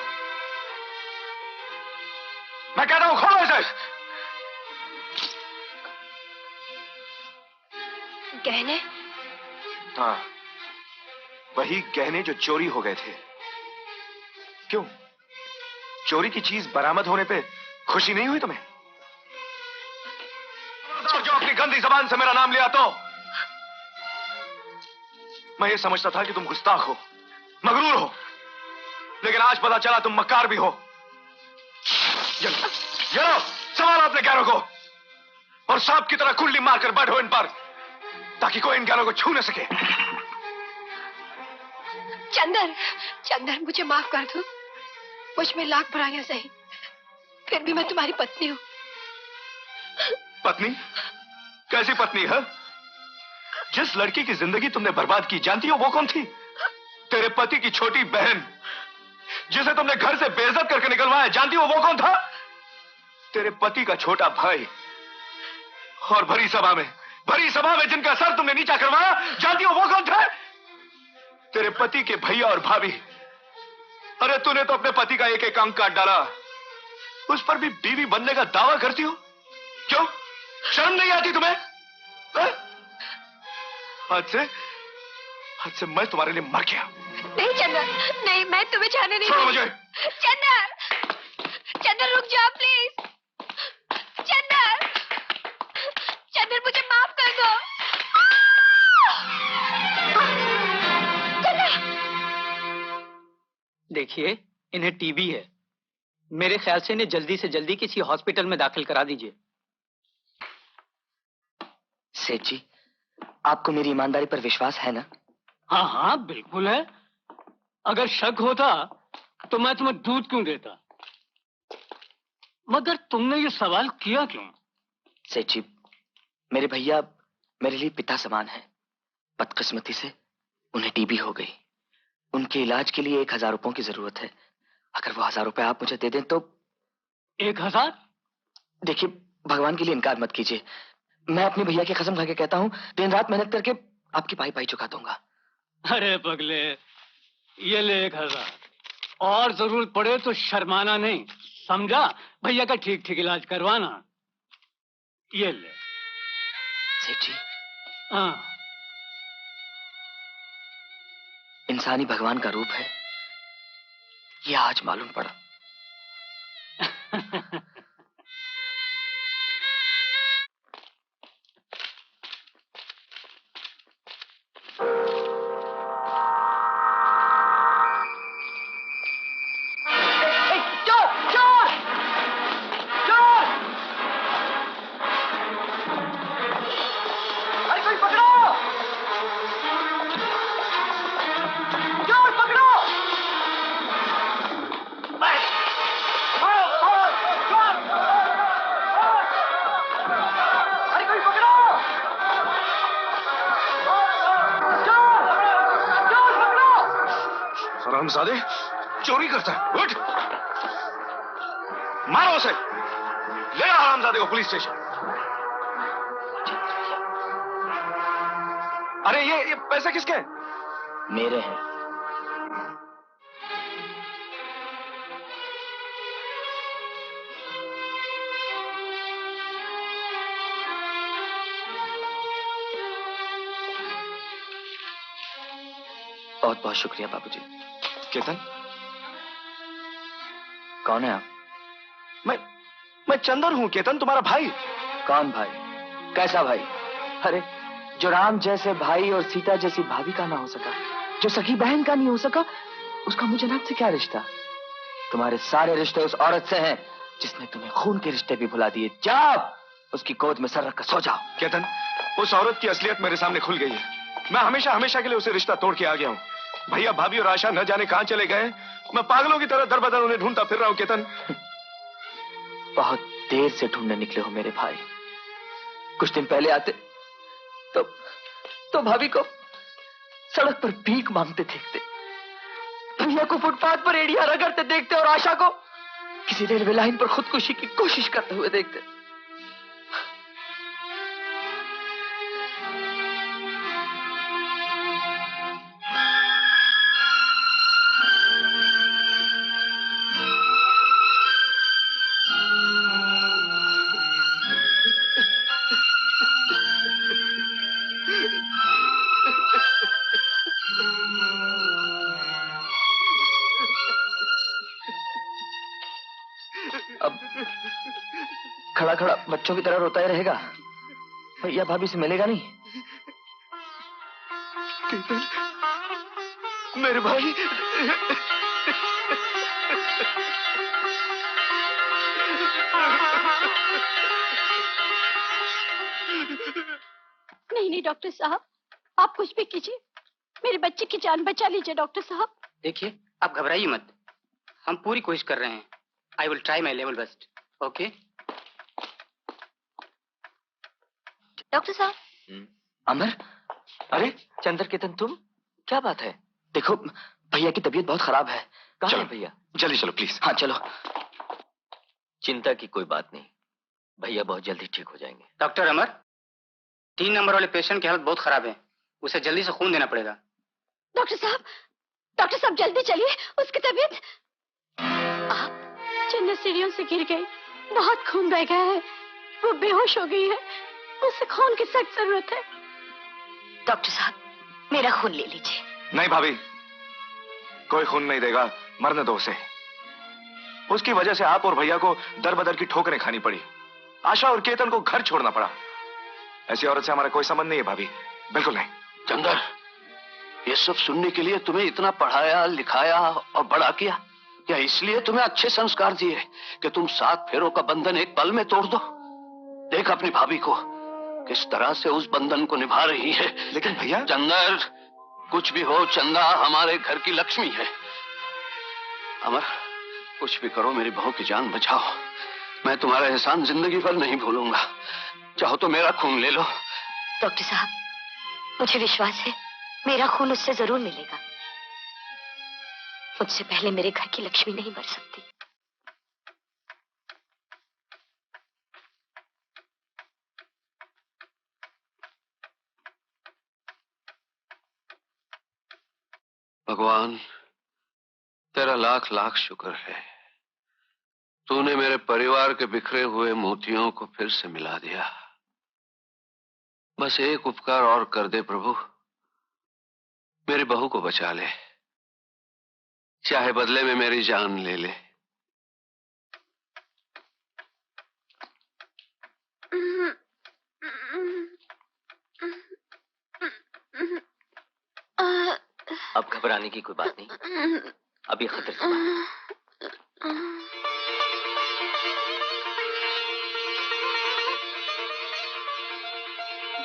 मैं कहता हूं खोलो इसे। गहने? हाँ, वही गहने जो चोरी हो गए थे। क्यों, चोरी की चीज बरामद होने पे खुशी नहीं हुई तुम्हें? जो अपनी गंदी जबान से मेरा नाम लिया तो मैं ये समझता था कि तुम गुस्ताख हो, मगरूर हो, लेकिन आज पता चला तुम मक्कार भी हो। ये लो, संभालो अपने ज्ञानों को और सांप की तरह कुंडली मारकर बैठो इन पर, ताकि कोई इन ज्ञानों को छू न सके। चंदर, चंदर मुझे माफ कर दो। मुझ में लाख बुराइयां सही, फिर भी मैं तुम्हारी पत्नी हूँ। पत्नी? कैसी पत्नी है? जिस लड़की की जिंदगी तुमने बर्बाद की, जानती हो वो कौन थी? तेरे पति की छोटी बहन, जिसे तुमने घर से बेइज्जत करके निकलवाया, जानती हो वो कौन था? तेरे पति का छोटा भाई। और भरी सभा में जिनका सर तुमने नीचा करवाया, जानती हो वो कौन था? तेरे पति के भैया और भाभी। अरे तूने तो अपने पति का एक एक अंग काट डाला, उस पर भी बीवी बनने का दावा करती हो? क्यों? शर्म नहीं आती तुम्हें? आज से मैं तुम्हारे लिए मर गया। नहीं चंदर, नहीं, मैं तुम्हें जाने नहीं छोड़ो मुझे। चंदर, चंदर रुक जाओ प्लीज। चंदर, चंदर मुझे माफ कर दो। देखिए, इन्हें टीबी है। मेरे ख्याल से इन्हें जल्दी से जल्दी किसी हॉस्पिटल में दाखिल करा दीजिए। सेठ जी, आपको मेरी ईमानदारी पर विश्वास है ना? हाँ हाँ बिल्कुल है। अगर शक होता तो मैं तुम्हें दूध क्यों देता? मगर तुमने ये सवाल किया क्यों? सेठ जी, मेरे भैया मेरे लिए पिता समान है। बदकिस्मती से उन्हें टीबी हो गई। उनके इलाज के लिए 1000 रुपयों की जरूरत है। अगर वो 1000 रुपए आप मुझे दे दें तो। 1000? देखिए, भगवान के लिए इनकार मत कीजिए। मैं अपनी भैया की कसम खा के कहता हूँ, दिन रात मेहनत करके आपकी पाई पाई चुका दूंगा। अरे पगले, ये ले 1000, और जरूरत पड़े तो शर्माना नहीं, समझा? भैया का ठीक ठीक इलाज करवाना। ये ले। सेठ जी, हाँ। इंसानी भगवान का रूप है, ये आज मालूम पड़ा। हरामजादे, चोरी करता है। उठ, मारो उसे। ले आओ हरामजादे को पुलिस स्टेशन। अरे ये पैसे किसके हैं? मेरे हैं। बहुत बहुत शुक्रिया बाबूजी। केतन, कौन है आप? मैं चंदर हूं केतन, तुम्हारा भाई। कौन भाई? कैसा भाई? अरे, जो राम जैसे भाई और सीता जैसी भाभी का ना हो सका, जो सगी बहन का नहीं हो सका, उसका मुझे नाम से क्या रिश्ता? तुम्हारे सारे रिश्ते उस औरत से हैं जिसने तुम्हें खून के रिश्ते भी भुला दिए। जाओ, उसकी गोद में सर रखकर सो जाओ। केतन, उस औरत की असलियत मेरे सामने खुल गई है। मैं हमेशा हमेशा के लिए उसे रिश्ता तोड़ के आ गया हूँ। भैया भाभी और आशा न जाने कहां चले गए। मैं पागलों की तरह दर बदर उन्हें ढूंढता फिर रहा हूं। केतन, बहुत देर से ढूंढने निकले हो मेरे भाई। कुछ दिन पहले आते तो भाभी को सड़क पर भीख मांगते देखते, भैया को फुटपाथ पर एड़ियां रगड़ते देखते और आशा को किसी रेलवे लाइन पर खुदकुशी की कोशिश करते हुए देखते। खड़ा खड़ा बच्चों की तरह रोता ही रहेगा, भैया भाभी से मिलेगा नहीं। मेरे भाई, नहीं डॉक्टर साहब, आप कुछ भी कीजिए, मेरे बच्चे की जान बचा लीजिए डॉक्टर साहब। देखिए, आप घबराइए मत, हम पूरी कोशिश कर रहे हैं। I will try my level best. Okay doctor साहब। अमर, अरे चंद्र केतन, तुम क्या बात है? देखो भैया की तबीयत बहुत खराब है। कहाँ है भैया? जल्दी चलो प्लीज। हाँ चलो। चिंता की कोई बात नहीं, भैया बहुत जल्दी ठीक हो जाएंगे। डॉक्टर अमर, 3 नंबर वाले पेशेंट की हालत बहुत खराब है, उसे जल्दी से खून देना पड़ेगा। डॉक्टर साहब जल्दी चलिए, उसकी तबीयत। चंद्र सीढ़ियों से गिर गई, बहुत खून बह गया है, वो बेहोश हो गई है, उसे खून की सख्त जरूरत है। डॉक्टर साहब, मेरा खून ले लीजिए। नहीं भाभी, कोई खून नहीं देगा, मरने दो उसे। उसकी वजह से आप और भैया को दर बदर की ठोकरें खानी पड़ी। आशा और केतन को घर छोड़ना पड़ा। ऐसी औरत से हमारा कोई संबंध नहीं है भाभी, बिल्कुल नहीं। चंदर, ये सब सुनने के लिए तुम्हें इतना पढ़ाया लिखाया और बड़ा किया, या इसलिए तुम्हें अच्छे संस्कार दिए कि तुम 7 फेरों का बंधन एक पल में तोड़ दो? देख अपनी भाभी को, किस तरह से उस बंधन को निभा रही है। लेकिन भैया। चंदर, कुछ भी हो, चंदा हमारे घर की लक्ष्मी है। अमर, कुछ भी करो, मेरी बहू की जान बचाओ। मैं तुम्हारा एहसान जिंदगी भर नहीं भूलूंगा। चाहो तो मेरा खून ले लो। डॉक्टर साहब, मुझे विश्वास है मेरा खून उससे जरूर मिलेगा। मुझसे पहले मेरे घर की लक्ष्मी नहीं मर सकती। भगवान, तेरा लाख लाख शुक्र है, तूने मेरे परिवार के बिखरे हुए मोतियों को फिर से मिला दिया। बस एक उपकार और कर दे प्रभु, मेरी बहू को बचा ले, चाहे बदले में मेरी जान ले ले। अब घबराने की कोई बात नहीं, अभी खतरे से बाहर।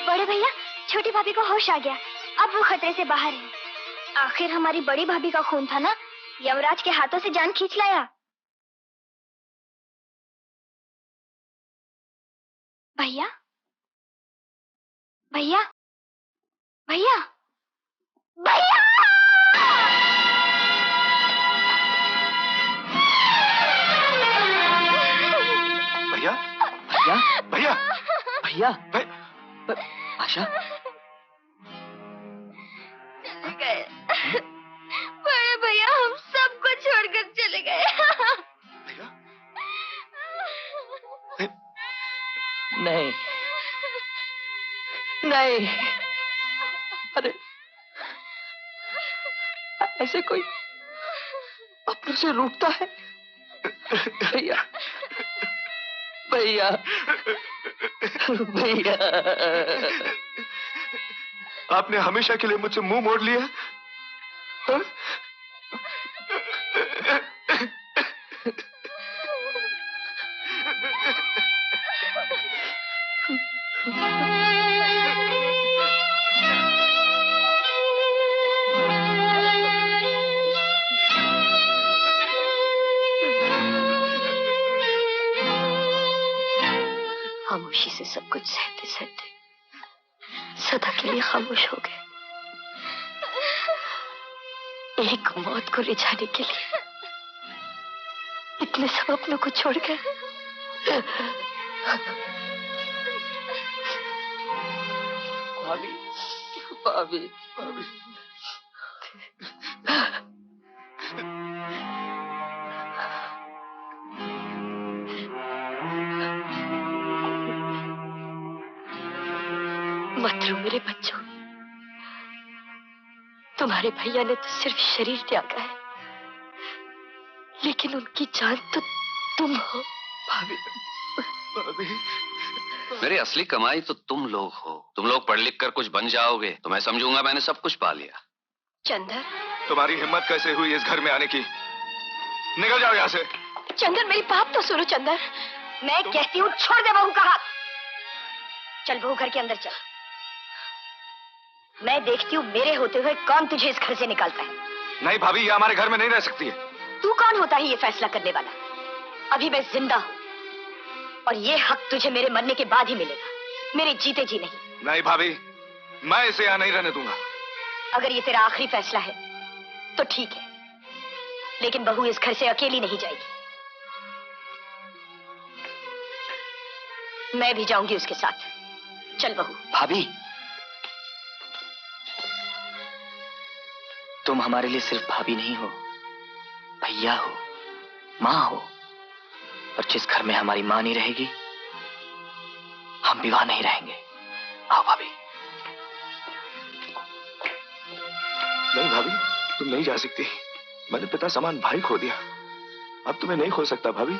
बड़े भैया, छोटी भाभी को होश आ गया, अब वो खतरे से बाहर है। आखिर हमारी बड़ी भाभी का खून था ना, यमराज के हाथों से जान खींच लाया। भैया भैया भैया भैया भैया भैया भैया आशा, चले गए बड़े भैया, हम सबको छोड़कर चले गए। नहीं नहीं, अरे ऐसे कोई अपनों से रूठता है? भैया भैया भैया, आपने हमेशा के लिए मुझसे मुंह मोड़ लिया। हा? खामोशी से सब कुछ सहते सहते सदा के लिए खामोश हो गए। एक मौत को ले जाने के लिए इतने सब अपनों को छोड़ गए। भाभी भाभी भाभी, मत रो मेरे बच्चों, तुम्हारे भैया ने तो सिर्फ शरीर त्यागा है, लेकिन उनकी जान तो तुम हो। भाभी, मेरी असली कमाई तो तुम लोग हो। तुम लोग पढ़ लिख कर कुछ बन जाओगे तो मैं समझूंगा मैंने सब कुछ पा लिया। चंदर, तुम्हारी हिम्मत कैसे हुई इस घर में आने की? निकल जाओ यहाँ से। चंदर, मेरी बात तो सुनो। चंदर, मैं कहती हूँ छोड़ दे बहू का हाथ। चल बहू, घर के अंदर चल। मैं देखती हूँ मेरे होते हुए कौन तुझे इस घर से निकालता है। नहीं भाभी, ये हमारे घर में नहीं रह सकती है। तू कौन होता है ये फैसला करने वाला? अभी मैं जिंदा हूँ और ये हक तुझे मेरे मरने के बाद ही मिलेगा, मेरे जीते जी नहीं। नहीं भाभी, मैं इसे यहाँ नहीं रहने दूंगा। अगर ये तेरा आखिरी फैसला है तो ठीक है, लेकिन बहू इस घर से अकेली नहीं जाएगी। मैं भी जाऊंगी उसके साथ। चल बहू। भाभी, तुम हमारे लिए सिर्फ भाभी नहीं हो, भैया हो, माँ हो। और जिस घर में हमारी माँ नहीं रहेगी, हम भी वहां नहीं रहेंगे। आओ भाभी। नहीं भाभी, तुम नहीं जा सकती। मैंने पिता समान भाई खो दिया, अब तुम्हें नहीं खो सकता भाभी,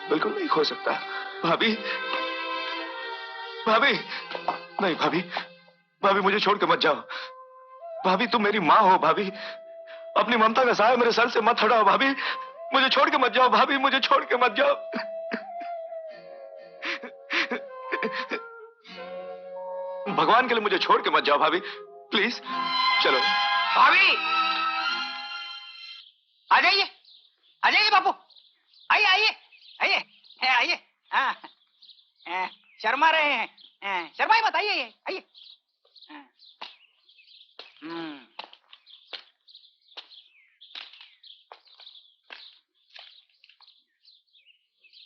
बिल्कुल नहीं खो सकता। भाभी, भाभी, नहीं भाभी, भाभी मुझे छोड़ के मत जाओ। भाभी तुम मेरी माँ हो भाभी, अपनी ममता का साया मेरे सर से मत हटाओ भाभी, मुझे छोड़ के मत जाओ भाभी, मुझे छोड़ के मत जाओ। भगवान के लिए मुझे छोड़ के मत जाओ भाभी, प्लीज। चलो भाभी, आ जाइए, आ जाइए बापू, आइए आइए आइए आइए। हाँ, शर्मा रहे हैं, शर्माई मत, आइए आइए।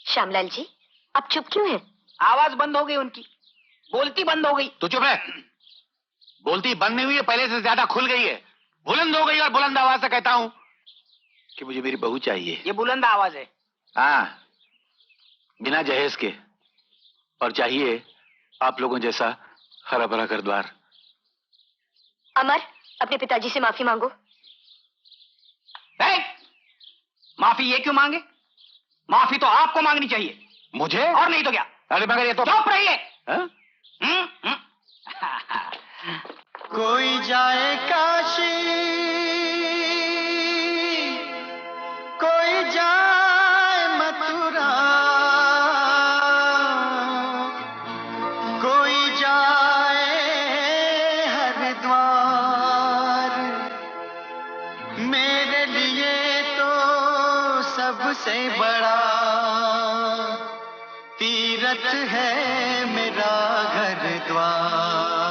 श्यामलाल जी, आप चुप क्यों हैं? आवाज बंद हो गई उनकी, बोलती बंद हो गई। तू चुप है। बोलती बंद नहीं हुई है, पहले से ज्यादा खुल गई है, बुलंद हो गई। और बुलंद आवाज से कहता हूं कि मुझे मेरी बहू चाहिए। ये बुलंद आवाज है। हाँ, बिना जहेज के, और चाहिए आप लोगों जैसा हरा भरा घर द्वार। अमर, अपने पिताजी से माफी मांगो। माफी ये क्यों मांगे? माफी तो आपको मांगनी चाहिए। मुझे? और नहीं तो क्या? अरे मगर ये तो चुप रहिए। कोई जाए काशी, कोई जाए मथुरा, कोई जाए हरिद्वार, मेरे लिए तो सबसे बड़ा तीरथ है मेरा घर द्वार।